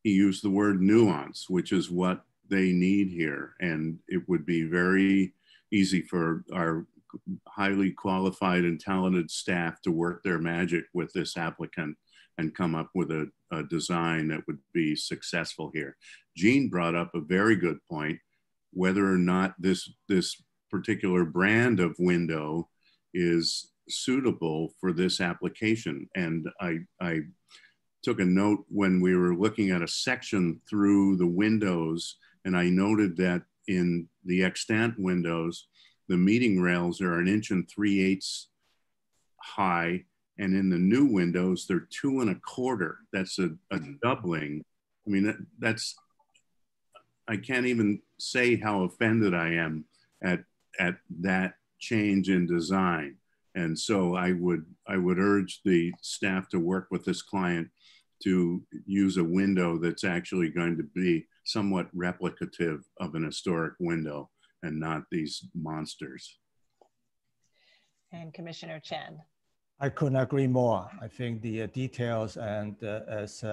L: He used the word nuance, which is what they need here. And it would be very easy for our highly qualified and talented staff to work their magic with this applicant and come up with a design that would be successful here. Jean brought up a very good point, whether or not this particular brand of window is suitable for this application. And I took a note when we were looking at a section through the windows, and I noted that in the extant windows, the meeting rails are 1 3/8 high, and in the new windows, they're 2 1/4. That's a doubling. I mean, I can't even say how offended I am at that change in design. And so I would urge the staff to work with this client to use a window that's actually going to be somewhat replicative of an historic window and not these monsters.
B: And Commissioner Chen.
S: I couldn't agree more. I think the details and as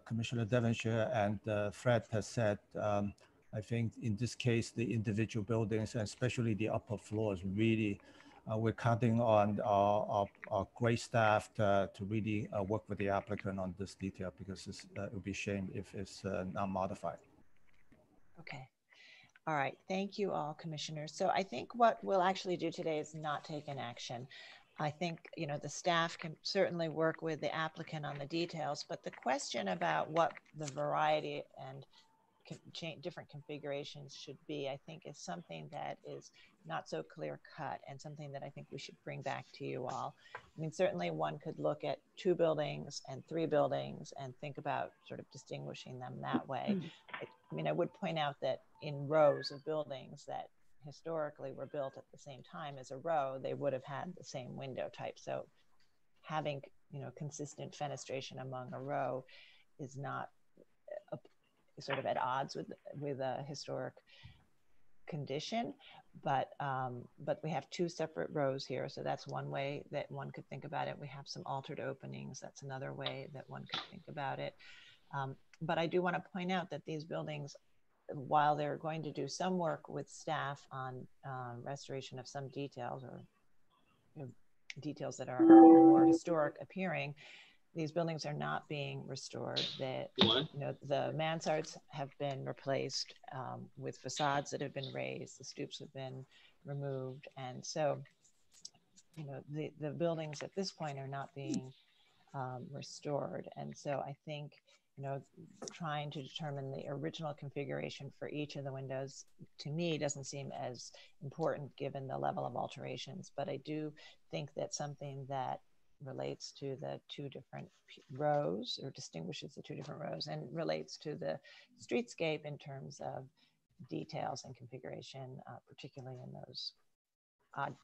S: Commissioner Devonshire and Fred has said, I think in this case, the individual buildings, and especially the upper floors, really, we're counting on our great staff to really work with the applicant on this detail, because it would be a shame if it's not modified.
B: Okay. All right. Thank you all, commissioners. So I think what we'll actually do today is not take an action. I think, you know, the staff can certainly work with the applicant on the details, but the question about what the variety and different configurations should be, I think, is something that is not so clear cut and something that I think we should bring back to you all. I mean, certainly one could look at 2 buildings and 3 buildings and think about sort of distinguishing them that way. I mean, I would point out that in rows of buildings that historically were built at the same time as a row, they would have had the same window type. So having, you know, consistent fenestration among a row is not sort of at odds with a historic condition, but we have 2 separate rows here, so that's one way that one could think about it. We have some altered openings. That's another way that one could think about it. But I do want to point out that these buildings, while they're going to do some work with staff on restoration of some details or, you know, details that are more historic appearing, these buildings are not being restored. That, you know, the mansards have been replaced with facades that have been raised. The stoops have been removed, and so, you know, the buildings at this point are not being restored. And so I think, you know, trying to determine the original configuration for each of the windows, to me, doesn't seem as important given the level of alterations. But I do think that something that relates to the 2 different rows, or distinguishes the 2 different rows, and relates to the streetscape in terms of details and configuration, particularly in those odd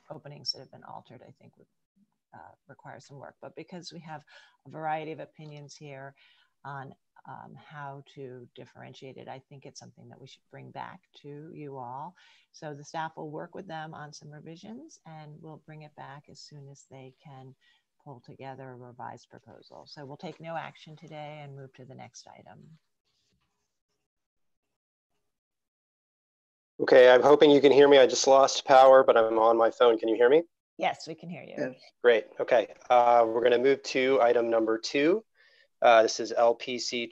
B: openings that have been altered, I think would require some work. But because we have a variety of opinions here on how to differentiate it, I think it's something that we should bring back to you all. So the staff will work with them on some revisions, and we'll bring it back as soon as they can pull together a revised proposal. So we'll take no action today and move to the next item.
G: Okay, I'm hoping you can hear me. I just lost power, but I'm on my phone. Can you hear me?
B: Yes, we can hear you.
G: Yes. Great. Okay, we're going to move to item number 2. This is LPC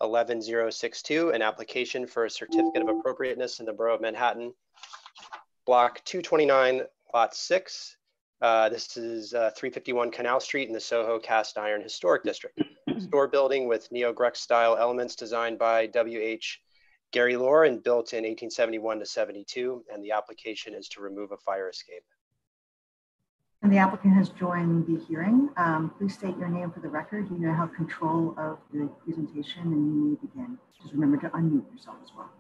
G: 20-11062, an application for a certificate of appropriateness in the Borough of Manhattan, Block 229, Lot 6. This is 351 Canal Street in the Soho Cast Iron Historic District. Store building with neo-Grecc style elements designed by W.H. Gary Lohr and built in 1871 to 72, and the application is to remove a fire escape.
O: And the applicant has joined the hearing. Please state your name for the record. You now have control of the presentation and you may begin. Just remember to unmute yourself as well.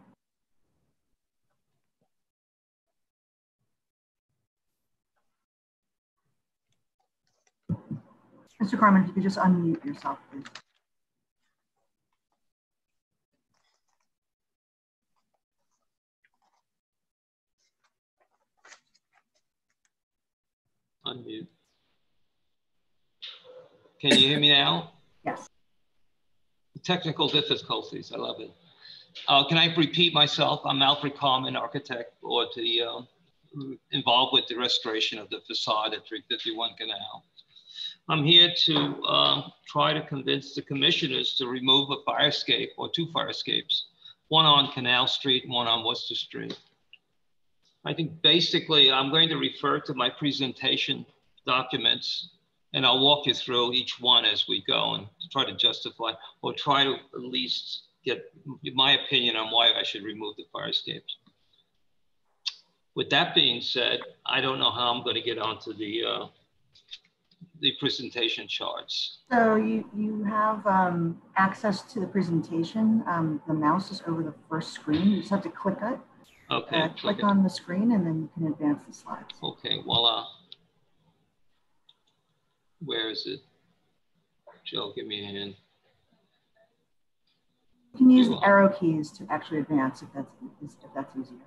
O: Mr. Carmen, if you could just unmute yourself, please.
Q: Unmute. Can you hear me now?
O: Yes.
Q: Technical difficulties, I love it. Can I repeat myself? I'm Alfred Carmen, architect, or involved with the restoration of the facade at 351 Canal. I'm here to try to convince the commissioners to remove a fire escape, or 2 fire escapes, one on Canal Street and one on Worcester Street. I think basically I'm going to refer to my presentation documents, and I'll walk you through each one as we go and try to justify, or try to at least get my opinion on why I should remove the fire escapes. With that being said, I don't know how I'm going to get onto the presentation charts.
O: So you have access to the presentation. The mouse is over the first screen. You just have to click it.
Q: Okay.
O: Click on the screen and then you can advance the slides.
Q: Okay, voila. Where is it? Joe, give me a hand.
O: You can use the arrow keys to actually advance if that's easier.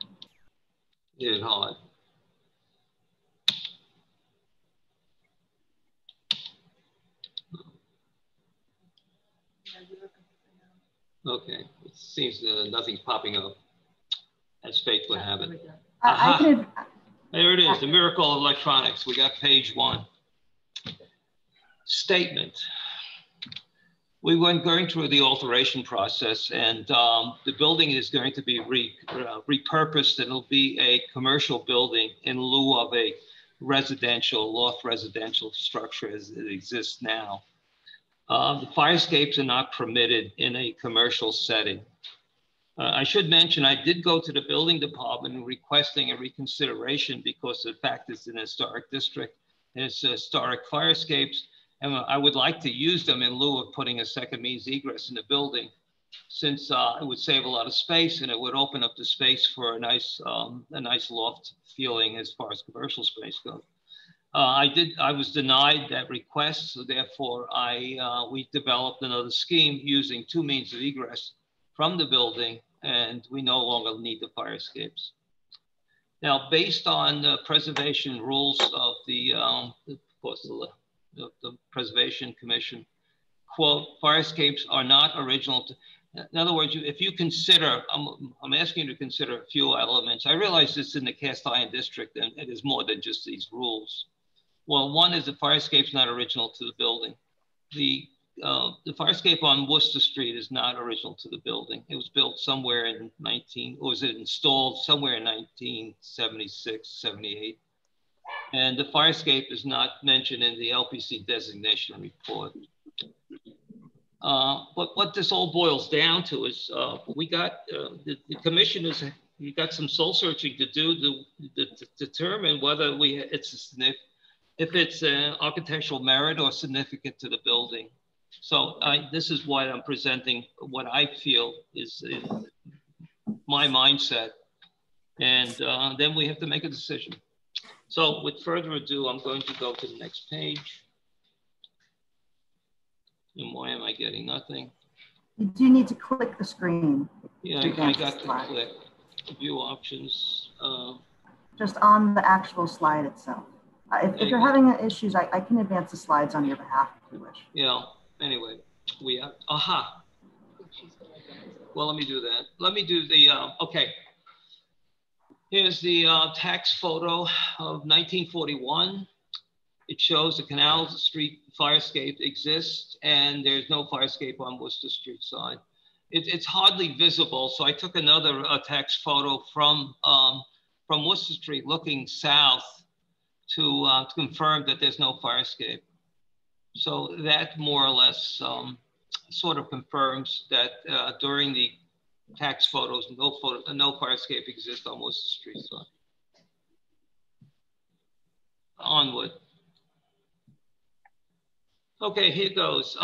Q: Yeah, hard. Okay, it seems nothing's popping up. As fate would have it. There it is, the miracle of electronics. We got page 1. Statement. We went going through the alteration process, and the building is going to be repurposed, and it'll be a commercial building in lieu of a residential, loft residential structure as it exists now. The fire escapes are not permitted in a commercial setting. I should mention, I did go to the building department requesting a reconsideration because of the fact it's an historic district and it's historic fire escapes. And I would like to use them in lieu of putting a second means egress in the building, since it would save a lot of space and it would open up the space for a nice loft feeling as far as commercial space goes. I was denied that request, so therefore we developed another scheme using two means of egress from the building, and we no longer need the fire escapes. Now, based on the preservation rules of the Preservation Commission, quote, fire escapes are not original to, in other words, if you consider, I'm asking you to consider a few elements. I realize this in the cast iron district, and it is more than just these rules. Well, one is the fire escape's not original to the building. The fire escape on Worcester Street is not original to the building. It was built somewhere in installed somewhere in 1976, 78. And the fire escape is not mentioned in the LPC designation report. But what this all boils down to is we got, the commission we got some soul searching to do to determine whether if it's an architectural merit or significant to the building. So this is why I'm presenting what I feel is my mindset. And then we have to make a decision. So with further ado, I'm going to go to the next page. And why am I getting nothing?
O: You do need to click the screen.
Q: Yeah, I got to click view options.
O: Just on the actual slide itself. If you're having issues, I can advance the slides on your behalf if you wish.
Q: Yeah, anyway, we have, aha. Well, let me do that. Let me do the, okay. Here's the tax photo of 1941. It shows the Canal Street fire escape exists and there's no fire escape on Worcester Street side. It's hardly visible. So I took another tax photo from Worcester Street looking south to confirm that there's no fire escape. So that more or less sort of confirms that during the tax photos, no fire escape exists on Worcester Street side. Onward. Okay, here goes.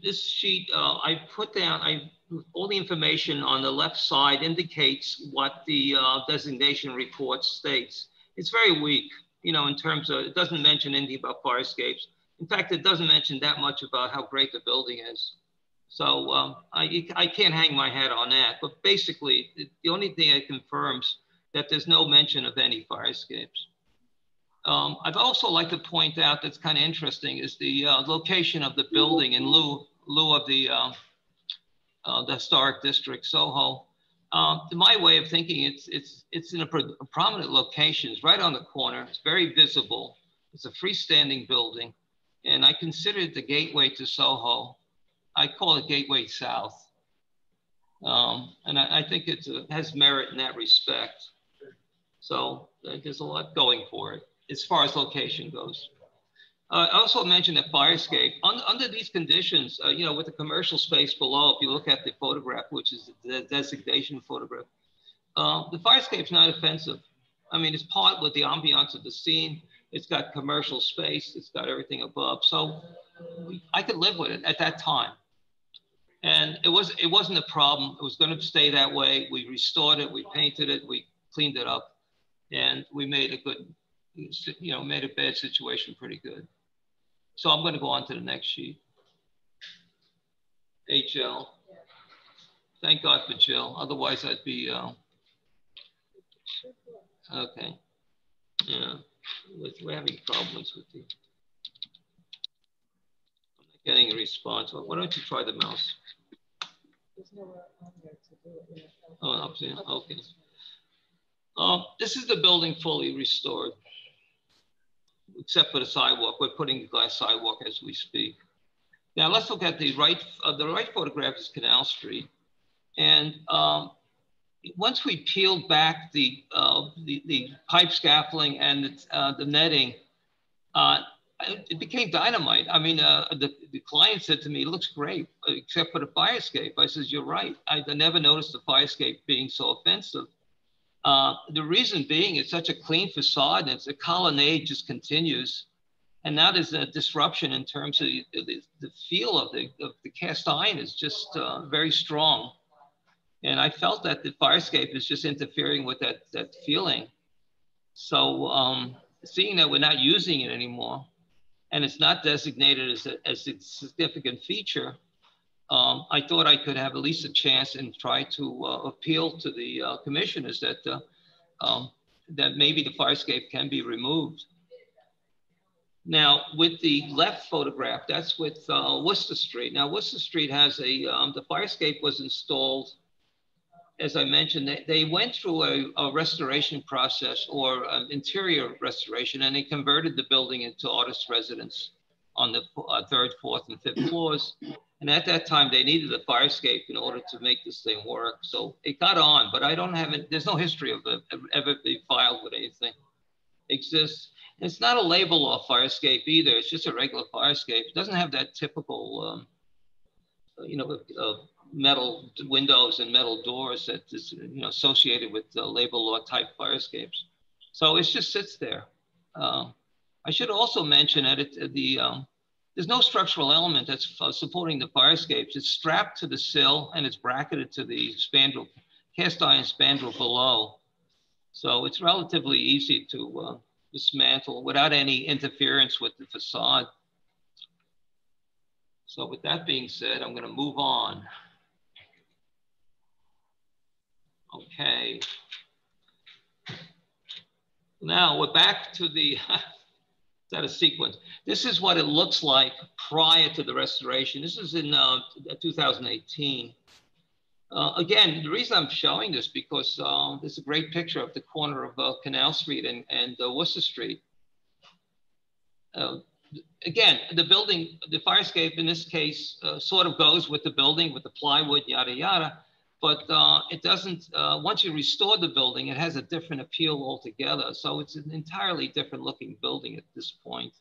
Q: This sheet, I put down, all the information on the left side indicates what the designation report states. It's very weak, you know, in terms of, it doesn't mention anything about fire escapes. In fact, it doesn't mention that much about how great the building is. So I can't hang my hat on that, but basically, the only thing it confirms that there's no mention of any fire escapes. I'd also like to point out that's kind of interesting is the location of the building in lieu of the historic district, Soho. To my way of thinking, it's in a prominent location. It's right on the corner. It's very visible. It's a freestanding building. And I consider it the gateway to Soho. I call it Gateway South. And I think it has merit in that respect. So there's a lot going for it as far as location goes. I also mentioned that fire escape, under these conditions, you know, with the commercial space below, if you look at the photograph, which is the designation photograph, the fire escape's not offensive. I mean, it's part with the ambiance of the scene. It's got commercial space. It's got everything above. So I could live with it at that time. And it wasn't a problem. It was going to stay that way. We restored it. We painted it. We cleaned it up. And we made a good, you know, made a bad situation pretty good. So I'm going to go on to the next sheet. HL. Thank God for Jill. Otherwise, I'd be, okay. Yeah, we're having problems with the, I'm not getting a response. Why don't you try the mouse? There's nowhere on there to do it. Oh, up there, okay. This is the building fully restored, except for the sidewalk. We're putting the glass sidewalk as we speak. Now let's look at the right photograph is Canal Street. And once we peeled back the pipe scaffolding and the netting, it became dynamite. I mean, the client said to me, "It looks great, except for the fire escape." I says, "You're right. I never noticed the fire escape being so offensive." The reason being, it's such a clean facade, and the colonnade just continues. And now there's a disruption in terms of the feel of the cast iron is just very strong. And I felt that the fire escape is just interfering with that feeling. So seeing that we're not using it anymore, and it's not designated as a significant feature, I thought I could have at least a chance and try to appeal to the commissioners that that maybe the fire escape can be removed. Now, with the left photograph, that's with Worcester Street. Now, Worcester Street has the fire escape was installed, as I mentioned, they went through a restoration process or interior restoration, and they converted the building into artist residence on the 3rd, 4th, and 5th floors. And at that time, they needed a fire escape in order to make this thing work. So it got on, but I don't have it. There's no history of it ever being filed with anything. It exists. It's not a label off fire escape either. It's just a regular fire escape. It doesn't have that typical, metal windows and metal doors that is associated with label law type fire escapes. So it just sits there. I should also mention that there's no structural element that's supporting the fire escapes. It's strapped to the sill and it's bracketed to the spandrel, cast iron spandrel below. So it's relatively easy to dismantle without any interference with the facade. So with that being said, I'm going to move on. Okay. Now we're back to the, is that a sequence? This is what it looks like prior to the restoration. This is in 2018. Again, the reason I'm showing this because there's a great picture of the corner of Canal Street and Worcester Street. Again, the building, the fire escape in this case sort of goes with the building, with the plywood, yada, yada. But it doesn't, once you restore the building, it has a different appeal altogether. So it's an entirely different looking building at this point.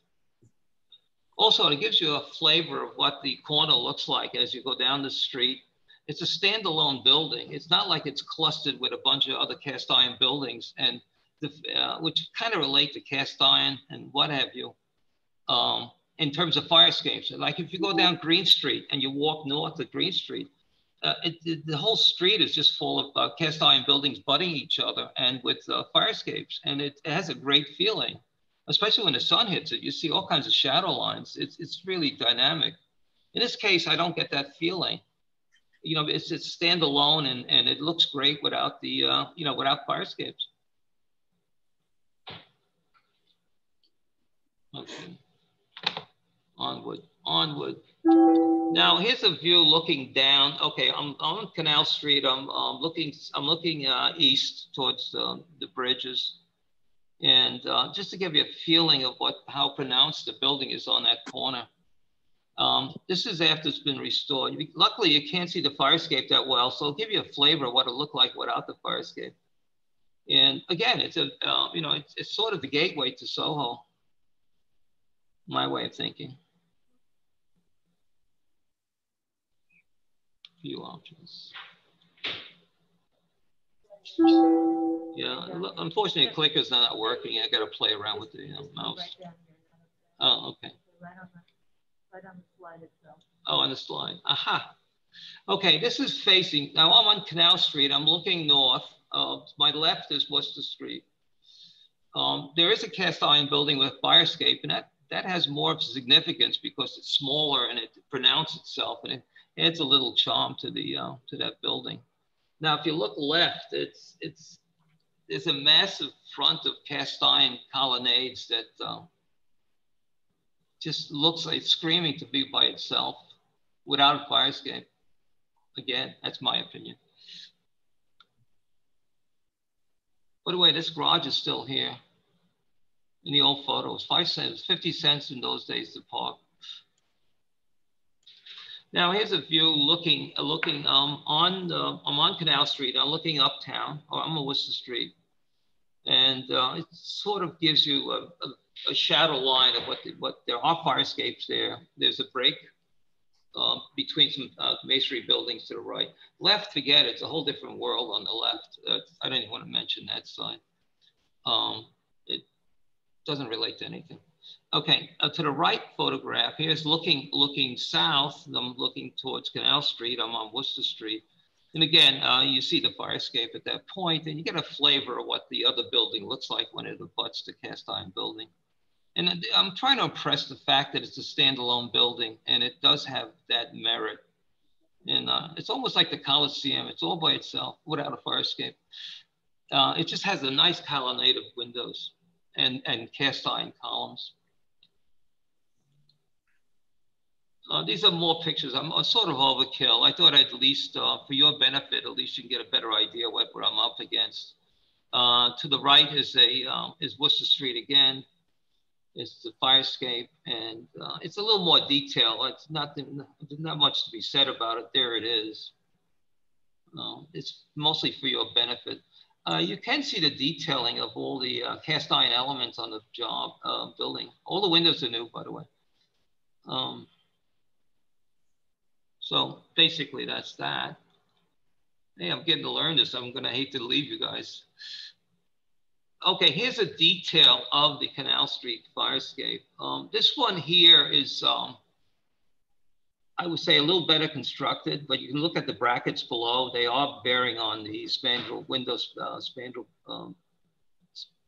Q: Also, it gives you a flavor of what the corner looks like as you go down the street. It's a standalone building. It's not like it's clustered with a bunch of other cast iron buildings, and which kind of relate to cast iron and what have you, in terms of fire escapes. Like if you go down Green Street and you walk north of Green Street, the whole street is just full of cast iron buildings butting each other and with fire escapes. And it has a great feeling, especially when the sun hits it. You see all kinds of shadow lines. It's really dynamic. In this case, I don't get that feeling. It's standalone and it looks great without the, without fire escapes. Okay, onward. Now here's a view looking down. Okay, I'm on Canal Street. I'm looking east towards the bridges, and just to give you a feeling of how pronounced the building is on that corner. This is after it's been restored. Luckily, you can't see the fire escape that well, so it'll give you a flavor of what it looked like without the fire escape. And again, it's it's sort of the gateway to Soho. My way of thinking. Few options. Yeah, unfortunately, clicker's not working. I got to play around with the mouse. Oh, okay.
M: Right on the slide itself.
Q: Oh, on the slide. Aha. Okay, this is facing, now I'm on Canal Street. I'm looking north. My left is Worcester Street. There is a cast iron building with fire escape, and that has more of significance because it's smaller and it pronounces itself, and it adds a little charm to the to that building. Now, if you look left, there's a massive front of cast iron colonnades that just looks like it's screaming to be by itself without a fire escape. Again, that's my opinion. By the way, this garage is still here in the old photos. 5 cents, 50 cents in those days to park. Now here's a view looking on Canal Street. I'm looking uptown, or I'm on Worcester Street, and it sort of gives you a shadow line of what there are fire escapes there. There's a break between some masonry buildings to the right. Left, forget it. It's a whole different world on the left. I don't even want to mention that sign. It doesn't relate to anything. Okay, to the right photograph, here's looking south. I'm looking towards Canal Street. I'm on Worcester Street. And again, you see the fire escape at that point, and you get a flavor of what the other building looks like when it abuts the cast iron building. And I'm trying to impress the fact that it's a standalone building, and it does have that merit. And it's almost like the Coliseum. It's all by itself without a fire escape. It just has a nice colonnade of windows and cast iron columns. These are more pictures. I'm sort of overkill. I thought at least for your benefit, at least you can get a better idea what I'm up against. To the right is Worcester Street again. It's the fire escape, and it's a little more detail. It's not much to be said about it. There it is. It's mostly for your benefit. You can see the detailing of all the cast iron elements on the job building. All the windows are new, by the way. So basically that's that. Hey, I'm getting to learn this. I'm gonna hate to leave you guys. Okay, here's a detail of the Canal Street fire escape. This one here is, I would say, a little better constructed, but you can look at the brackets below. They are bearing on the spandrel windows,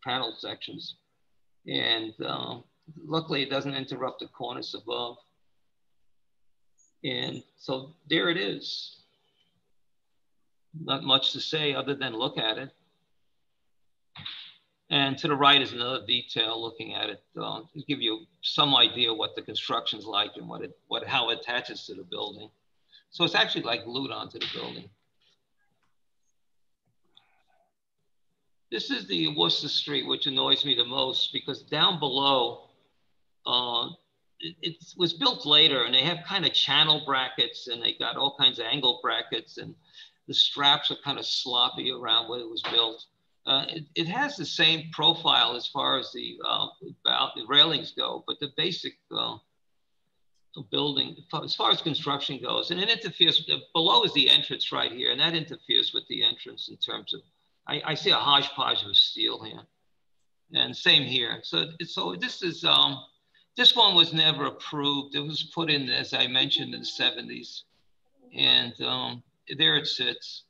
Q: panel sections. And luckily it doesn't interrupt the cornice above. And so there it is. Not much to say other than look at it. And to the right is another detail looking at it to give you some idea what the construction's like and how it attaches to the building. So it's actually like glued onto the building. This is the Worcester Street, which annoys me the most because down below, it was built later and they have kind of channel brackets and they got all kinds of angle brackets and the straps are kind of sloppy around where it was built. It has the same profile as far as the railings go, but the basic building, as far as construction goes, and it interferes, below is the entrance right here, and that interferes with the entrance in terms of, I see a hodgepodge of steel here. And same here. So this is, this one was never approved. It was put in, as I mentioned, in the 70s. And there it sits.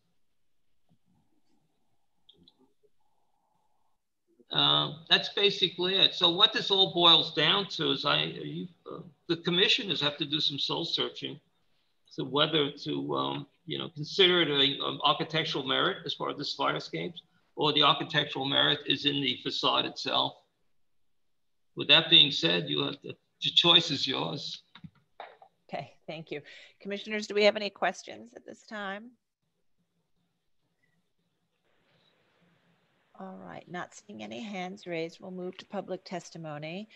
Q: That's basically it. So what this all boils down to is the commissioners have to do some soul searching. So whether to consider it an architectural merit as far as this fire escapes, or the architectural merit is in the facade itself. With that being said, the choice is yours.
B: Okay, thank you. Commissioners, do we have any questions at this time? All right, not seeing any hands raised, we'll move to public testimony.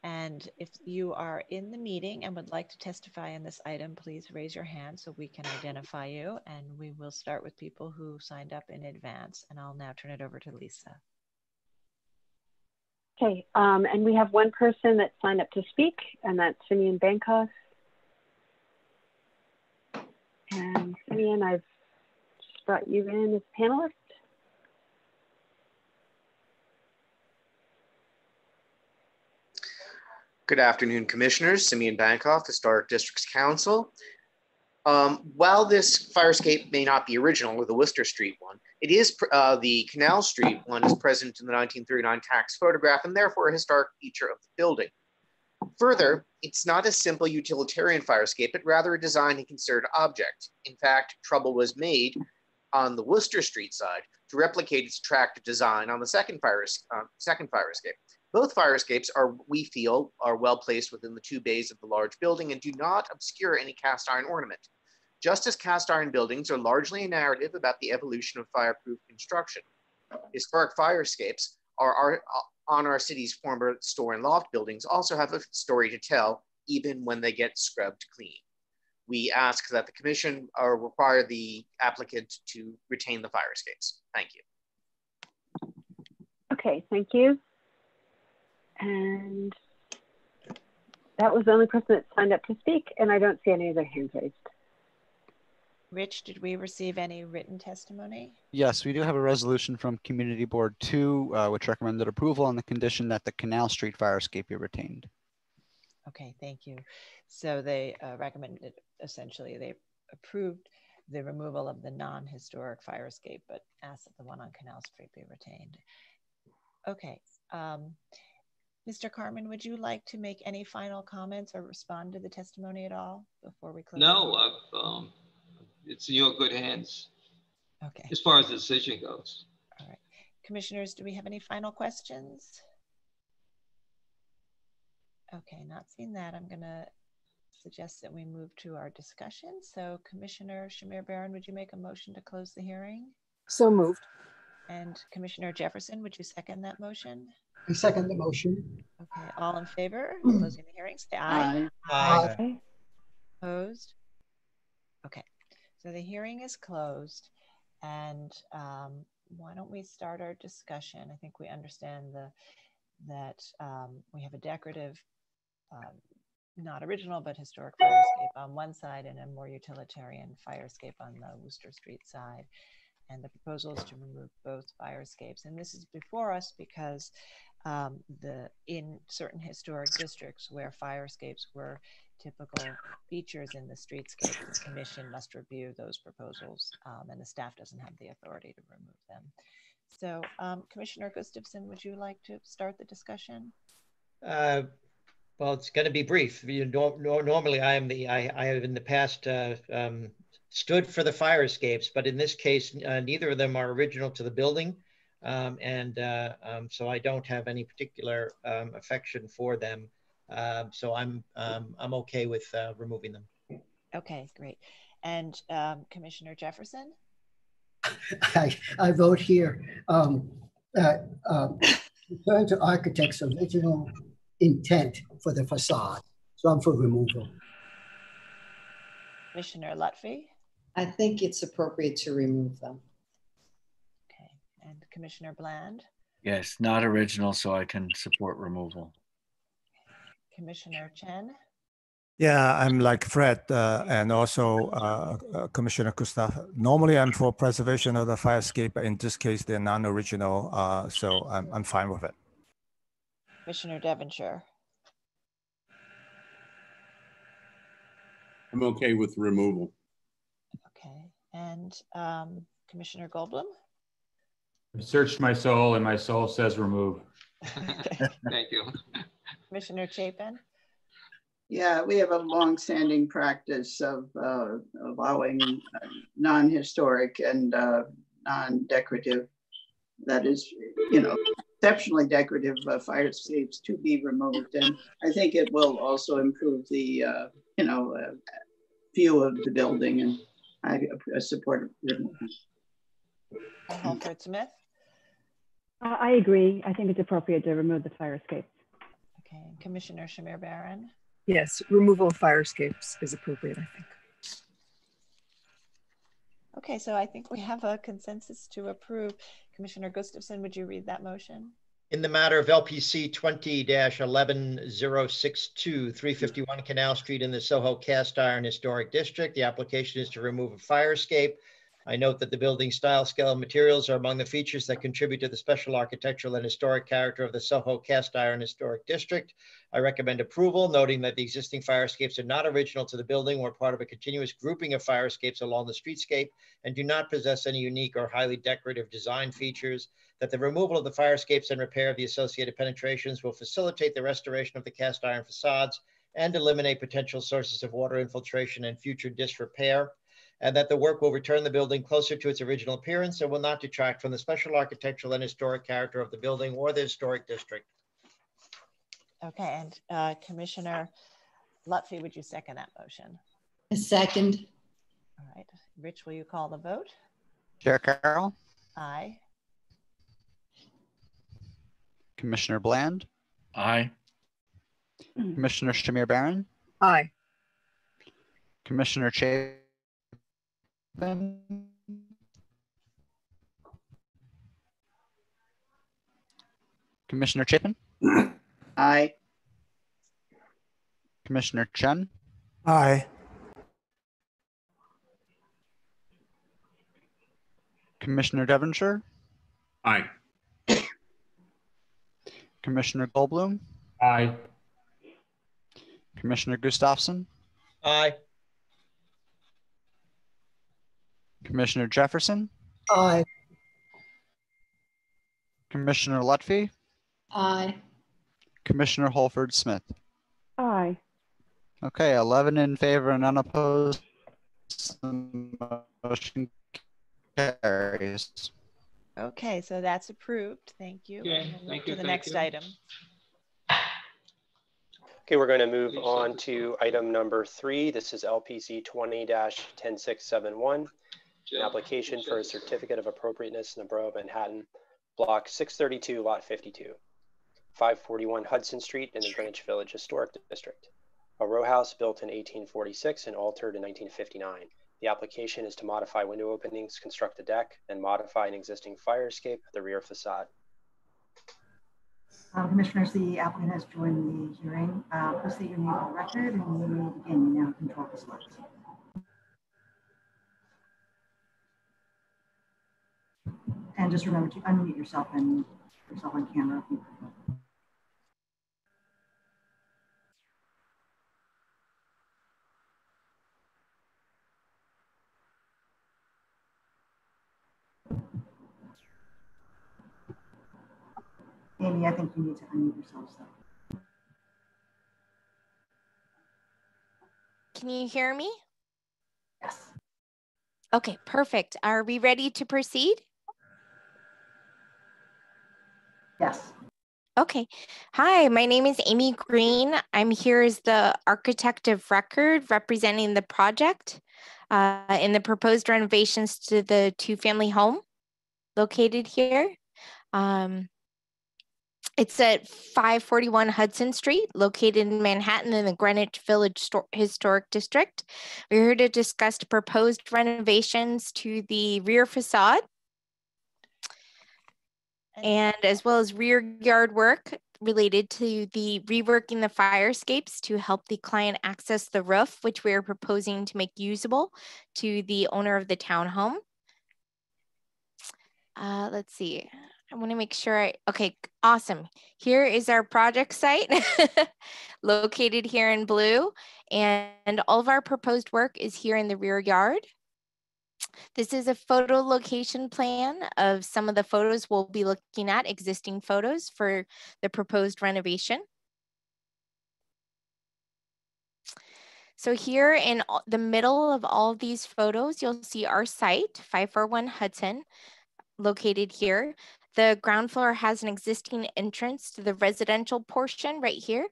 B: And if you are in the meeting and would like to testify on this item, please raise your hand so we can identify you. And we will start with people who signed up in advance. And I'll now turn it over to Lisa.
H: Okay, and we have one person that signed up to speak, and that's Simeon Bankoff. And Simeon, I've just brought you in as a panelist.
K: Good afternoon, Commissioners. Simeon Bankoff, Historic Districts Council. While this fire escape may not be original with the Worcester Street one, it is the Canal Street one is present in the 1939 tax photograph and therefore a historic feature of the building. Further, it's not a simple utilitarian fire escape, but rather a design and considered object. In fact, trouble was made on the Worcester Street side to replicate its attractive design on the second fire escape. Both fire escapes we feel, are well placed within the two bays of the large building and do not obscure any cast iron ornament. Just as cast iron buildings are largely a narrative about the evolution of fireproof construction, historic fire escapes on our city's former store and loft buildings also have a story to tell, even when they get scrubbed clean. we ask that the commission require the applicant to retain the fire escapes. Thank you.
H: Okay, thank you. And that was the only person that signed up to speak, and I don't see any other hands raised.
B: Rich, did we receive any written testimony?
A: Yes, we do have a resolution from Community Board 2, which recommended approval on the condition that the Canal Street fire escape be retained.
B: Okay, thank you. So they recommended, essentially, they approved the removal of the non-historic fire escape, but asked that the one on Canal Street be retained. Okay. Mr. Carmen, would you like to make any final comments or respond to the testimony at all before we close?
Q: No, it's in your good hands.
B: Okay.
Q: As far as the decision goes.
B: All right. Commissioners, do we have any final questions? Okay, not seeing that. I'm going to suggest that we move to our discussion. So Commissioner Shamir Baran, would you make a motion to close the hearing?
U: So moved.
B: And Commissioner Jefferson, would you second that motion?
E: I second the motion.
B: Okay, all in favor of closing the hearing, say aye.
E: Aye.
B: Aye. Opposed? Okay, so the hearing is closed, and why don't we start our discussion? I think we understand that we have a decorative, not original, but historic fire escape on one side and a more utilitarian fire escape on the Worcester Street side. And the proposal is to remove both fire escapes. And this is before us because in certain historic districts where fire escapes were typical features in the streetscape, the commission must review those proposals, and the staff doesn't have the authority to remove them. So Commissioner Gustafson, would you like to start the discussion?
C: Well, it's going to be brief. Normally I have in the past stood for the fire escapes, but in this case, neither of them are original to the building. So I don't have any particular affection for them. So I'm okay with removing them.
B: Okay, great. And Commissioner Jefferson?
E: I vote here. Return to architect's original intent for the facade. So I'm for removal.
B: Commissioner Lutfi?
T: I think it's appropriate to remove them.
B: Okay, and Commissioner Bland?
F: Yes, not original, so I can support removal.
B: Commissioner Chen?
S: Yeah, I'm like Fred and also Commissioner Gustav. Normally, I'm for preservation of the fire escape, but in this case, they're non-original, so I'm fine with it.
B: Commissioner Devonshire?
L: I'm okay with removal.
B: Okay, and Commissioner Goldblum?
P: I've searched my soul and my soul says remove.
Q: Thank you.
B: Commissioner Chapin?
D: Yeah, we have a long-standing practice of allowing non-historic and non-decorative, that is, exceptionally decorative fire escapes to be removed. And I think it will also improve the, view of the building, and I support it.
B: Halford Smith?
R: I agree. I think it's appropriate to remove the fire escape.
B: Okay, Commissioner Shamir Baran?
U: Yes, removal of fire escapes is appropriate, I think.
B: Okay, so I think we have a consensus to approve. Commissioner Gustafson, would you read that motion?
C: In the matter of LPC 20-11062, 351 Canal Street in the Soho Cast Iron Historic District, the application is to remove a fire escape. I note that the building style, scale, and materials are among the features that contribute to the special architectural and historic character of the Soho Cast Iron Historic District. I recommend approval, noting that the existing fire escapes are not original to the building or part of a continuous grouping of fire escapes along the streetscape and do not possess any unique or highly decorative design features, that the removal of the fire escapes and repair of the associated penetrations will facilitate the restoration of the cast iron facades and eliminate potential sources of water infiltration and future disrepair, and that the work will return the building closer to its original appearance and will not detract from the special architectural and historic character of the building or the historic district.
B: Okay, and Commissioner Lutfi, would you second that motion?
T: A second.
B: All right, Rich, will you call the vote?
A: Chair Carroll?
B: Aye.
A: Commissioner Bland?
F: Aye.
A: Commissioner Shamir Baran?
U: Aye.
A: Commissioner Chapin. Commissioner Chapin.
D: Aye.
A: Commissioner Chen.
S: Aye.
A: Commissioner Devonshire.
L: Aye.
A: Commissioner Goldblum.
J: Aye.
A: Commissioner Gustafson.
C: Aye.
A: Commissioner Jefferson.
E: Aye.
A: Commissioner Lutfi.
T: Aye.
A: Commissioner Holford Smith.
R: Aye.
A: Okay, 11 in favor and unopposed. The motion carries.
B: Okay, so that's approved. Thank you.
Q: Okay,
B: We'll
Q: thank
B: move
Q: you,
B: to the
Q: thank
B: next
Q: you.
B: item.
G: Okay, we're going to move on to item number 3. This is LPC 20-10671, an application for a certificate of appropriateness in the Borough of Manhattan, block 632, lot 52, 541 Hudson Street in the Greenwich Village Historic District. A row house built in 1846 and altered in 1959. The application is to modify window openings, construct a deck, and modify an existing fire escape at the rear facade.
O: Commissioners, the applicant has joined the hearing. Please state your name on the record, and you may begin. You now control the slides. And just remember to unmute yourself and yourself on camera. Amy, I think you need to unmute yourself. So.
N: Can you hear me?
O: Yes.
N: Okay, perfect. Are we ready to proceed?
O: Yes.
N: Okay. Hi, my name is Amy Green. I'm here as the architect of record representing the project in the proposed renovations to the two-family home located here. It's at 541 Hudson Street, located in Manhattan in the Greenwich Village Historic District. We're here to discuss proposed renovations to the rear facade and as well as rear yard work related to the reworking the fire escapes to help the client access the roof, which we are proposing to make usable to the owner of the townhome. Let's see. I want to make sure okay, awesome. Here is our project site located here in blue, and all of our proposed work is here in the rear yard. This is a photo location plan of some of the photos we'll be looking at, existing photos for the proposed renovation. So here in the middle of all of these photos, you'll see our site, 541 Hudson, located here. The ground floor has an existing entrance to the residential portion right here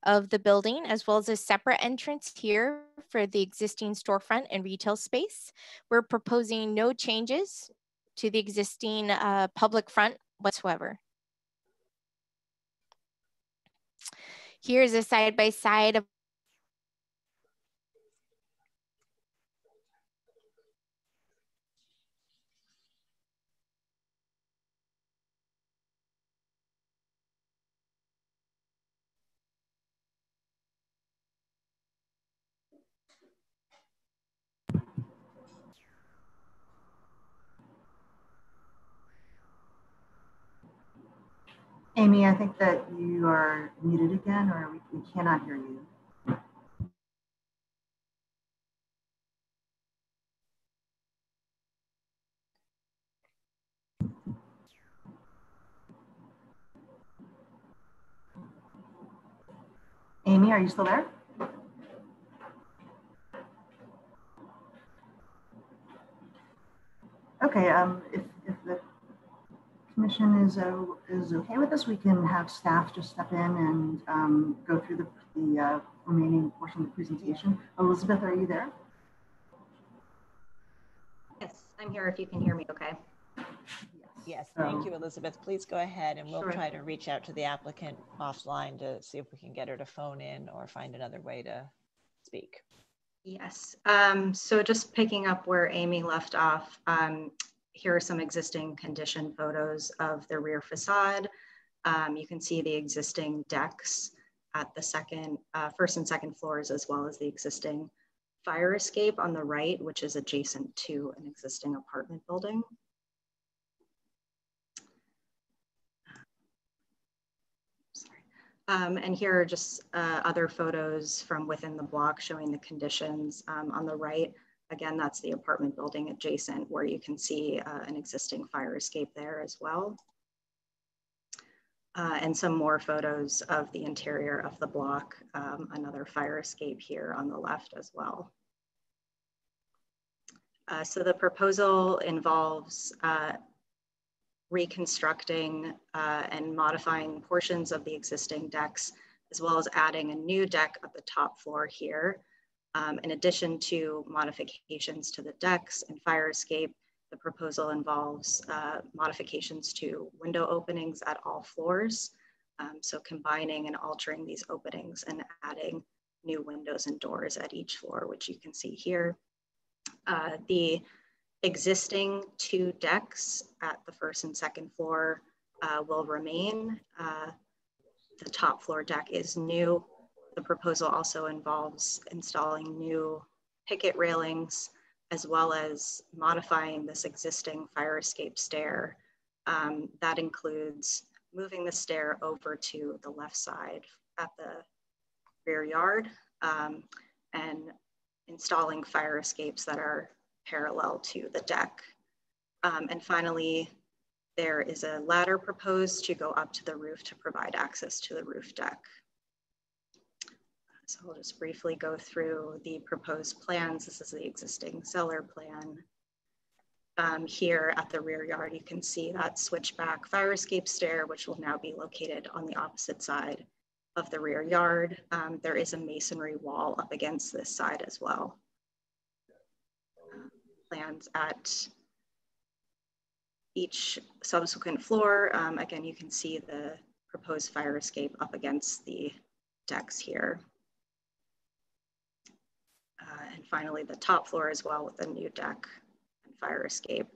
N: of the building, as well as a separate entrance here for the existing storefront and retail space. We're proposing no changes to the existing public front whatsoever. Here's a side-by-side of
O: Amy, I think that you are muted again, or we cannot hear you. Amy, are you still there? Okay, if the commission is okay with this, we can have staff just step in and go through the remaining portion of the presentation. Elizabeth, are you there?
W: Yes, I'm here if you can hear me okay.
B: Yes, thank you, Elizabeth. Please go ahead, and we'll
W: Sure.
B: try to reach out to the applicant offline to see if we can get her to phone in or find another way to speak.
W: Yes, so just picking up where Amy left off, here are some existing condition photos of the rear facade. You can see the existing decks at the first and second floors, as well as the existing fire escape on the right, which is adjacent to an existing apartment building. And here are just other photos from within the block showing the conditions. On the right, again, that's the apartment building adjacent, where you can see an existing fire escape there as well. And some more photos of the interior of the block, another fire escape here on the left as well. So the proposal involves reconstructing and modifying portions of the existing decks, as well as adding a new deck at the top floor here. In addition to modifications to the decks and fire escape, the proposal involves modifications to window openings at all floors. So combining and altering these openings and adding new windows and doors at each floor, which you can see here. The existing 2 decks at the first and second floor will remain. The top floor deck is new. The proposal also involves installing new picket railings, as well as modifying this existing fire escape stair. That includes moving the stair over to the left side at the rear yard and installing fire escapes that are parallel to the deck. And finally, there is a ladder proposed to go up to the roof to provide access to the roof deck. So I'll just briefly go through the proposed plans. This is the existing cellar plan. Here at the rear yard, you can see that switchback fire escape stair, which will now be located on the opposite side of the rear yard. There is a masonry wall up against this side as well. Plans at each subsequent floor. Again, you can see the proposed fire escape up against the decks here. And finally, the top floor as well with a new deck and fire escape.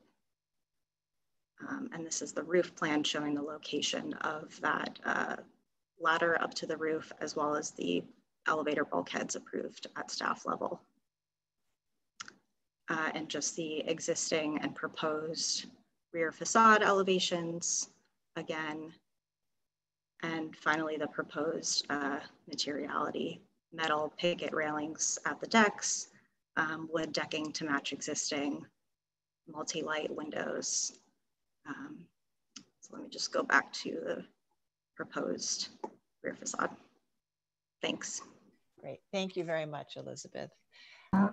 W: And this is the roof plan showing the location of that ladder up to the roof, as well as the elevator bulkheads approved at staff level. And just the existing and proposed rear facade elevations again. And finally, the proposed materiality: metal picket railings at the decks, wood decking to match existing multi-light windows. So let me just go back to the proposed rear facade. Thanks.
B: Great, thank you very much, Elizabeth.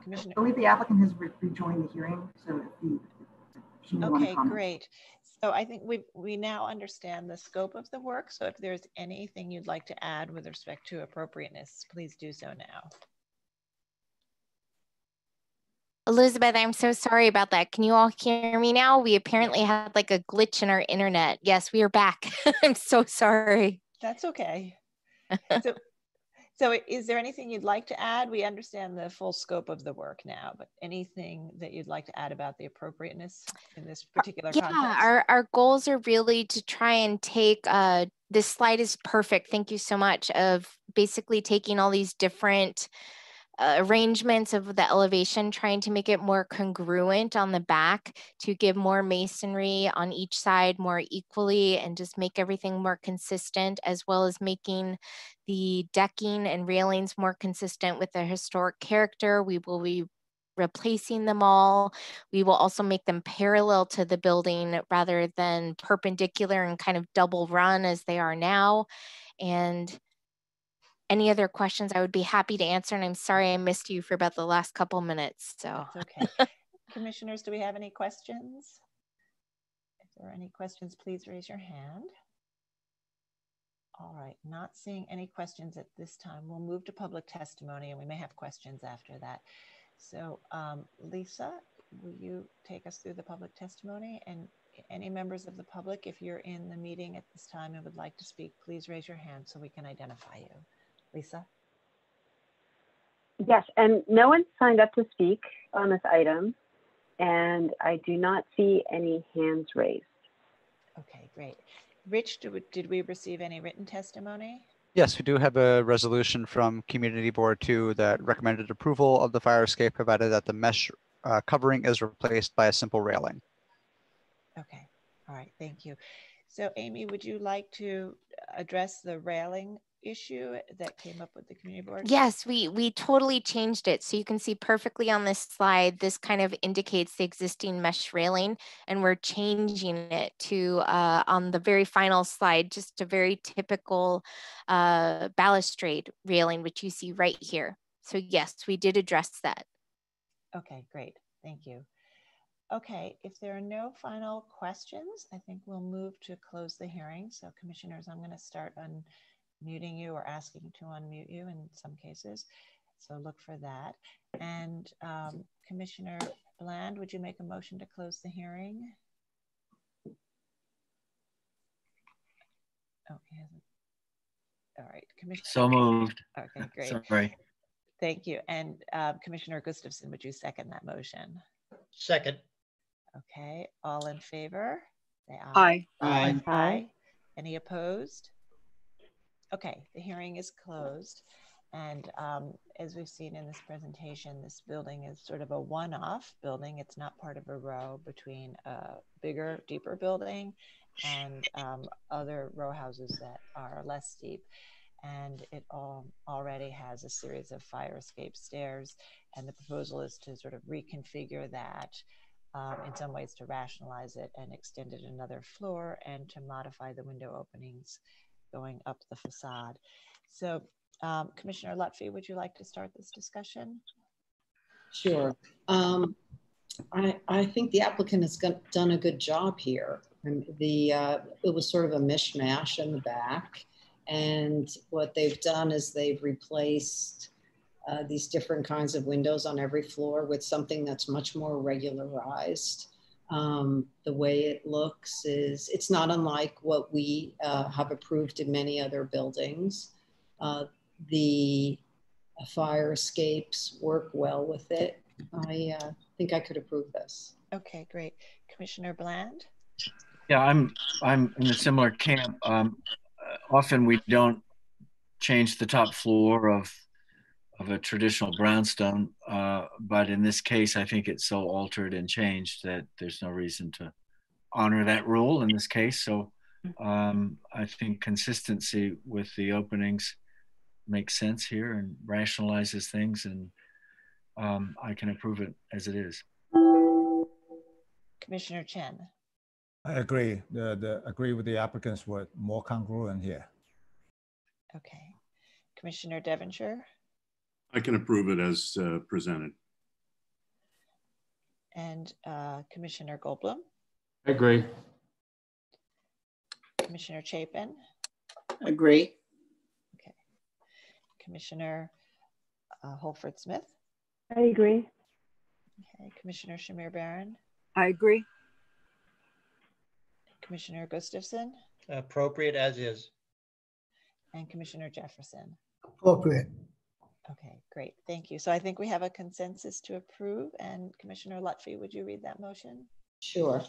O: Commissioner, I believe the applicant has rejoined the hearing, so if she may want to comment.
B: Great. So I think we now understand the scope of the work. So if there's anything you'd like to add with respect to appropriateness, please do so now.
N: Elizabeth, I'm so sorry about that. Can you all hear me now? We apparently had like a glitch in our internet. Yes, we are back. I'm so sorry.
B: That's okay. So is there anything you'd like to add? We understand the full scope of the work now, but anything that you'd like to add about the appropriateness in this particular context?
N: Our goals are really to try and take, this slide is perfect. Thank you so much, of basically taking all these different arrangements of the elevation, trying to make it more congruent on the back to give more masonry on each side more equally and just make everything more consistent, as well as making the decking and railings more consistent with the historic character. We will be replacing them all. We will also make them parallel to the building rather than perpendicular and kind of double run as they are now. And any other questions I would be happy to answer. And I'm sorry I missed you for about the last couple minutes. So
B: that's okay. Commissioners, do we have any questions? If there are any questions, please raise your hand. All right, not seeing any questions at this time. We'll move to public testimony, and we may have questions after that. So Lisa, will you take us through the public testimony? And any members of the public, if you're in the meeting at this time and would like to speak, please raise your hand so we can identify you. Lisa?
H: Yes, and no one signed up to speak on this item, and I do not see any hands raised.
B: Okay, great. Rich, did we receive any written testimony?
A: Yes, we do have a resolution from Community Board 2 that recommended approval of the fire escape, provided that the mesh covering is replaced by a simple railing.
B: Okay, all right, thank you. So Amy, would you like to address the railing issue that came up with the community board?
N: Yes, we totally changed it. So you can see perfectly on this slide, this kind of indicates the existing mesh railing, and we're changing it to, on the very final slide, just a very typical balustrade railing, which you see right here. So yes, we did address that.
B: Okay, great, thank you. Okay, if there are no final questions, I think we'll move to close the hearing. So commissioners, I'm going to start unmuting you or asking to unmute you in some cases. So look for that. And Commissioner Bland, would you make a motion to close the hearing? Okay. All right, Commissioner.
F: So moved.
B: Okay, great.
F: Sorry.
B: Thank you. And Commissioner Gustafson, would you second that motion?
C: Second.
B: Okay, all in favor? Say aye.
D: Aye.
B: Aye. Aye. Any opposed? Okay, the hearing is closed. And as we've seen in this presentation, this building is sort of a one-off building. It's not part of a row between a bigger, deeper building and other row houses that are less steep. And it already has a series of fire escape stairs. And the proposal is to sort of reconfigure that in some ways to rationalize it and extend it another floor and to modify the window openings going up the facade. So Commissioner Lutfi, would you like to start this discussion?
T: Sure. I think the applicant has done a good job here. It was sort of a mishmash in the back. And what they've done is they've replaced these different kinds of windows on every floor with something that's much more regularized. The way it looks is, it's not unlike what we have approved in many other buildings. The fire escapes work well with it. I think I could approve this.
B: Okay, great. Commissioner Bland?
F: Yeah, I'm in a similar camp. Often we don't change the top floor of a traditional brownstone, but in this case, I think it's so altered and changed that there's no reason to honor that rule in this case. So I think consistency with the openings makes sense here and rationalizes things, and I can approve it as it is.
B: Commissioner Chen?
S: I agree. Agree with the applicants were more congruent here.
B: Okay. Commissioner Devonshire?
L: I can approve it as presented.
B: And Commissioner Goldblum?
P: I agree.
B: Commissioner Chapin?
D: Agree.
B: Okay. Commissioner Holford Smith?
R: I agree.
B: Okay. Commissioner Shamir Barron?
U: I agree.
B: Commissioner Gustafson?
C: Appropriate as is.
B: And Commissioner Jefferson?
E: Appropriate.
B: Okay, great. Thank you. So I think we have a consensus to approve. And Commissioner Lutfi, would you read that motion?
T: Sure.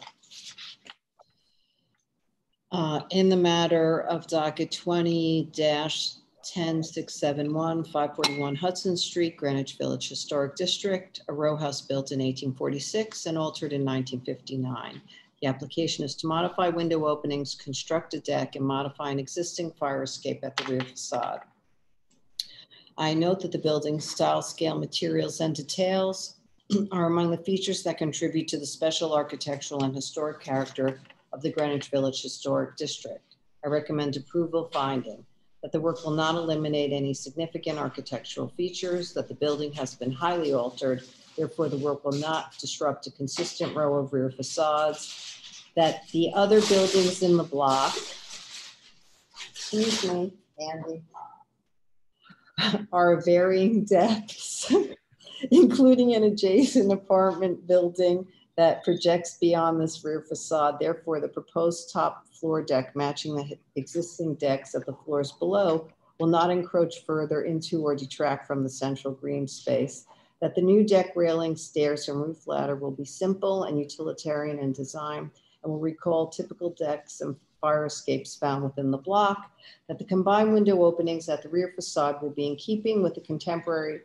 T: In the matter of docket 20-10671, 541 Hudson Street, Greenwich Village Historic District, a row house built in 1846 and altered in 1959. The application is to modify window openings, construct a deck, and modify an existing fire escape at the rear facade. I note that the building's style, scale, materials, and details are among the features that contribute to the special architectural and historic character of the Greenwich Village Historic District. I recommend approval, finding that the work will not eliminate any significant architectural features, that the building has been highly altered, therefore the work will not disrupt a consistent row of rear facades, that the other buildings in the block, excuse me, Andy, are varying depths, including an adjacent apartment building that projects beyond this rear facade. Therefore, the proposed top floor deck matching the existing decks of the floors below will not encroach further into or detract from the central green space, that the new deck railings, stairs, and roof ladder will be simple and utilitarian in design and will recall typical decks and fire escapes found within the block, that the combined window openings at the rear facade will be in keeping with the contemporary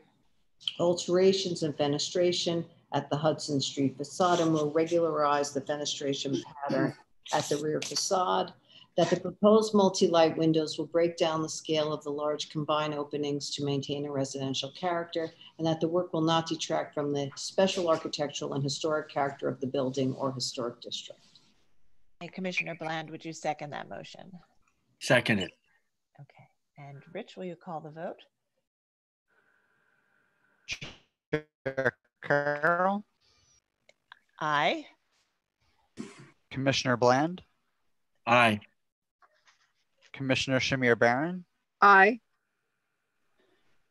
T: alterations and fenestration at the Hudson Street facade and will regularize the fenestration pattern at the rear facade, that the proposed multi-light windows will break down the scale of the large combined openings to maintain a residential character, and that the work will not detract from the special architectural and historic character of the building or historic district.
B: Hey, Commissioner Bland, would you second that motion?
F: Second it.
B: Okay. And Rich, will you call the vote?
A: Chair Carroll.
B: Aye.
A: Commissioner Bland.
F: Aye.
A: Commissioner Shamir Barron.
U: Aye.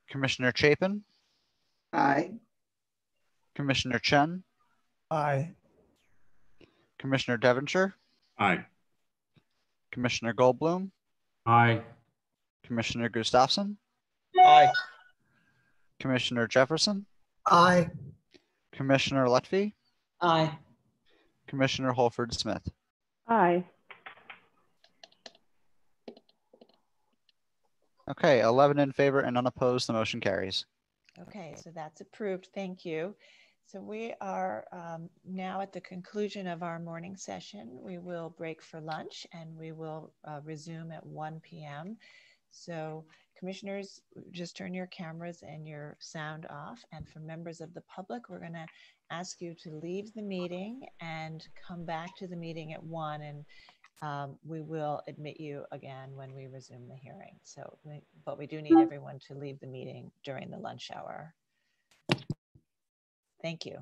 A: Commissioner Chapin.
D: Aye.
A: Commissioner Chen.
S: Aye.
A: Commissioner Devonshire.
L: Aye.
A: Commissioner Goldblum.
P: Aye.
A: Commissioner Gustafson.
C: Aye.
A: Commissioner Jefferson.
E: Aye.
A: Commissioner Lutfi.
T: Aye.
A: Commissioner Holford Smith.
R: Aye.
A: Okay, 11 in favor and unopposed. The motion carries.
B: Okay, so that's approved. Thank you. So we are now at the conclusion of our morning session. We will break for lunch and we will resume at 1 p.m. So commissioners, just turn your cameras and your sound off. And for members of the public, we're going to ask you to leave the meeting and come back to the meeting at 1, and we will admit you again when we resume the hearing. So, but we do need everyone to leave the meeting during the lunch hour. Thank you.